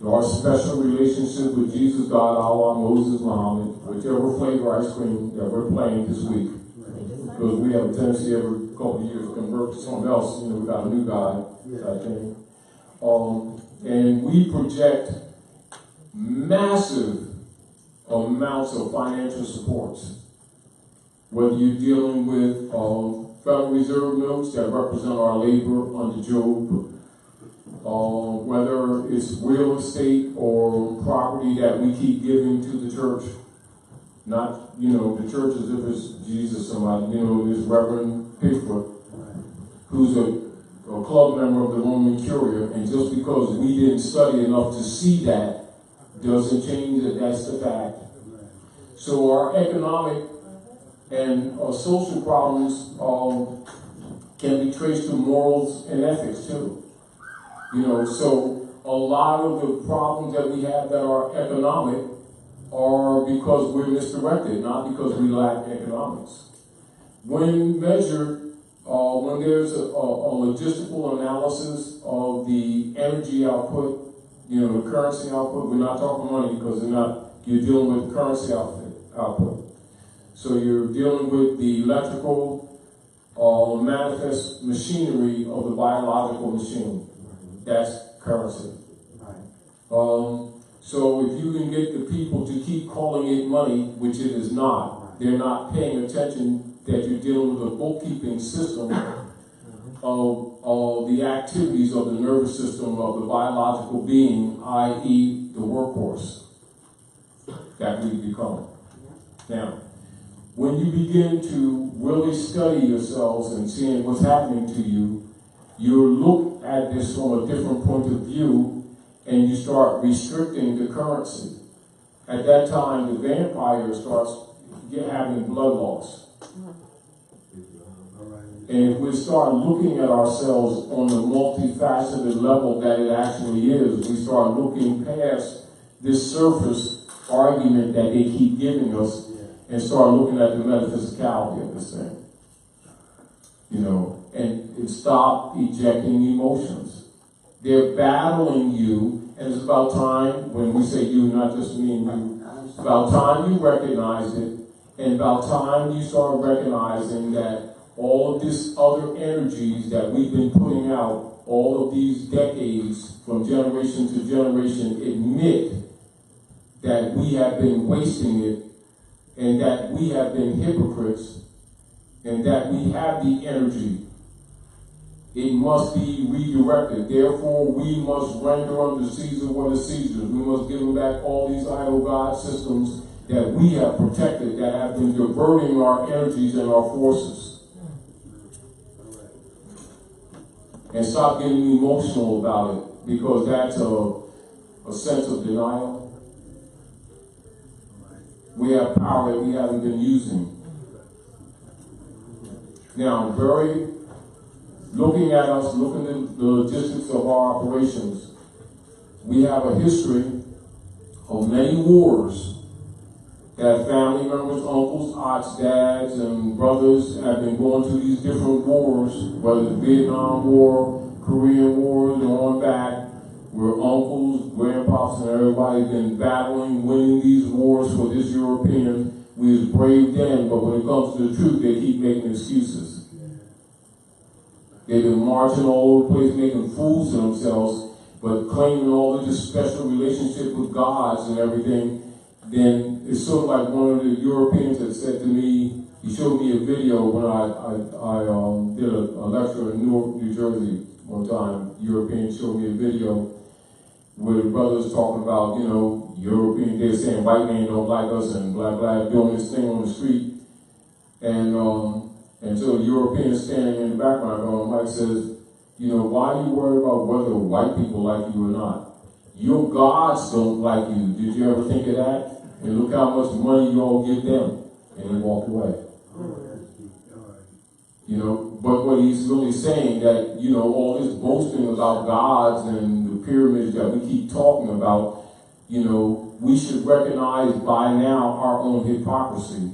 our special relationship with Jesus, God, Allah, Moses, Muhammad, whichever flavor ice cream that we're playing this week. Because we have a tendency every couple of years to convert to something else. You know, we got a new guy type thing. And we project massive amounts of financial supports. Whether you're dealing with Federal Reserve notes that represent our labor under Job, whether it's real estate or property that we keep giving to the church. Not, the church as if it's Jesus somebody, this Reverend Pickford, who's a club member of the Roman Curia, and just because we didn't study enough to see that doesn't change that that's the fact. So our economic and social problems can be traced to morals and ethics too. So a lot of the problems that we have that are economic are because we're misdirected, not because we lack economics. When measured, when there's a logistical analysis of the energy output, the currency output, we're not talking money because you're dealing with currency output. So you're dealing with the electrical manifest machinery of the biological machine. That's currency. So if you can get the people to keep calling it money, which it is not, they're not paying attention that you're dealing with a bookkeeping system of the activities of the nervous system of the biological being, i.e. the workhorse that we become. Now, when you begin to really study yourselves and seeing what's happening to you, you look at this from a different point of view and you start restricting the currency. At that time, the vampire starts having blood loss. And if we start looking at ourselves on the multifaceted level that it actually is, we start looking past this surface argument that they keep giving us and start looking at the metaphysicality of this thing. And stop ejecting emotions. They're battling you, and it's about time, when we say you, not just me and you, it's about time you recognize it, and about time you start recognizing that all of this other energies that we've been putting out all of these decades from generation to generation admit that we have been wasting it and that we have been hypocrites and that we have the energy. It must be redirected. Therefore, we must render unto Caesar what is Caesar's. We must give him back all these idol god systems that we have protected, that have been diverting our energies and our forces. And stop getting emotional about it, because that's a sense of denial. We have power that we haven't been using. Now, looking at us, looking at the logistics of our operations, we have a history of many wars that family members, uncles, aunts, dads, and brothers have been going through these different wars, whether it's Vietnam War, Korean War, and on back, where uncles, grandpas, and everybody's been battling, winning these wars for this European. We was brave then, but when it comes to the truth, they keep making excuses. They've been marching all over the place, making fools of themselves, but claiming all of this special relationship with gods and everything. Then it's sort of like one of the Europeans that said to me, he showed me a video when I did a lecture in Newark, New Jersey one time. Europeans showed me a video where the brothers talking about, European, they're saying white men don't like us and blah, blah, doing this thing on the street. And so the European standing in the background going, Mike says, why are you worried about whether white people like you or not? Your gods don't like you. Did you ever think of that? And look how much money you all give them. And he walked away. But what he's really saying that, all this boasting about gods and the pyramids that we keep talking about, we should recognize by now our own hypocrisy.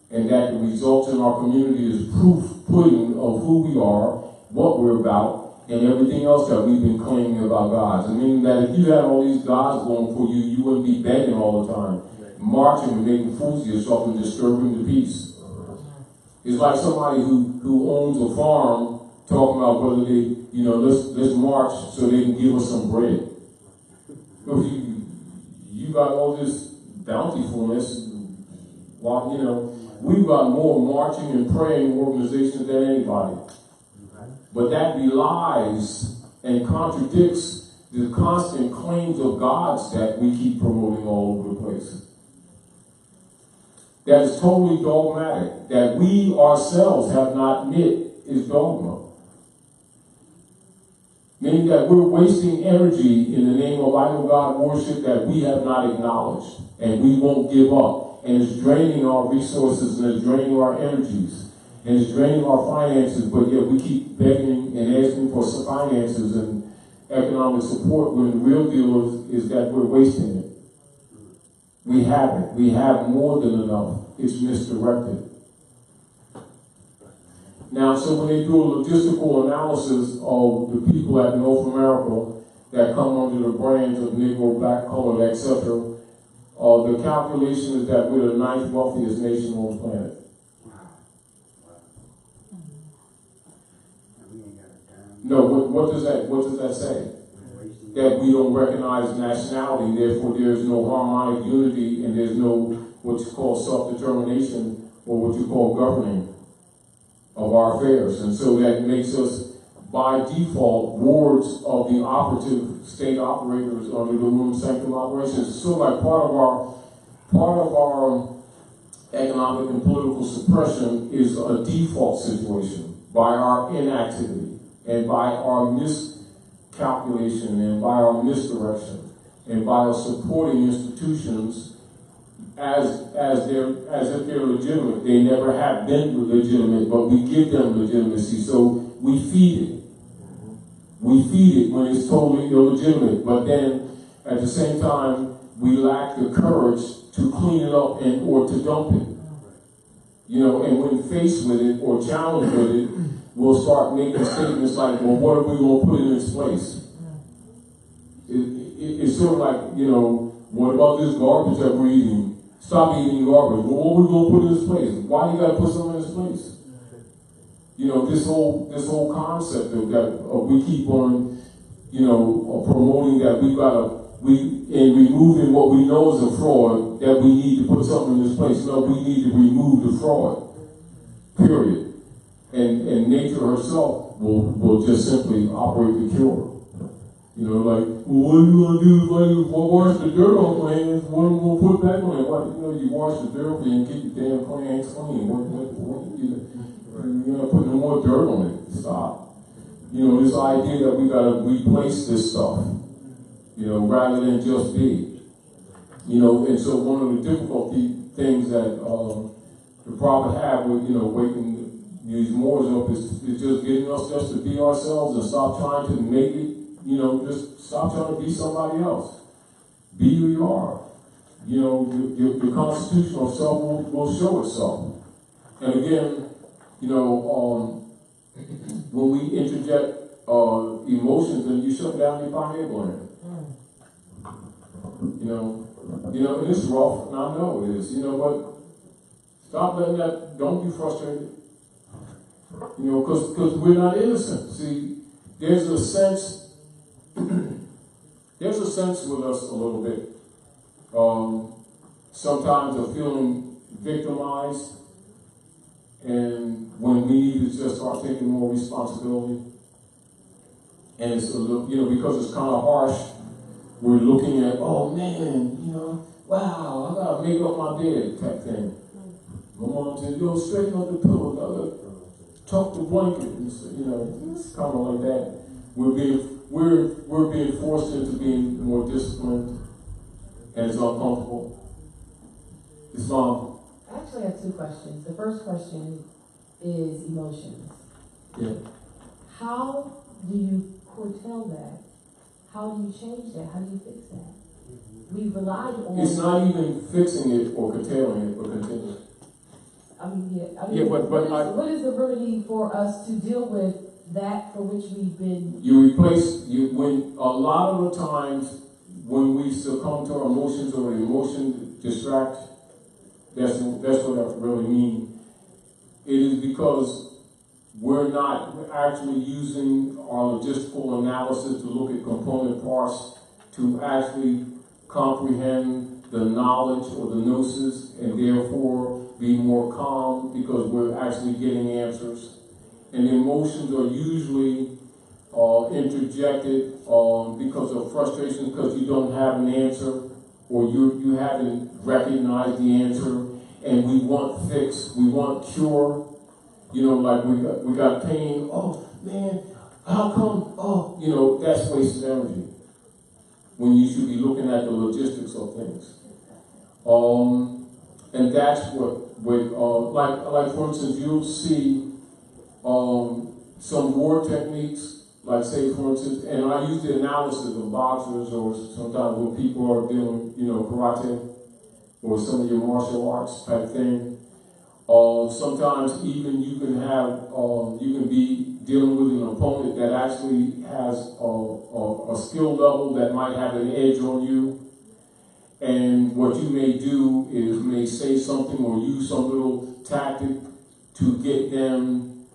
And that the results in our community is proof pudding of who we are, what we're about, and everything else that we've been claiming about gods. I mean that if you had all these gods going for you, you wouldn't be begging all the time, marching and making fools of yourself and disturbing the peace. It's like somebody who owns a farm talking about whether they, let's march so they can give us some bread. You got all this bountifulness, we've got more marching and praying organizations than anybody. But that belies and contradicts the constant claims of gods that we keep promoting all over the place. That is totally dogmatic, that we ourselves have not knit is dogma. Meaning that we're wasting energy in the name of idol God worship that we have not acknowledged, and we won't give up. And it's draining our resources, and it's draining our energies, and it's draining our finances, but yet we keep begging and asking for some finances and economic support when the real deal is that we're wasting it. We have it. We have more than enough. It's misdirected. Now, so when they do a logistical analysis of the people at North America that come under the brands of Negro, black, colored, etc., the calculation is that we're the 9th wealthiest nation on the planet. No, what does that say? That we don't recognize nationality, therefore there is no harmonic unity, and there's no what you call self-determination or what you call governing of our affairs. And so that makes us, by default, wards of the operative state operators under the Unam Sanctam operations. So like part of our economic and political suppression is a default situation by our inactivity and by our miscalculation and by our misdirection and by our supporting institutions as if they're legitimate. They never have been legitimate, but we give them legitimacy. So we feed it. We feed it when it's totally illegitimate. But then at the same time, we lack the courage to clean it up or to dump it. You know, and when faced with it or challenged with it, we'll start making statements like, well, what are we going to put in its place? It's sort of like, you know, what about this garbage that we're eating? Stop eating garbage. Well, what are we going to put in its place? Why do you got to put something in its place? You know, this whole concept of that we keep on, you know, promoting that in removing what we know is a fraud, that we need to put something in its place. No, we need to remove the fraud. Period. And nature herself will just simply operate the cure. You know, like, well, what are you going to do? Wash the dirt off my hands. What am I going to put back on it? You wash the dirt off and keep your damn hands clean. You're not putting no more dirt on it. Stop. You know, this idea that we got to replace this stuff, you know, rather than just be. You know, and so one of the difficult things that the prophet had with, you know, waking these Moors up is just getting us just to be ourselves and stop trying to make it. You know, just stop trying to be somebody else. Be who you are. You know, your constitutional self will show itself. And again, you know, when we interject emotions, then you shut down your pineal gland. You know, and it's rough, and I know it is. You know, but stop letting that. Don't be frustrated. You know, because we're not innocent. See, there's a sense. There's a sense with us a little bit, sometimes of feeling victimized, and when we need to just start taking more responsibility. And it's a little, you know, because it's kind of harsh, we're looking at, oh man, you know, wow, I gotta make up my bed type thing. My mom said, yo, straighten up the pillow, tuck the blanket, and, you know, it's kind of like that. We're being forced into being more disciplined, and it's uncomfortable. It's Mom. I actually have two questions. The first question is emotions. Yeah. How do you curtail that? How do you change that? How do you fix that? We've relied on. It's not even fixing it or curtailing it, but continuing it. What is the remedy for us to deal with that for which we've been? When a lot of the times when we succumb to our emotions or emotions distract, that's what that really means. It is because we're not actually using our logistical analysis to look at component parts to actually comprehend the knowledge or the gnosis and therefore be more calm because we're actually getting answers. And the emotions are usually interjected because of frustration, because you don't have an answer, or you haven't recognized the answer, and we want fix, we want cure. You know, like we got pain. Oh man, how come? Oh, you know, that's wasted energy. When you should be looking at the logistics of things. And that's what like for instance, you'll see some war techniques, like say for instance, and I use the analysis of boxers, or sometimes when people are doing, you know, karate or some of your martial arts type thing. Sometimes even you can have, you can be dealing with an opponent that actually has a skill level that might have an edge on you. And what you may do is may say something or use some little tactic to get them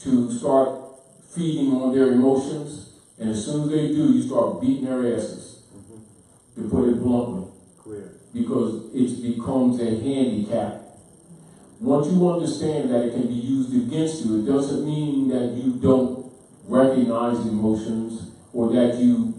to start feeding on their emotions. And as soon as they do, you start beating their asses, to put it bluntly. Clear. Because it becomes a handicap. Once you understand that it can be used against you, it doesn't mean that you don't recognize emotions or that you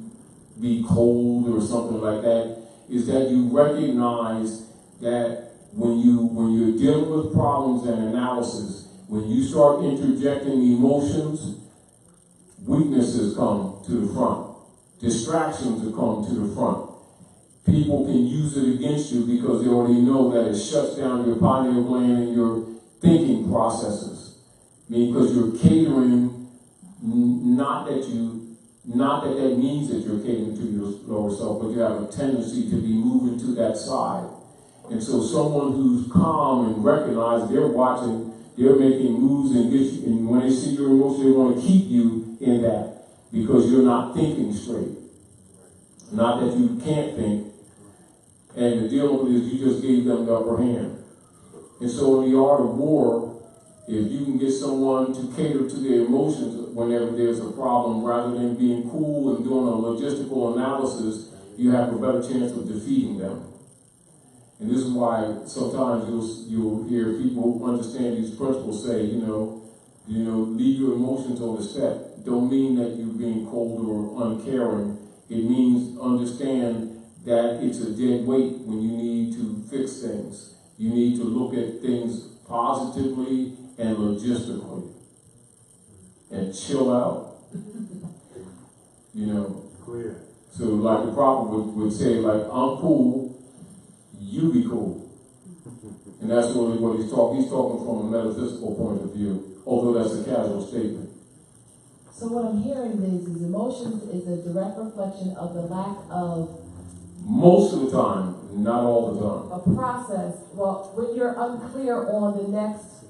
be cold or something like that. Is that you recognize that when you're dealing with problems and analysis, when you start interjecting emotions, weaknesses come to the front. Distractions will come to the front. People can use it against you because they already know that it shuts down your pineal gland and your thinking processes. I mean, because you're catering, not that means that you're catering to your lower self, but you have a tendency to be moving to that side. And so someone who's calm and recognizes they're watching, they're making moves and when they see your emotion, they want to keep you in that because you're not thinking straight. Not that you can't think. And the deal with it is you just gave them the upper hand. And so in the art of war, if you can get someone to cater to their emotions whenever there's a problem, rather than being cool and doing a logistical analysis, you have a better chance of defeating them. And this is why sometimes you'll hear people who understand these principles say, you know, leave your emotions on the set. Don't mean that you're being cold or uncaring. It means understand that it's a dead weight when you need to fix things. You need to look at things positively and logistically. And chill out. You know. Clear. So like the prophet would say, like, I'm cool, you be cool. And that's really what he's talking. He's talking from a metaphysical point of view, although that's a casual statement. So what I'm hearing is emotions is a direct reflection of the lack of most of the time, not all the time. a process. Well, when you're unclear on the next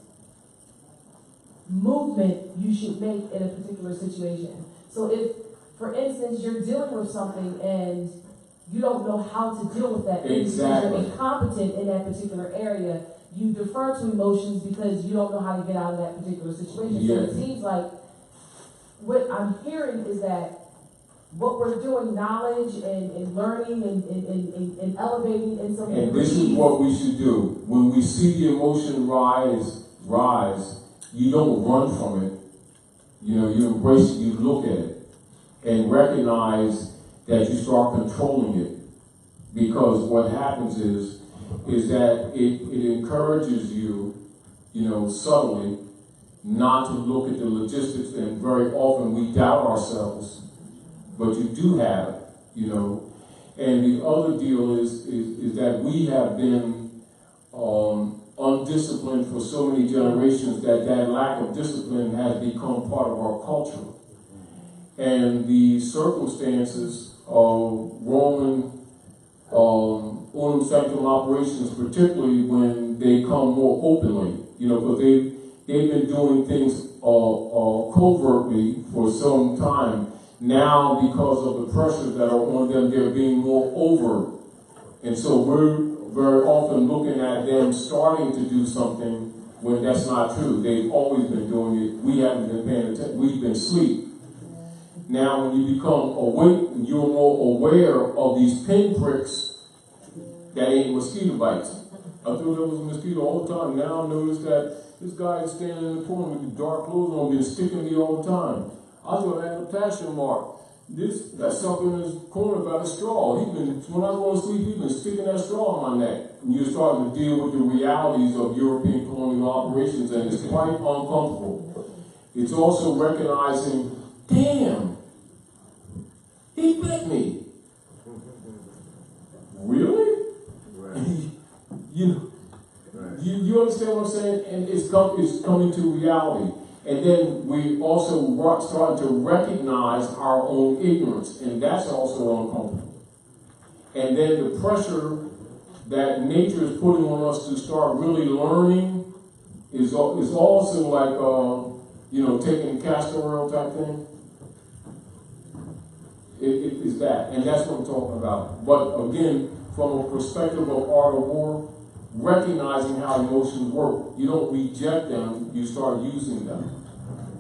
movement you should make in a particular situation. So if, for instance, you're dealing with something and you don't know how to deal with that because you're incompetent in that particular area, you defer to emotions because you don't know how to get out of that particular situation. Yeah. So it seems like what I'm hearing is that what we're doing, knowledge and learning and elevating in some and this is what we should do. When we see the emotion rise, you don't run from it. You know, you embrace it, you look at it, and recognize that you start controlling it. Because what happens is that it encourages you, you know, subtly, not to look at the logistics, and very often we doubt ourselves. But you do have, you know, and the other deal is that we have been undisciplined for so many generations that lack of discipline has become part of our culture. And the circumstances of Roman Unam Sanctam operations, particularly when they come more openly, you know, because they've been doing things covertly for some time. Now, because of the pressures that are on them, they're being more overt. And so we're very often looking at them starting to do something when that's not true. They've always been doing it. We haven't been paying attention. We've been asleep. Now, when you become awake, you're more aware of these pinpricks that ain't mosquito bites. I thought there was a mosquito all the time. Now I notice that this guy is standing in the corner with the dark clothes on, been sticking me all the time. I was going to add a passion mark. That's something that's cornered by the straw. When I go to sleep, he's been sticking that straw on my neck. And you're starting to deal with the realities of European colonial operations, and it's quite uncomfortable. It's also recognizing, damn, he bit me. Really? Right. You understand what I'm saying? And it's coming to reality. And then we also starting to recognize our own ignorance, and that's also uncomfortable. And then the pressure that nature is putting on us to start really learning is also like, taking castor oil type thing. It is that, and that's what I'm talking about. But again, from a perspective of art of war, recognizing how emotions work. You don't reject them, you start using them.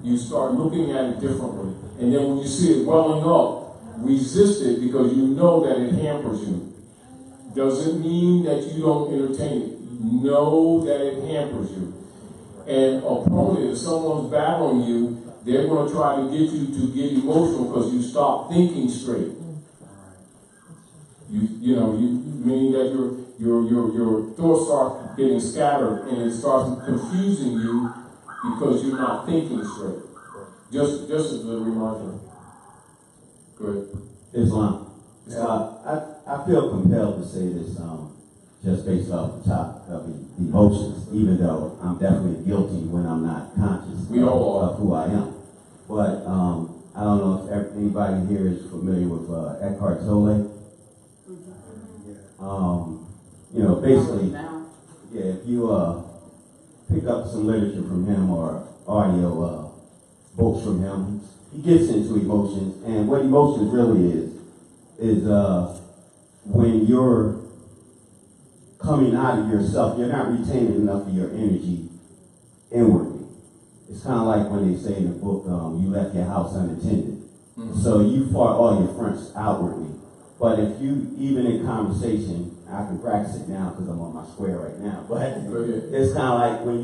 You start looking at it differently. And then when you see it welling up, resist it because you know that it hampers you. Doesn't mean that you don't entertain it. Know that it hampers you. And opponent, if someone's battling you, they're going to try to get you to get emotional because you stop thinking straight. Meaning that your thoughts start getting scattered and it starts confusing you because you're not thinking straight. Just as a reminder. Good. Islam. I feel compelled to say this just based off the topic of the emotions, even though I'm definitely guilty when I'm not conscious of who I am. But I don't know if anybody here is familiar with Eckhart Tolle. Basically, if you pick up some literature from him or audio books from him, he gets into emotions, and what emotions really is when you're coming out of yourself, you're not retaining enough of your energy inwardly. It's kind of like when they say in the book, you left your house unattended. Mm-hmm. So you fought all your fronts outwardly. But if you, even in conversation, I can practice it now because I'm on my square right now, but it's kind of like when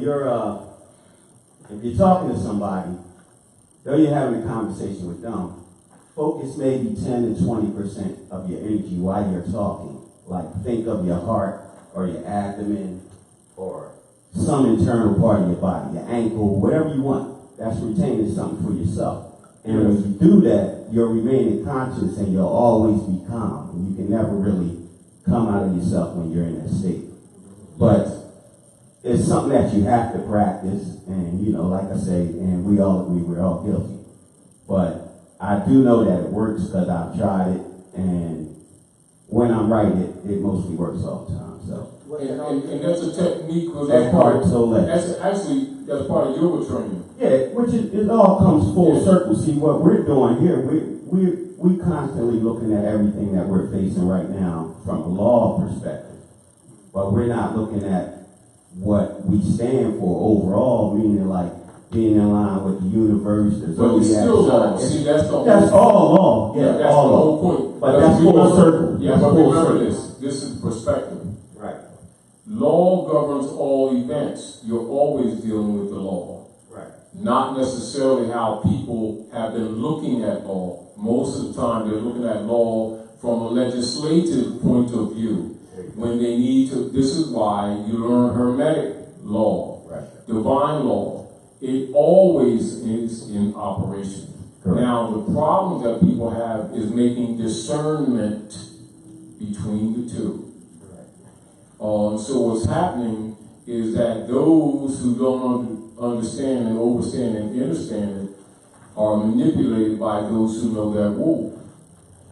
if you're talking to somebody, though you're having a conversation with them, focus maybe 10 to 20% of your energy while you're talking. Like think of your heart or your abdomen or some internal part of your body, your ankle, whatever you want. That's retaining something for yourself. And when you do that, you're remaining conscious and you'll always be calm. And you can never really come out of yourself when you're in that state. But it's something that you have to practice. And, like I say, and we all agree we're all guilty. But I do know that it works because I've tried it. And when I'm right, it mostly works all the time. So. And that's a technique. That's part that's part of yoga training. Yeah, which it all comes full circle. See, what we're doing here, we constantly looking at everything that we're facing right now from a law perspective. But we're not looking at what we stand for overall, meaning like being in line with the universe, the But it's still law. See, that's all law. Yeah, that's all the law. whole point. But that's full circle. Yeah, but remember this. This is perspective. Right. Law governs all events. You're always dealing with the law. Right. Not necessarily how people have been looking at law. Most of the time, they're looking at law from a legislative point of view. When they need to, this is why you learn Hermetic law, right. Divine law. It always is in operation. Correct. Now, the problem that people have is making discernment between the two. So what's happening is that those who don't understand and overstand and understand it are manipulated by those who know their rule.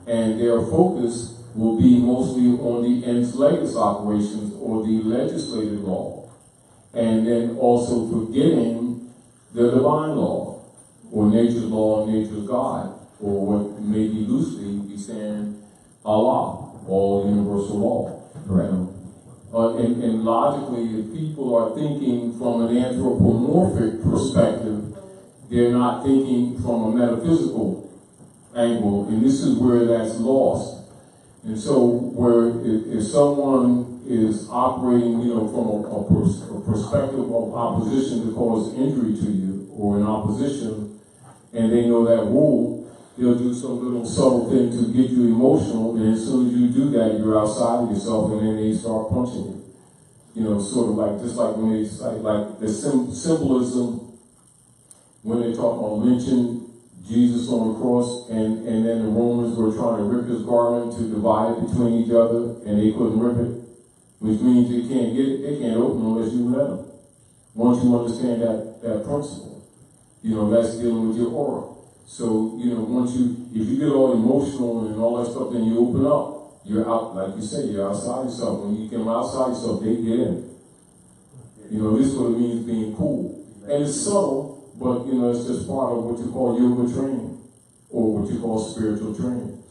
And their focus will be mostly on the ens legis operations or the legislative law. And then also forgetting the divine law, or nature's law and nature's God, or what may be loosely be saying Allah, all universal law. Right. And logically, if people are thinking from an anthropomorphic perspective, they're not thinking from a metaphysical angle, and this is where that's lost. And so, where if someone is operating, from a perspective of opposition to cause injury to you, or in opposition, and they know that rule, they'll do some little subtle thing to get you emotional, and as soon as you do that, you're outside of yourself, and then they start punching you. You know, sort of like, just like when they cite, like the symbolism, when they talk about lynching Jesus on the cross, and then the Romans were trying to rip his garment to divide it between each other, and they couldn't rip it, which means they can't get it, they can't open unless you let them. Once you understand that principle, you know, that's dealing with your aura. So, you know, if you get all emotional and all that stuff, then you open up. You're out, like you say, you're outside yourself. When you come outside yourself, they get in. You know, this is what it means being cool. And it's subtle, but, you know, it's just part of what you call yoga training, or what you call spiritual training.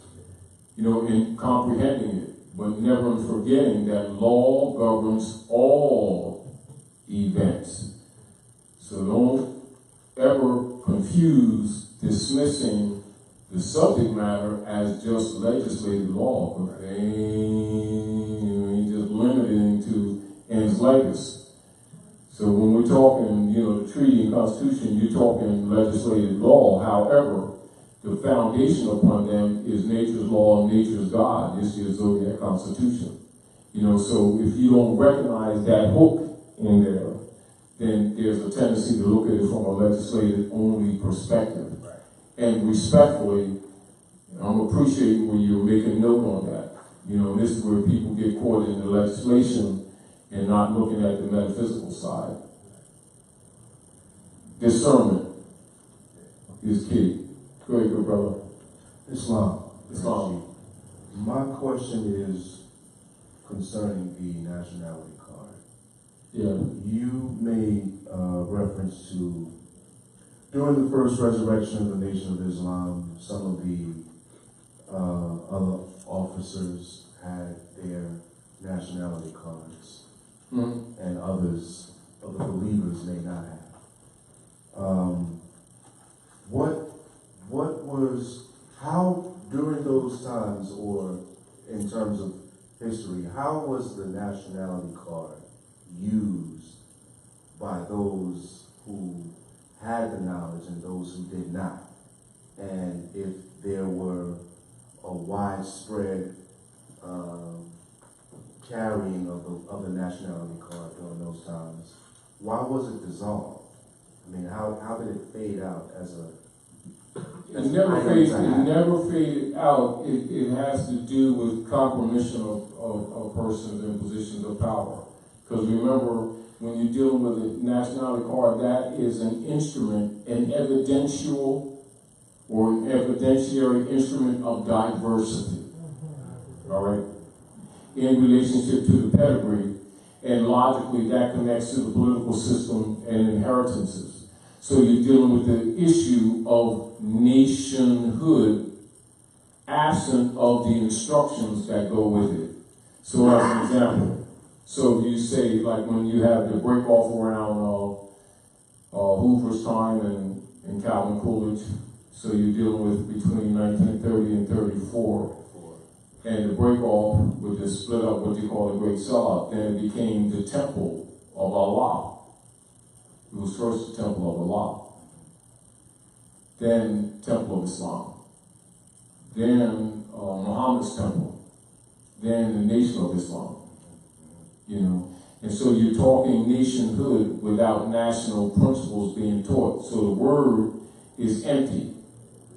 You know, in comprehending it, but never forgetting that law governs all events. So don't ever confuse dismissing the subject matter as just legislative law, because they ain't just limited to ens legis. So when we're talking, you know, the treaty and constitution, you're talking legislative law. However, the foundation upon them is nature's law and nature's God. This is zodiac constitution. You know, so if you don't recognize that hook in there, then there's a tendency to look at it from a legislative only perspective. And respectfully, I'm appreciating when you make a note on that. You know, this is where people get caught in the legislation and not looking at the metaphysical side. Discernment is key. Go ahead, good brother. Islam. My question is concerning the nationality card. Yeah. You made reference to, during the first resurrection of the Nation of Islam, some of the other officers had their nationality cards, and others of the believers may not have. How during those times, or in terms of history, how was the nationality card used by those who had the knowledge and those who did not? And if there were a widespread carrying of the nationality card during those times, why was it dissolved? I mean, how did it fade out as a... It never faded out. It has to do with compromission of persons in positions of power. Because remember, when you're dealing with a nationality card, that is an instrument, an evidential or an evidentiary instrument of diversity. All right? In relationship to the pedigree, and logically that connects to the political system and inheritances. So you're dealing with the issue of nationhood absent of the instructions that go with it. So as an example, so you say, like when you have the break off around Hoover's time and Calvin Coolidge, so you're dealing with between 1930 and 34. And the break off with the split up, what you call the Great Sellout, then it became the Temple of Allah. It was first the Temple of Allah, then Temple of Islam, then Muhammad's Temple, then the Nation of Islam. You know, and so you're talking nationhood without national principles being taught. So the word is empty.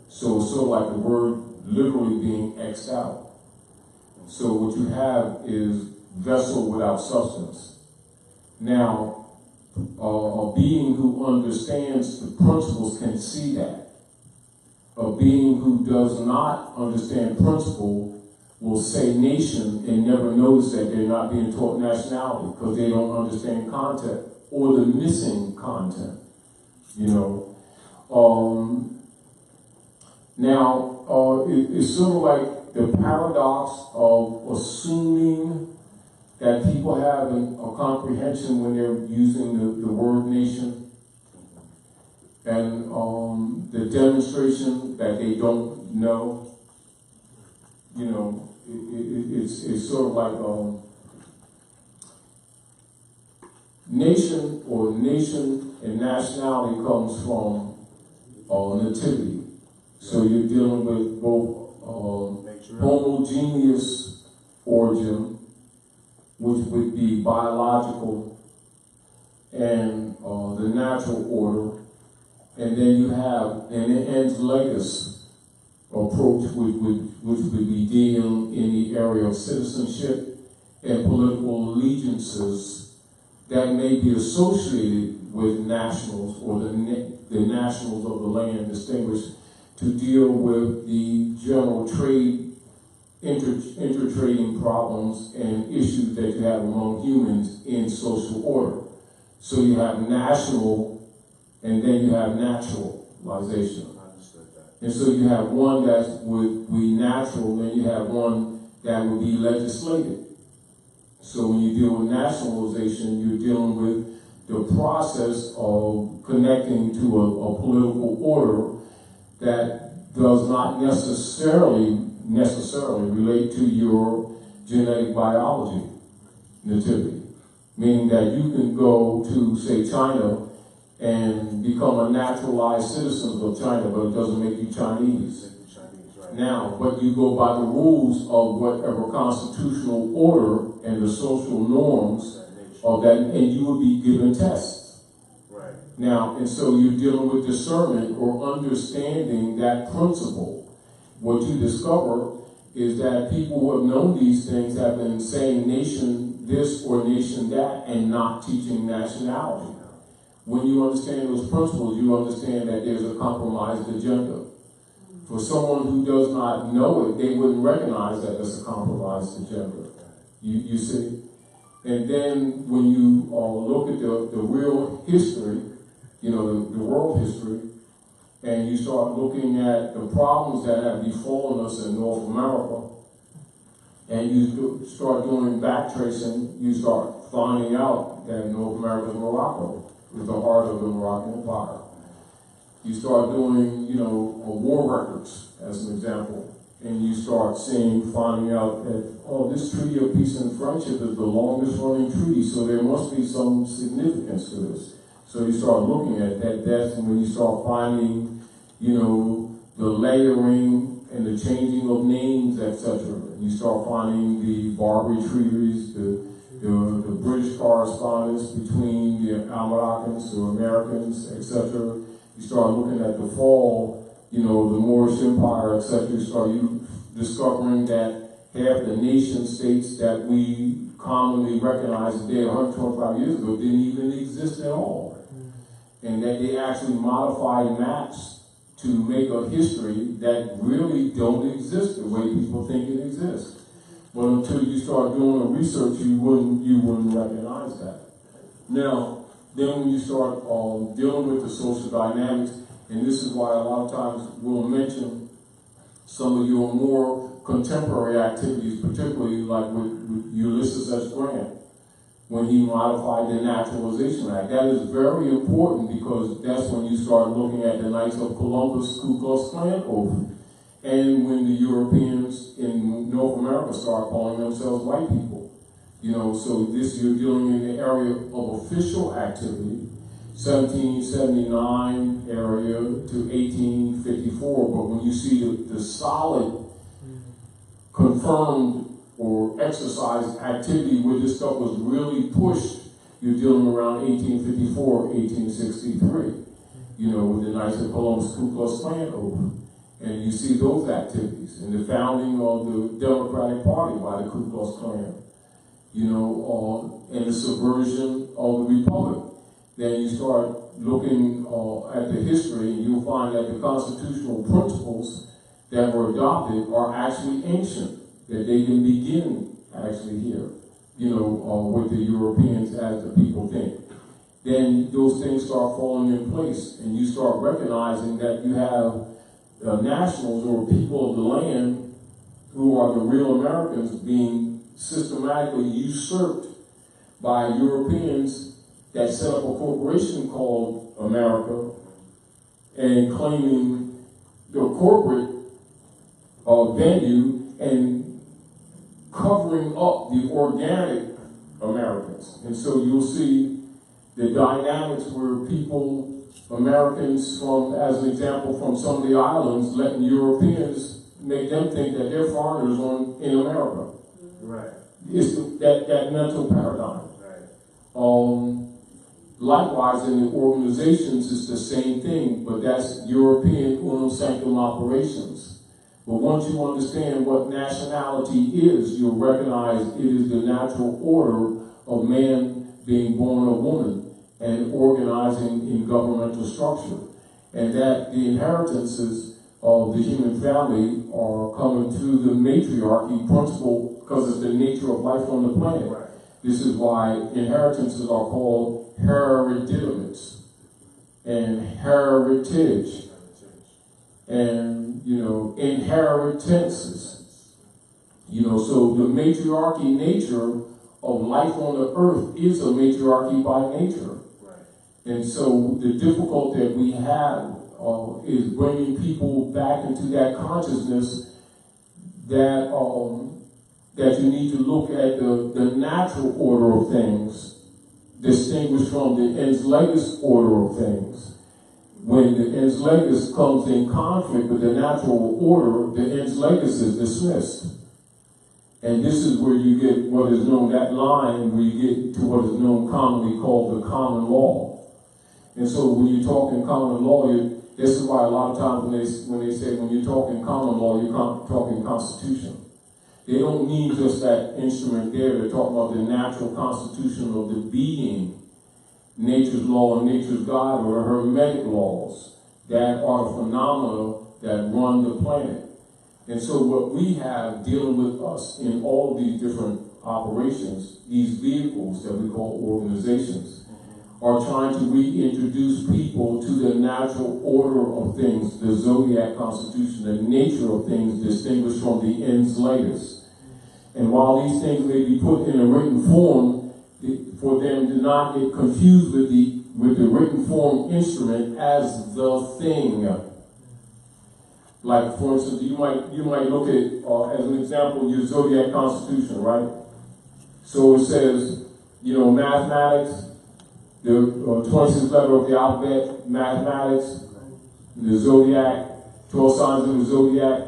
So it's sort of like the word literally being X'd out. So what you have is vessel without substance. Now, a being who understands the principles can see that. A being who does not understand principle will say nation and never notice that they're not being taught nationality because they don't understand content or the missing content. You know, it's sort of like the paradox of assuming that people have a comprehension when they're using the word nation, and the demonstration that they don't know. You know, it's sort of like nation and nationality comes from nativity. So you're dealing with both homogeneous origin, which would be biological, and the natural order, and then you have an ens legis approach, which would be dealing in the area of citizenship and political allegiances that may be associated with nationals or the nationals of the land distinguished to deal with the general trade, intertrading problems and issues that you have among humans in social order. So you have national and then you have naturalization. And so you have one that would be natural, then you have one that would be legislated. So when you deal with nationalization, you're dealing with the process of connecting to a political order that does not necessarily relate to your genetic biology, nativity. Meaning that you can go to, say, China and become a naturalized citizen of China, but it doesn't make you Chinese. Now, but you go by the rules of whatever constitutional order and the social norms of that, and you will be given tests. Right. Now, and so you're dealing with discernment or understanding that principle. What you discover is that people who have known these things have been saying nation this or nation that and not teaching nationality. When you understand those principles, you understand that there's a compromised agenda. For someone who does not know it, they wouldn't recognize that as a compromised agenda. You see? And then when you look at the real history, the world history, and you start looking at the problems that have befallen us in North America, and you start doing back tracing, you start finding out that North America, Morocco, is the heart of the Moroccan Empire. You start doing, war records, as an example, and you start finding out that, this Treaty of Peace and Friendship is the longest running treaty, so there must be some significance to this. So you start looking at that. That's when you start finding, the layering and the changing of names, etc. You start finding the Barbary treaties, the British correspondence between the Americans, the Americans, etc. You start looking at the fall, the Moorish Empire, etc. You start discovering that half the nation states that we commonly recognize today 125 years ago didn't even exist at all. And that they actually modified maps to make a history that really don't exist the way people think it exists. But until you start doing the research, you wouldn't recognize that. Now, then when you start dealing with the social dynamics, and this is why a lot of times we'll mention some of your more contemporary activities, particularly like with Ulysses S. Grant, when he modified the Naturalization Act. That is very important because that's when you start looking at the Knights of Columbus Ku Klux Klan oath, and when the Europeans in North America start calling themselves white people. So this you're dealing in the area of official activity, 1779 area to 1854, but when you see the solid, confirmed or exercise activity where this stuff was really pushed, you're dealing around 1854, 1863, with the Knights of Columbus Ku Klux Klan oath. And you see those activities and the founding of the Democratic Party by the Ku Klux Klan, and the subversion of the Republic. Then you start looking at the history and you'll find that the constitutional principles that were adopted are actually ancient, that they didn't begin actually here, with the Europeans as the people think. Then those things start falling in place and you start recognizing that you have nationals or people of the land who are the real Americans being systematically usurped by Europeans that set up a corporation called America and claiming the corporate venue and covering up the organic Americans. And so you'll see the dynamics where people Americans from, as an example, from some of the islands, letting Europeans make them think that they're foreigners in America. Right. It's that mental paradigm. Right. Likewise, in the organizations, it's the same thing, but that's European Unam Sanctam operations. But once you understand what nationality is, you'll recognize it is the natural order of man being born a woman and organizing in governmental structure. And that the inheritances of the human family are coming through the matriarchy principle because it's the nature of life on the planet. Right. This is why inheritances are called hereditaments and heritage and, inheritances. So the matriarchy nature of life on the earth is a matriarchy by nature. Right. And so the difficulty that we have is bringing people back into that consciousness that that you need to look at the natural order of things, distinguished from the ens legis order of things. When the ens legis comes in conflict with the natural order, the ens legis is dismissed. And this is where you get what is known, that line where you get to what is known commonly called the common law. And so when you talk in common law, this is why a lot of times when they say when you talk in common law, you're talking constitution. They don't mean just that instrument there. They're talking about the natural constitution of the being, nature's law and nature's God, or the hermetic laws that are the phenomena that run the planet. And so what we have dealing with us in all of these different operations, these vehicles that we call organizations, are trying to reintroduce people to the natural order of things, the zodiac constitution, the nature of things distinguished from the ens legis. And while these things may be put in a written form, for them to not get confused with the written form instrument as the thing. Like, for instance, you might look at, as an example, your zodiac constitution, right? So it says, mathematics, the 26th letter of the alphabet, mathematics, the zodiac, 12 signs of the zodiac,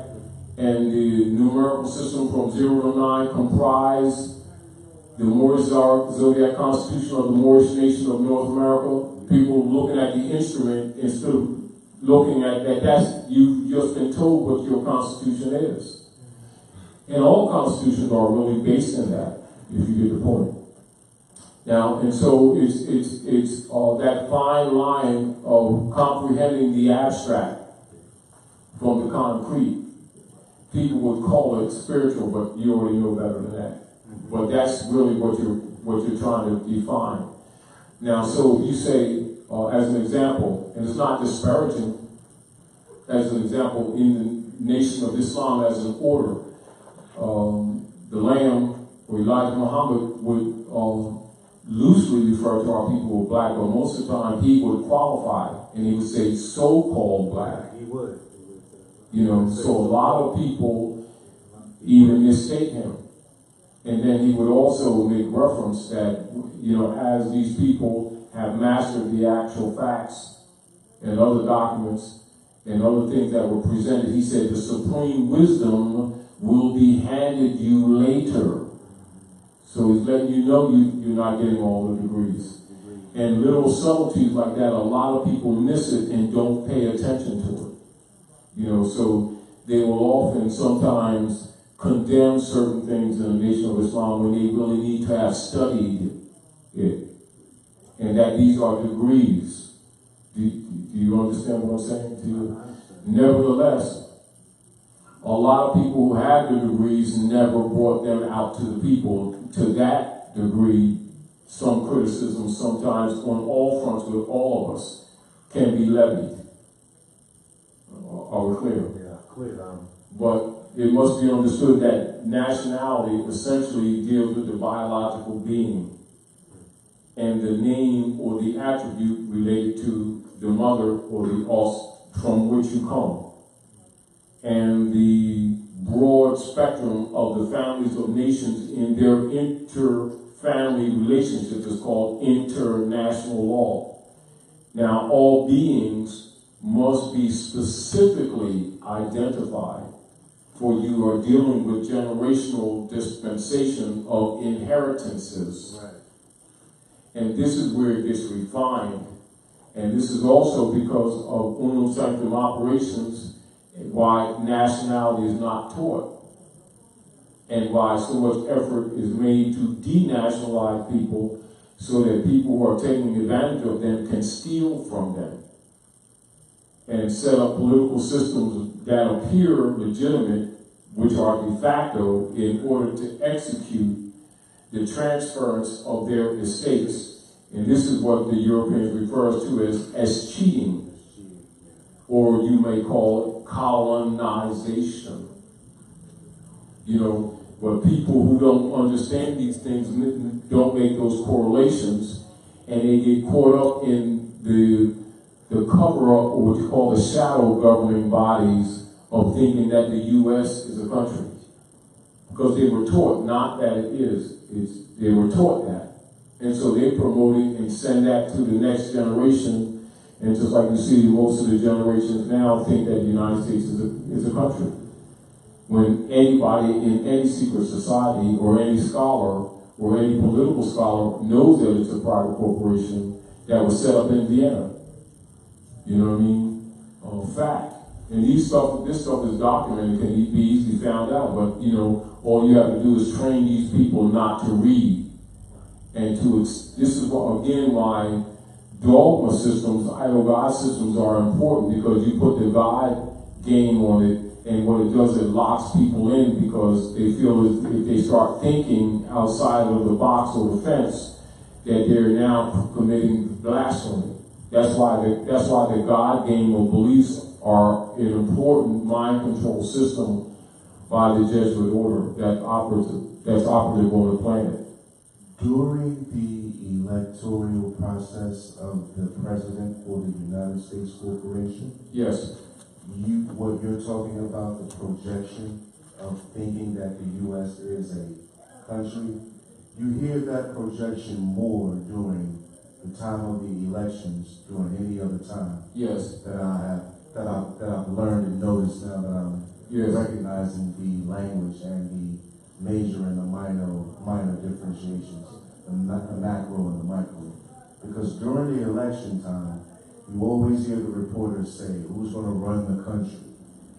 and the numerical system from 0 to 9 comprise the Moorish zodiac constitution of the Moorish nation of North America. People looking at the instrument instead of looking at that, you've just been told what your constitution is. And all constitutions are really based in that, if you get the point. Now, and so it's that fine line of comprehending the abstract from the concrete. People would call it spiritual, but you already know better than that. But that's really what you're trying to define. Now, so you say, as an example, and it's not disparaging, as an example, in the Nation of Islam as an order, the Lamb, or Elijah Muhammad, would loosely refer to our people as black, but most of the time he would qualify, and he would say so-called black. He would. So a lot of people even mistake him. And then he would also make reference that, as these people have mastered the actual facts and other documents and other things that were presented, he said the supreme wisdom will be handed you later. So he's letting you know you're not getting all the degrees. And little subtleties like that, a lot of people miss it and don't pay attention to it. So they will often sometimes condemn certain things in the Nation of Islam when they really need to have studied it. And that these are degrees. Do you understand what I'm saying to you? Nevertheless, a lot of people who have the degrees never brought them out to the people. To that degree, some criticism sometimes on all fronts with all of us can be levied. Are we clear? Yeah, clear. But it must be understood that nationality essentially deals with the biological being and the name or the attribute related to the mother or the offspring from which you come. And the broad spectrum of the families of nations in their inter-family relationships is called international law. Now, all beings must be specifically identified, for you are dealing with generational dispensation of inheritances. Right. And this is where it gets refined. And this is also because of Unam Sanctam operations, why nationality is not taught. And why so much effort is made to denationalize people so that people who are taking advantage of them can steal from them and set up political systems that appear legitimate, which are de facto, in order to execute the transference of their estates. And this is what the Europeans refer to as cheating, or you may call it colonization. You know, but people who don't understand these things don't make those correlations, and they get caught up in the cover-up, or what you call the shadow governing bodies, of thinking that the U.S. is a country. Because they were taught not that it is. They were taught that. And so they promote it and send that to the next generation. And just like you see, most of the generations now think that the United States is a country. When anybody in any secret society or any scholar or any political scholar knows that it's a private corporation that was set up in Vienna. You know what I mean? Fact. And this stuff is documented, can be easily found out, but you know, all you have to do is train these people not to read. And this is why dogma systems, idol God systems are important, because you put the God game on it, and what it does, it locks people in, because they feel if they start thinking outside of the box or the fence, that they're now committing blasphemy. That's why the God game of beliefs are an important mind control system by the Jesuit order that's operative on the planet. During the electoral process of the president for the United States Corporation, yes, what you're talking about, the projection of thinking that the U.S. is a country, you hear that projection more during the time of the elections during any other time. Yes. That I've learned and noticed now that I'm recognizing the language and the major and the minor differentiations, the macro and the micro. Because during the election time, you always hear the reporters say, who's going to run the country?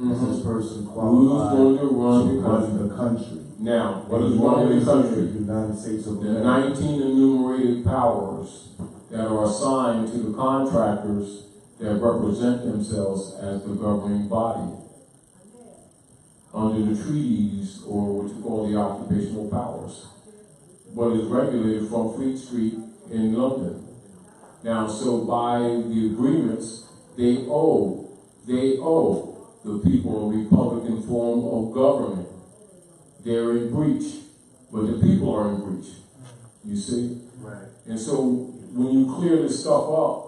Is this person qualified who's going to run the country? Now, what is running the country? The United States of The America. 19 enumerated powers that are assigned to the contractors that represent themselves as the governing body under the treaties, or what you call the occupational powers, but is regulated from Fleet Street in London. Now, so by the agreements, they owe the people a republican form of government. They're in breach, but the people are in breach. You see? Right. And so when you clear this stuff up,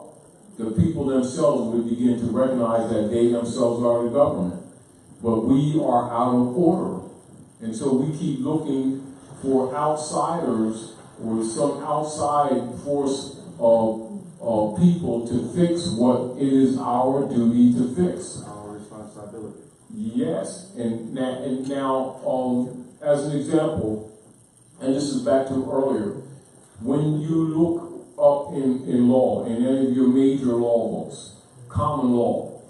the people themselves will begin to recognize that they themselves are the government. But we are out of order. And so we keep looking for outsiders or some outside force of people to fix what it is our duty to fix. Our responsibility. Yes. And now as an example, and this is back to earlier, when you look up in law, in any of your major law books, common law,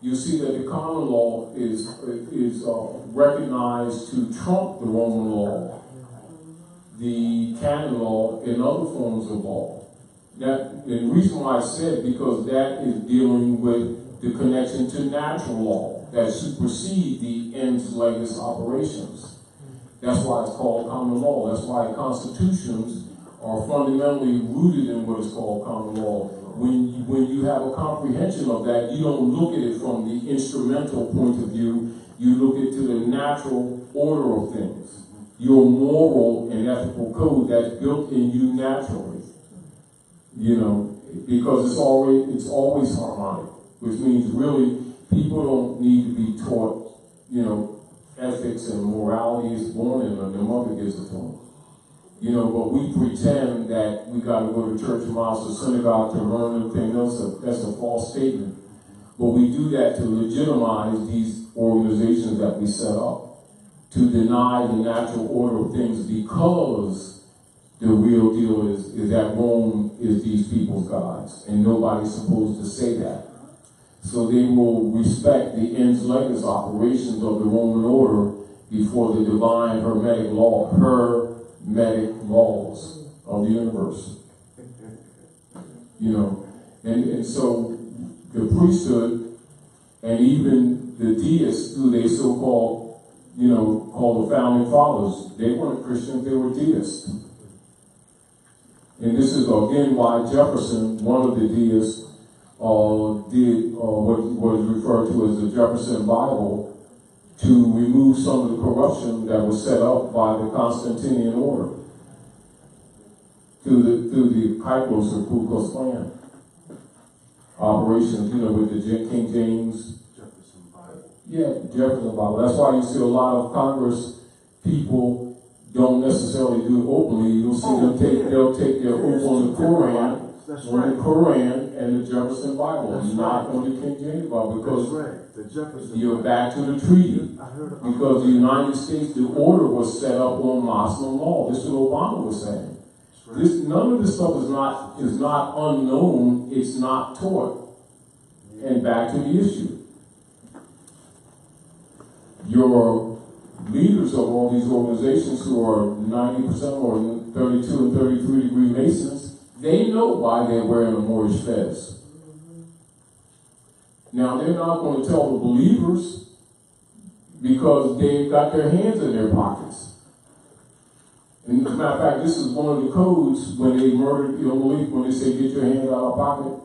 you see that the common law is recognized to trump the Roman law, the canon law, and other forms of law. And the reason why I said, because that is dealing with the connection to natural law that supersede the ens legis operations. That's why it's called common law. That's why constitutions are fundamentally rooted in what is called common law. When you have a comprehension of that, you don't look at it from the instrumental point of view. You look at to the natural order of things, your moral and ethical code that's built in you naturally. You know, because it's always harmonic, which means really people don't need to be taught, you know, ethics and morality is born in them. Their mother gives it to them. But we pretend that we got to go to church, mosque, or synagogue to learn anything else. That's a false statement. But we do that to legitimize these organizations that we set up, to deny the natural order of things, because the real deal is that Rome is these people's gods, and nobody's supposed to say that. So they will respect the ens legis operations of the Roman order before the divine hermetic laws of the universe. And so the priesthood and even the deists, who they so-called, call the founding fathers, they weren't Christians, they were deists. And this is again why Jefferson, one of the deists, did what is referred to as the Jefferson Bible, to remove some of the corruption that was set up by the Constantinian order through the Kyklos or Ku Klux Klan operations, with the King James Jefferson Bible. Yeah, Jefferson Bible. That's why you see a lot of Congress people don't necessarily do it openly. You'll see they'll take their oath on the Quran. That's on right. the Quran and the Jefferson Bible, That's not right. on the King James Bible, because That's right. The Jefferson you're Bible. back to the treaty. I heard of Because the United States, the order was set up on Muslim law. This is what Obama was saying. That's right. None of this stuff is not unknown. It's not taught. And back to the issue. Your leaders of all these organizations who are 90% or 32 and 33 degree Masons, they know why they're wearing a Moorish fez. Now, they're not going to tell the believers because they've got their hands in their pockets. And as a matter of fact, this is one of the codes when they murdered Malik, when they say, get your hand out of pocket.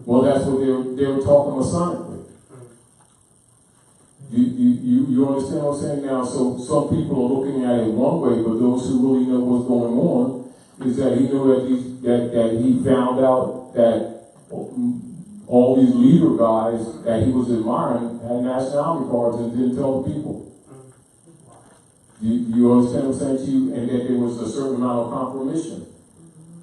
Well, that's what they were talking Masonically. You understand what I'm saying now? So some people are looking at it one way, but those who really know what's going on is that he knew that he found out that all these leader guys that he was admiring had nationality cards and didn't tell the people. You understand what I'm saying to you? And that there was a certain amount of compromission.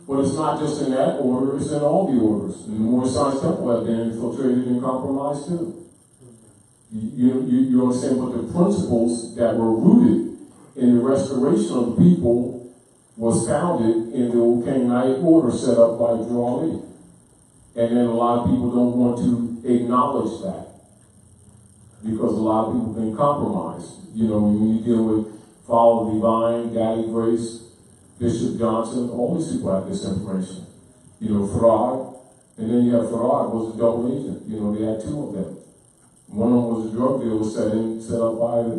But it's not just in that order, it's in all the orders. And the Moorish Temple have been infiltrated and compromised too. You understand? But the principles that were rooted in the restoration of the people was founded in the old Canaanite order set up by Ali. And then a lot of people don't want to acknowledge that because a lot of people have been compromised. When you deal with Follow the Divine, Daddy Grace, Bishop Johnson, all these people have this information. Farad, and then you have Farad was a double agent. They had two of them. One of them was a drug dealer set up by the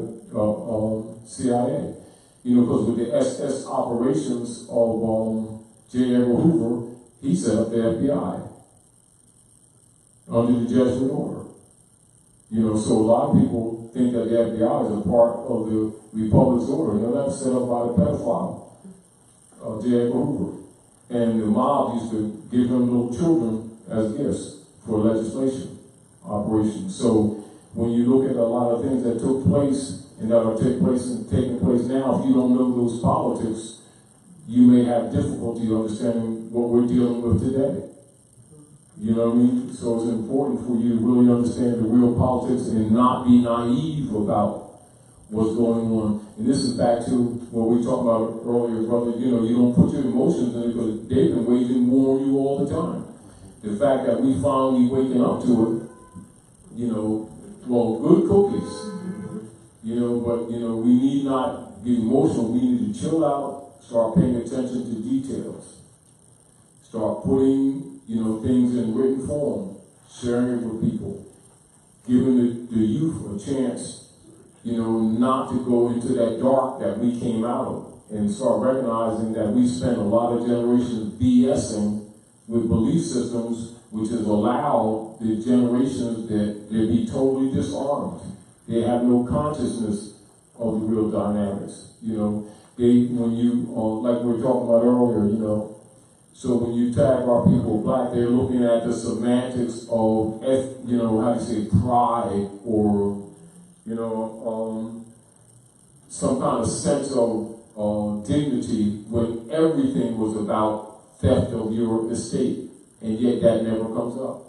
CIA. Because with the SS operations of J. Edgar Hoover, he set up the FBI under the Jesuit order. So a lot of people think that the FBI is a part of the Republic's order. No, that was set up by the pedophile, J. Edgar Hoover. And the mob used to give them little children as gifts for legislation operations. So when you look at a lot of things that took place and that are taking place now, if you don't know those politics, you may have difficulty understanding what we're dealing with today. You know what I mean? So it's important for you to really understand the real politics and not be naive about what's going on. And this is back to what we talked about earlier, brother. You don't put your emotions in it because they've been waging war on you all the time. The fact that we finally waking up to it, well, good cookies. But we need not get emotional. We need to chill out, start paying attention to details. Start putting, things in written form, sharing it with people, giving the youth a chance, not to go into that dark that we came out of, and start recognizing that we spent a lot of generations BSing with belief systems, which has allowed the generations that they be totally disarmed. They have no consciousness of the real dynamics. When you, like we were talking about earlier, so when you tag our people black, they're looking at the semantics of, pride or, some kind of sense of dignity when everything was about theft of your estate, and yet that never comes up.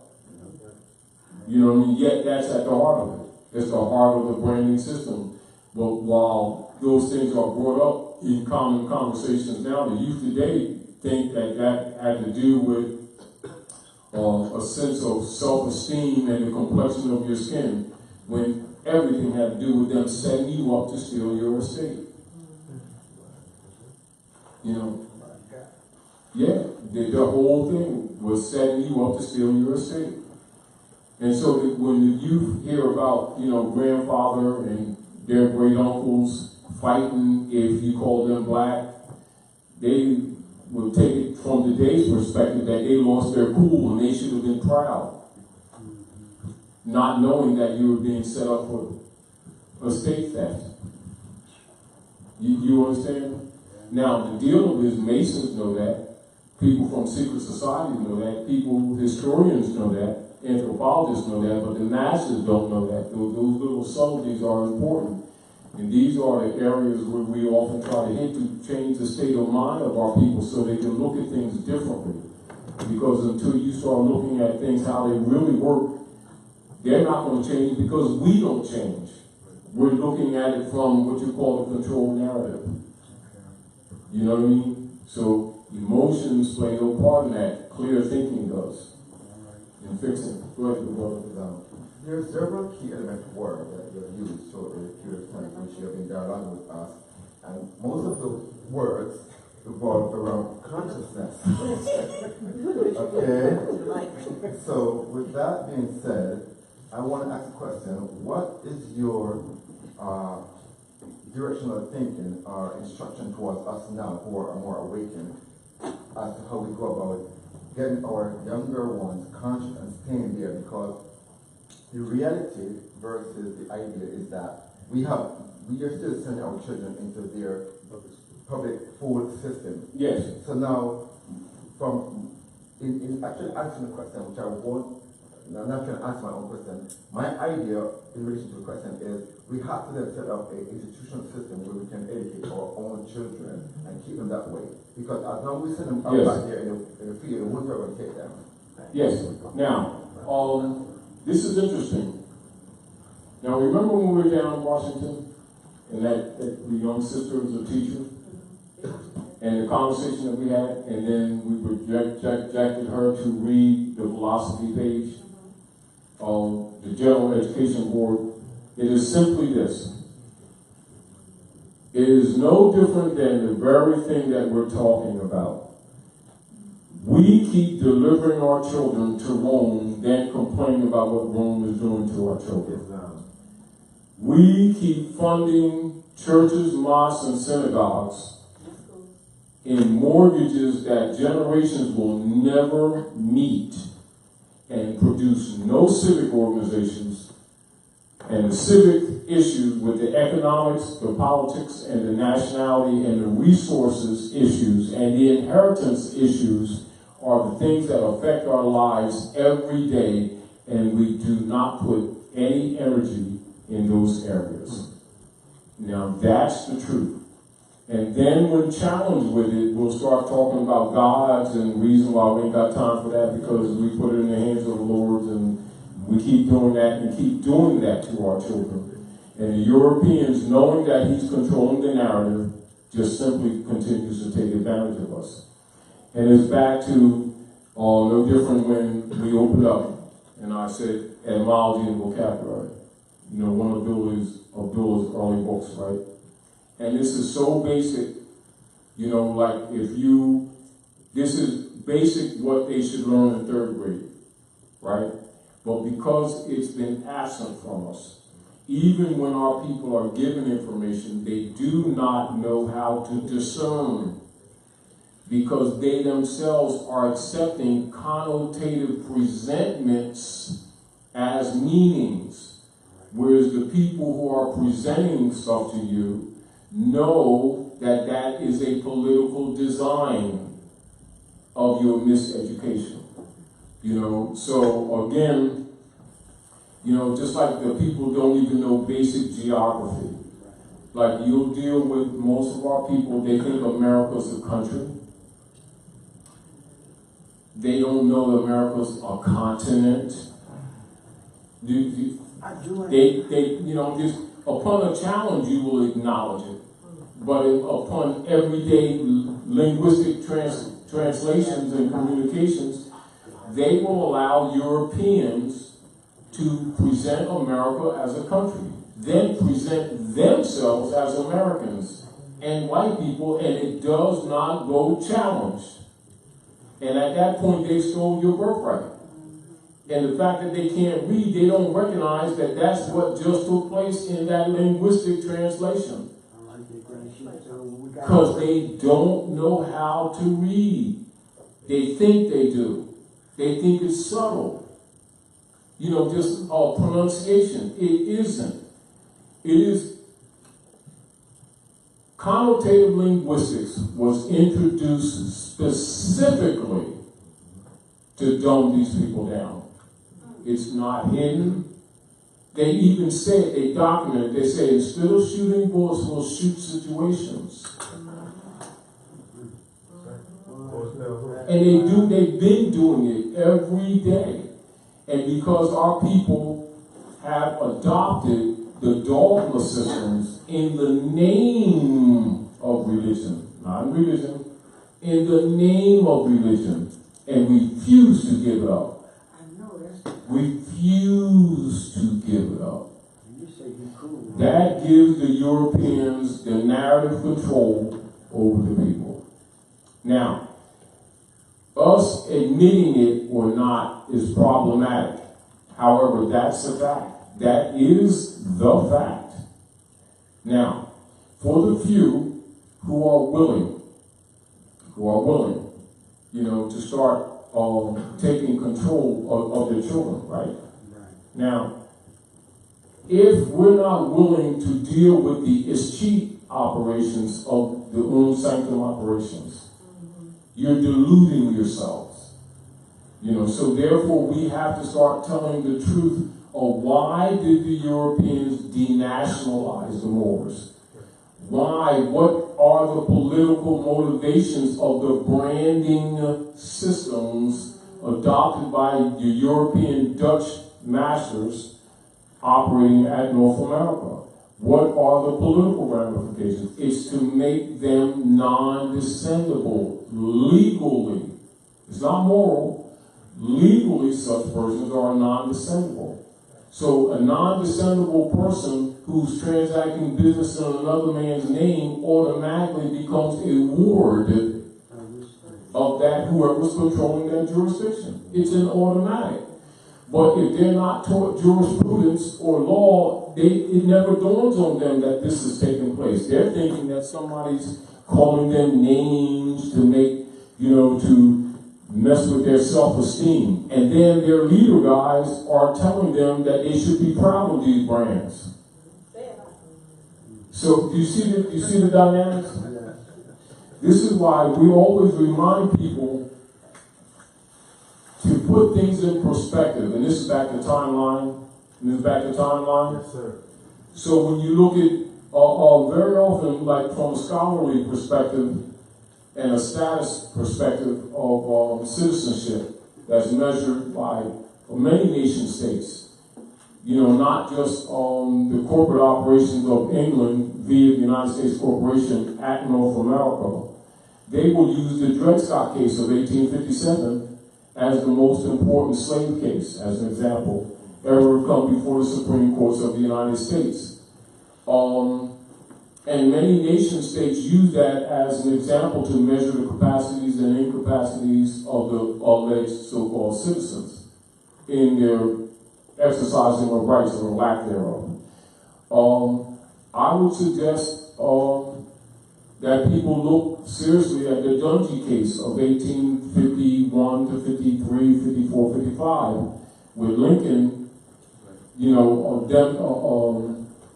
You know what I mean? Yet that's at the heart of it. It's the heart of the branding system. But while those things are brought up in common conversations now, the youth today think that that had to do with a sense of self-esteem and the complexion of your skin, when everything had to do with them setting you up to steal your estate. You know? Yeah, the whole thing was setting you up to steal your estate. And so that when the youth hear about, you know, grandfather and their great uncles fighting if you call them black, they will take it from today's perspective that they lost their cool and they should have been proud, not knowing that you were being set up for estate theft. You understand? Now, the deal is Masons know that, people from secret society know that, historians know that, anthropologists know that, but the masses don't know that. Those little subtleties are important. And these are the areas where we often try to hint to change the state of mind of our people so they can look at things differently. Because until you start looking at things how they really work, they're not going to change because we don't change. We're looking at it from what you call the control narrative. You know what I mean? So emotions play no part in that. Clear thinking does. In fixing. Go ahead, brother. There are several key elements of work that you have used so in a period of time which you have been dialoguing with us, and most of the words revolve around consciousness. Okay? So with that being said, I want to ask a question. What is your directional thinking or instruction towards us now who are more awakened as to how we go about getting our younger ones conscious and staying there? Because the reality versus the idea is that we are still sending our children into their public food system. Yes. So now, in actually answering the question, which I'm not going to answer my own question, my idea in relation to the question is we have to then set up an institutional system where we can educate our own children and keep them that way. Because as long as we send them out back there in the field, the winter will take them. Yes. Now, this is interesting. Now, remember when we were down in Washington, and that the young sister was a teacher, and the conversation that we had, and then we projected her to read the philosophy page of the General Education Board. It is simply this. It is no different than the very thing that we're talking about. We keep delivering our children to Rome, then complaining about what Rome is doing to our children. We keep funding churches, mosques, and synagogues in mortgages that generations will never meet and produce no civic organizations, and the civic issues with the economics, the politics, and the nationality, and the resources issues, and the inheritance issues are the things that affect our lives every day, and we do not put any energy in those areas. Now that's the truth. And then when challenged with it, we'll start talking about gods and the reason why we ain't got time for that because we put it in the hands of the Lord, and we keep doing that and keep doing that to our children. And the Europeans, knowing that he's controlling the narrative, just simply continues to take advantage of us. And it's back to no different when we opened up and I said etymology and vocabulary. You know, one of Abdullah's early books, right? And this is so basic, you know, like this is basic what they should learn in 3rd grade, right? But because it's been absent from us, even when our people are given information, they do not know how to discern because they themselves are accepting connotative presentments as meanings, whereas the people who are presenting stuff to you know that that is a political design of your miseducation. You know, so again, you know, just like the people don't even know basic geography. Like you'll deal with most of our people, they think America's a country. They don't know that America's a continent. Just upon a challenge, you will acknowledge it. But upon everyday linguistic translations and communications, they will allow Europeans to present America as a country, then present themselves as Americans and white people, and it does not go challenged. And at that point, they stole your birthright. And the fact that they can't read, they don't recognize that that's what just took place in that linguistic translation. Because they don't know how to read. They think they do. They think it's subtle. Just pronunciation. It isn't. It is. Connotative linguistics was introduced specifically to dumb these people down. It's not hidden. They even say it, they document it. They say instead of shooting bullets, we'll shoot situations. And they've been doing it every day. And because our people have adopted the dogma systems in the name of religion, not religion, in the name of religion, and refuse to give it up. Refuse to give it up. That gives the Europeans the narrative control over the people. Now, us admitting it or not is problematic. However, that's a fact. That is the fact. Now, for the few who are willing, to start taking control of their children, right? Now, if we're not willing to deal with the escheat operations of the Unam Sanctam operations, you're deluding yourselves. So therefore we have to start telling the truth of why did the Europeans denationalize the Moors? Why? What are the political motivations of the branding systems adopted by the European Dutch masters operating at North America? What are the political ramifications? It's to make them non-descendable legally. It's not moral. Legally, such persons are non-descendable. So a non-descendable person who's transacting business in another man's name automatically becomes a ward of that whoever's controlling that jurisdiction. It's an automatic. But if they're not taught jurisprudence or law, it never dawns on them that this is taking place. They're thinking that somebody's calling them names to make, to mess with their self-esteem. And then their leader guys are telling them that they should be proud of these brands. So do you see the dynamics? This is why we always remind people to put things in perspective. And this is back to timeline. Yes, sir. So when you look at very often, like from a scholarly perspective, and a status perspective of citizenship that's measured by many nation states. Not just the corporate operations of England via the United States Corporation at North America. They will use the Dred Scott case of 1857 as the most important slave case, as an example, ever come before the Supreme Courts of the United States. And many nation states use that as an example to measure the capacities and incapacities of the alleged so-called citizens in their exercising of rights or lack thereof. I would suggest that people look seriously at the Dungy case of 1851 to 53, 54, 55, with Lincoln,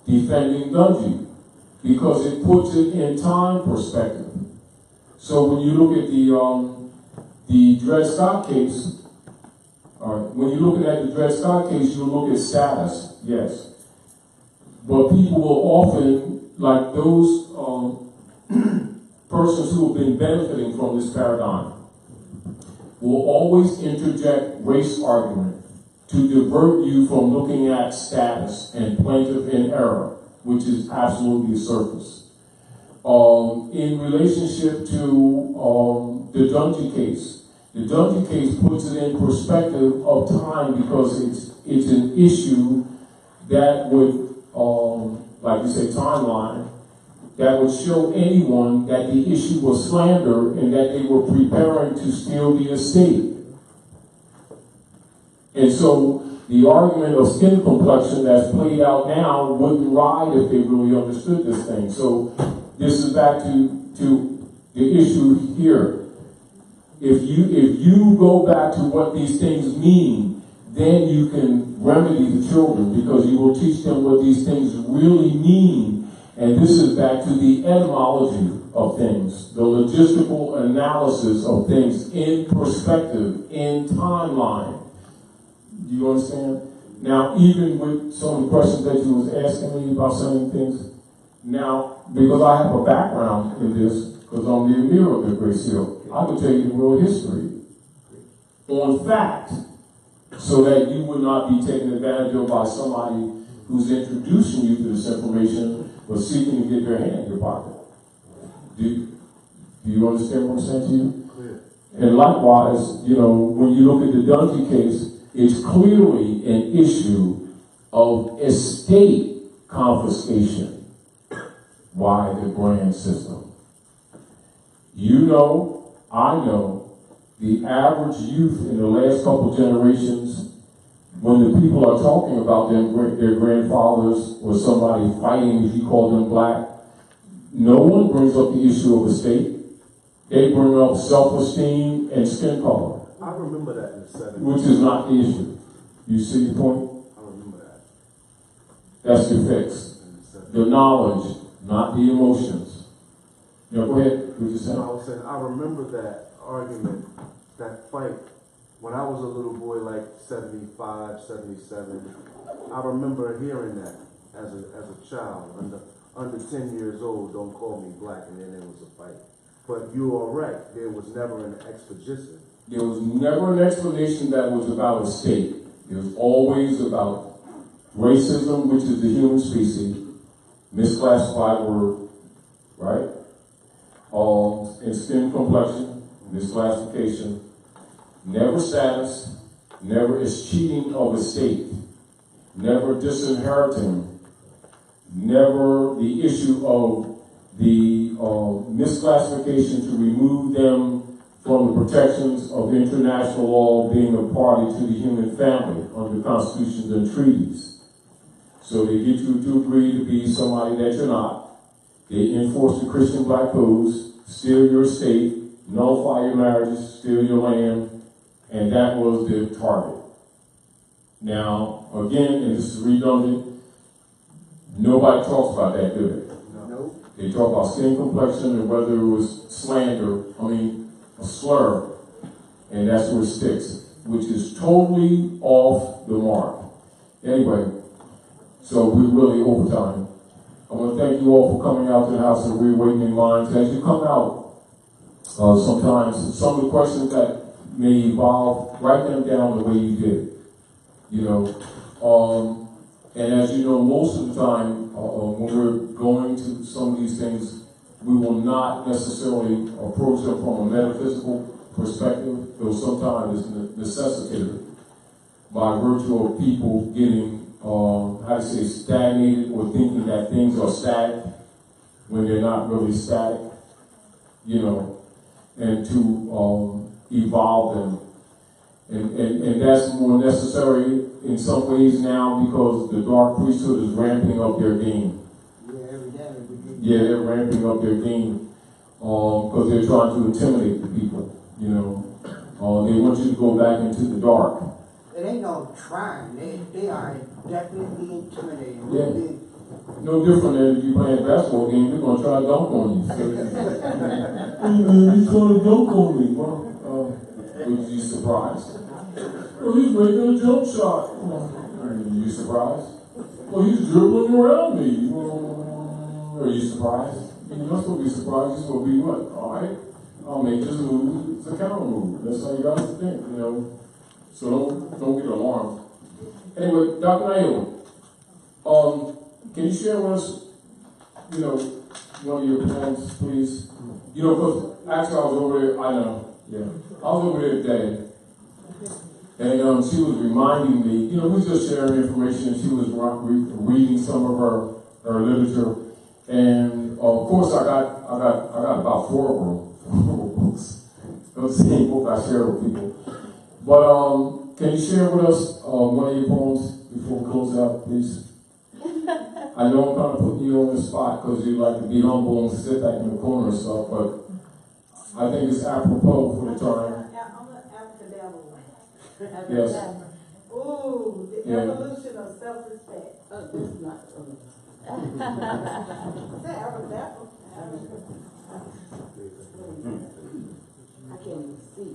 defending Dungy. Because it puts it in time perspective. So when you look at the Dred Scott case, when you're looking at the Dred Scott case, you look at status, yes. But people will often like those persons who have been benefiting from this paradigm will always interject race argument to divert you from looking at status and plaintiff in error, which is absolutely a surface. In relationship to the Dungy case, the Dungy case puts it in perspective of time because it's an issue that would, like you say, timeline, that would show anyone that the issue was slander and that they were preparing to steal the estate. And so the argument of skin complexion that's played out now wouldn't ride if they really understood this thing. So this is back to the issue here. If you go back to what these things mean, then you can remedy the children because you will teach them what these things really mean. And this is back to the etymology of things, the logistical analysis of things in perspective, in timeline. Do you understand? Now, even with some of the questions that you was asking me about some of the things, now, because I have a background in this, because I'm the Emir of the Great Seal, I can tell you the real history on fact, so that you would not be taken advantage of by somebody who's introducing you to this information but seeking to get their hand in your pocket. Do you understand what I'm saying to you? Clear. And likewise, you know, when you look at the Dungy case, it's clearly an issue of estate confiscation. Why the grand system? You know, I know, the average youth in the last couple generations, when the people are talking about their grandfathers or somebody fighting, if you call them black, no one brings up the issue of estate. They bring up self-esteem and skin color. I remember that in the 70s. Which is not the issue. You see the point? I remember that. That's the fix. The knowledge, not the emotions. Now go ahead, what you saying? No, I was saying, I remember that argument, that fight, when I was a little boy, like 75, 77. I remember hearing that as a child, under 10 years old, don't call me black, and then there was a fight. But you are right, there was never an exposition. There was never an explanation that was about a state. It was always about racism, which is the human species, misclassified word, right? And skin complexion, misclassification, never status, never escheating of estate, never disinheriting, never the issue of the misclassification to remove them from the protections of international law, being a party to the human family under constitutions and treaties. So they get you to agree to be somebody that you're not. They enforce the Christian black codes, steal your estate, nullify your marriages, steal your land, and that was the target. Now, again, and this is redundant, nobody talks about that, do they? No. They talk about skin complexion and whether it was slander, a slur, and that's where it sticks, which is totally off the mark. Anyway, so we're really over time. I want to thank you all for coming out to the House of Reawakening Minds. As you come out, sometimes some of the questions that may evolve, write them down the way you did. You know, and as you know, most of the time when we're going to some of these things, we will not necessarily approach them from a metaphysical perspective, though sometimes it's necessitated by virtue of people getting, stagnated or thinking that things are static when they're not really static, you know, and to evolve them. And that's more necessary in some ways now because the dark priesthood is ramping up their game. Yeah, they're ramping up their game because they're trying to intimidate the people, you know. They want you to go back into the dark. It ain't no trying. They are definitely intimidating. Yeah. No different than if you playing a basketball game, they're going to try to dunk on you. So, he's trying to dunk on me. Well, were you surprised? Well, he's making a jump shot. Are you surprised? Well, he's dribbling around me. Are you surprised? You're not supposed to be surprised. You're supposed to be what? All right, I'll make this move. It's a counter move. That's how you guys think, you know. So don't get alarmed. Anyway, Dr. Naila, can you share with us, you know, one of your poems, please? You know, because actually I was over there. I know. Yeah, I was over there today. And she was reminding me, you know, we were just sharing information, and she was reading some of her literature, and of course I got about 4 of them books. Those same book I share with people. But can you share with us one of your poems before we close out, please? I know I'm kind of putting you on the spot because you like to be humble and sit back in the corner and stuff, but I think it's apropos for the time. Yes. Ooh, the evolution of self-respect. That's not. Is that abracadabra? I can't even see.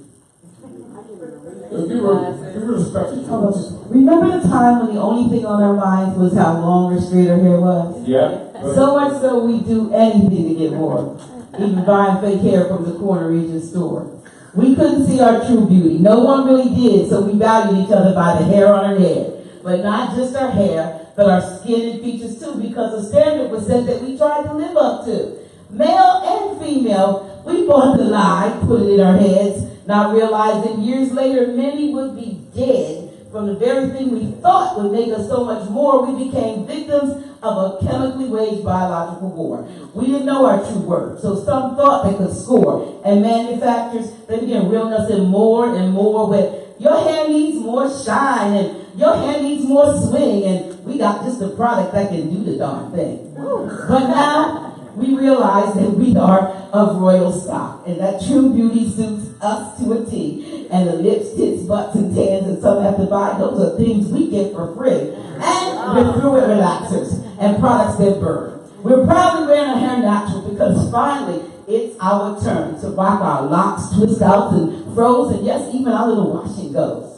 Remember the time when the only thing on our minds was how long or straight our hair was? Yeah. So much so we do anything to get more. Even buying fake hair from the corner region store. We couldn't see our true beauty. No one really did, so we valued each other by the hair on our head. But not just our hair, but our skin and features too, because a standard was set that we tried to live up to. Male and female, we bought the lie, put it in our heads, not realizing years later many would be dead from the very thing we thought would make us so much more. We became victims of a chemically waged biological war. We didn't know our true worth, so some thought they could score. And manufacturers, they began reeling us in more and more with, your hair needs more shine, and your hair needs more swing, and we got just a product that can do the darn thing. But now, we realize that we are of royal stock, and that true beauty suits us to a T. And the lips, tits, butts, and tans, and some have to buy, those are things we get for free. And we're through with relaxers and products that burn. We're proudly wearing our hair natural because finally it's our turn to rock our locks, twist outs, and froze, and yes, even our little wash and goes.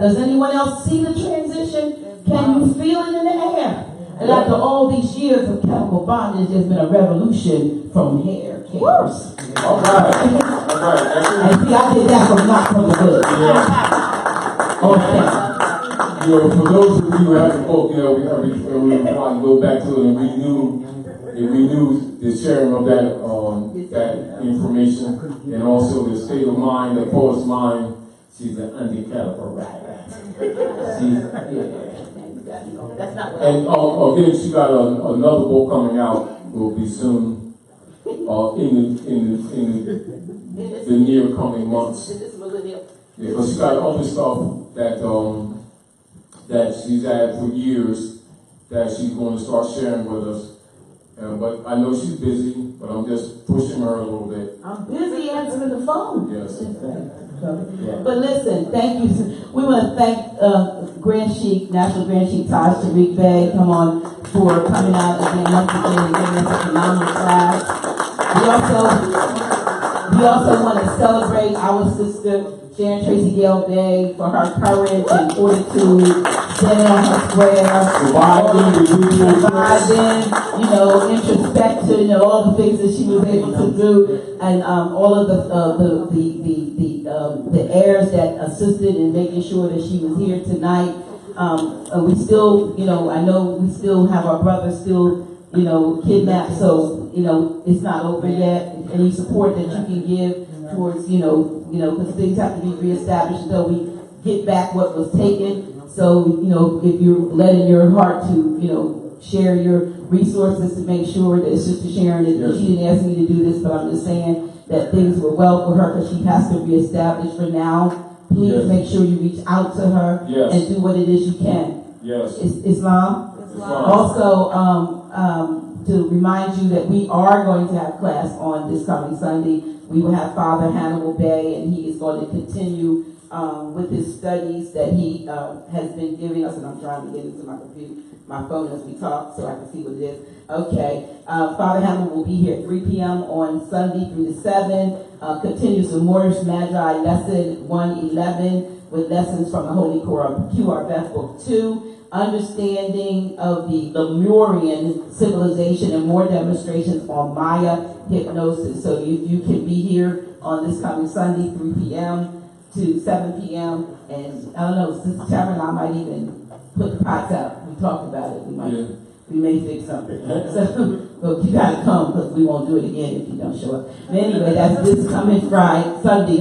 Does anyone else see the transition? Can you feel it in the air? And after all these years of chemical bondage, there's been a revolution from hair cares. All right. And see, I did that from not from the hood. Okay. You know, for those of you who have the book, you know, we probably go back to it and renew the sharing of that information, and also the state of mind, the poet's mind. She's an undercaliber writer. That's not what and again, she got another book coming out. Will be soon. In the near coming months. Yeah, because she got other stuff that she's had for years that she's going to start sharing with us. But I know she's busy, but I'm just pushing her a little bit. I'm busy answering the phone. Yes. But listen, thank you. We want to thank Grand Sheik, National Grand Sheik Taj Tarik Bey, come on, for coming out again once again and giving us a phenomenal class. We also want to celebrate our sister Sharon Tracy Gale Bay for her courage and fortitude, standing on her square, surviving, you know, introspection and all the things that she was able to do, and all of the heirs that assisted in making sure that she was here tonight. We still, you know, I know we still have our brother still, you know, kidnapped, so, you know, it's not over yet. Any support that you can give towards, you know, because things have to be reestablished until we get back what was taken. So, you know, if you're led in your heart to, you know, share your resources to make sure that Sister Sharon, she didn't ask me to do this, but I'm just saying that things were well for her because she has to reestablish for now. Please make sure you reach out to her and do what it is you can. Yes. Islam. Also, to remind you that we are going to have class on this coming Sunday. We will have Father Hannibal Bay, and he is going to continue with his studies that he has been giving us. And I'm trying to get into my phone as we talk so I can see what it is. Okay. Father Hannibal will be here at 3 p.m. on Sunday through the 7th. Continues the Moorish Magi lesson 111. with lessons from the Holy QR Beth Book 2, understanding of the Lemurian civilization, and more demonstrations on Maya hypnosis. So you can be here on this coming Sunday, 3 p.m. to 7 p.m. And I don't know, Sister Tara and I might even put the pots up. We talked about it. We may fix something. So, but you gotta come because we won't do it again if you don't show up. But anyway, that's this coming Sunday,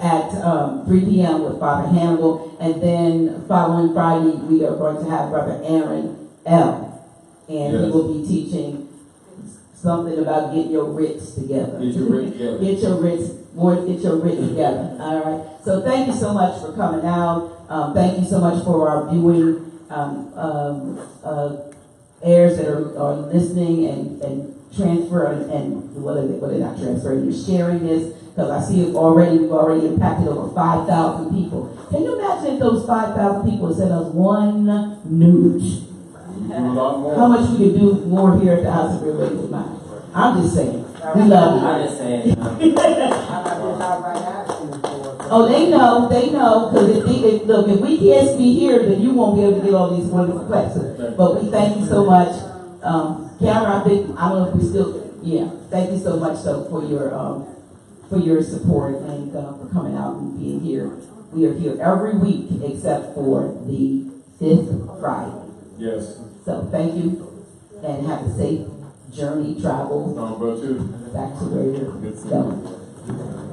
at 3 p.m. with Father Hannibal. And then following Friday, we are going to have Brother Aaron L. And he will be teaching something about get your writs together. Get your writs together. Get your writs together. All right. So thank you so much for coming out. Thank you so much for our viewing heirs that are listening and transfer and what are they not transferring? You're sharing this because I see we've already impacted over 5,000 people. Can you imagine if those 5,000 people sent us one nude? How much we could do more here at the House of Real Mind? I'm just saying. We love you. I'm just saying. Oh, they know, because if we can't be here, then you won't be able to get all these wonderful classes. But we thank you so much. Cameron, I don't know if we still, thank you so much for your support and for coming out and being here. We are here every week except for the 5th Friday. Yes. So thank you and have a safe journey, travel back to where you're going.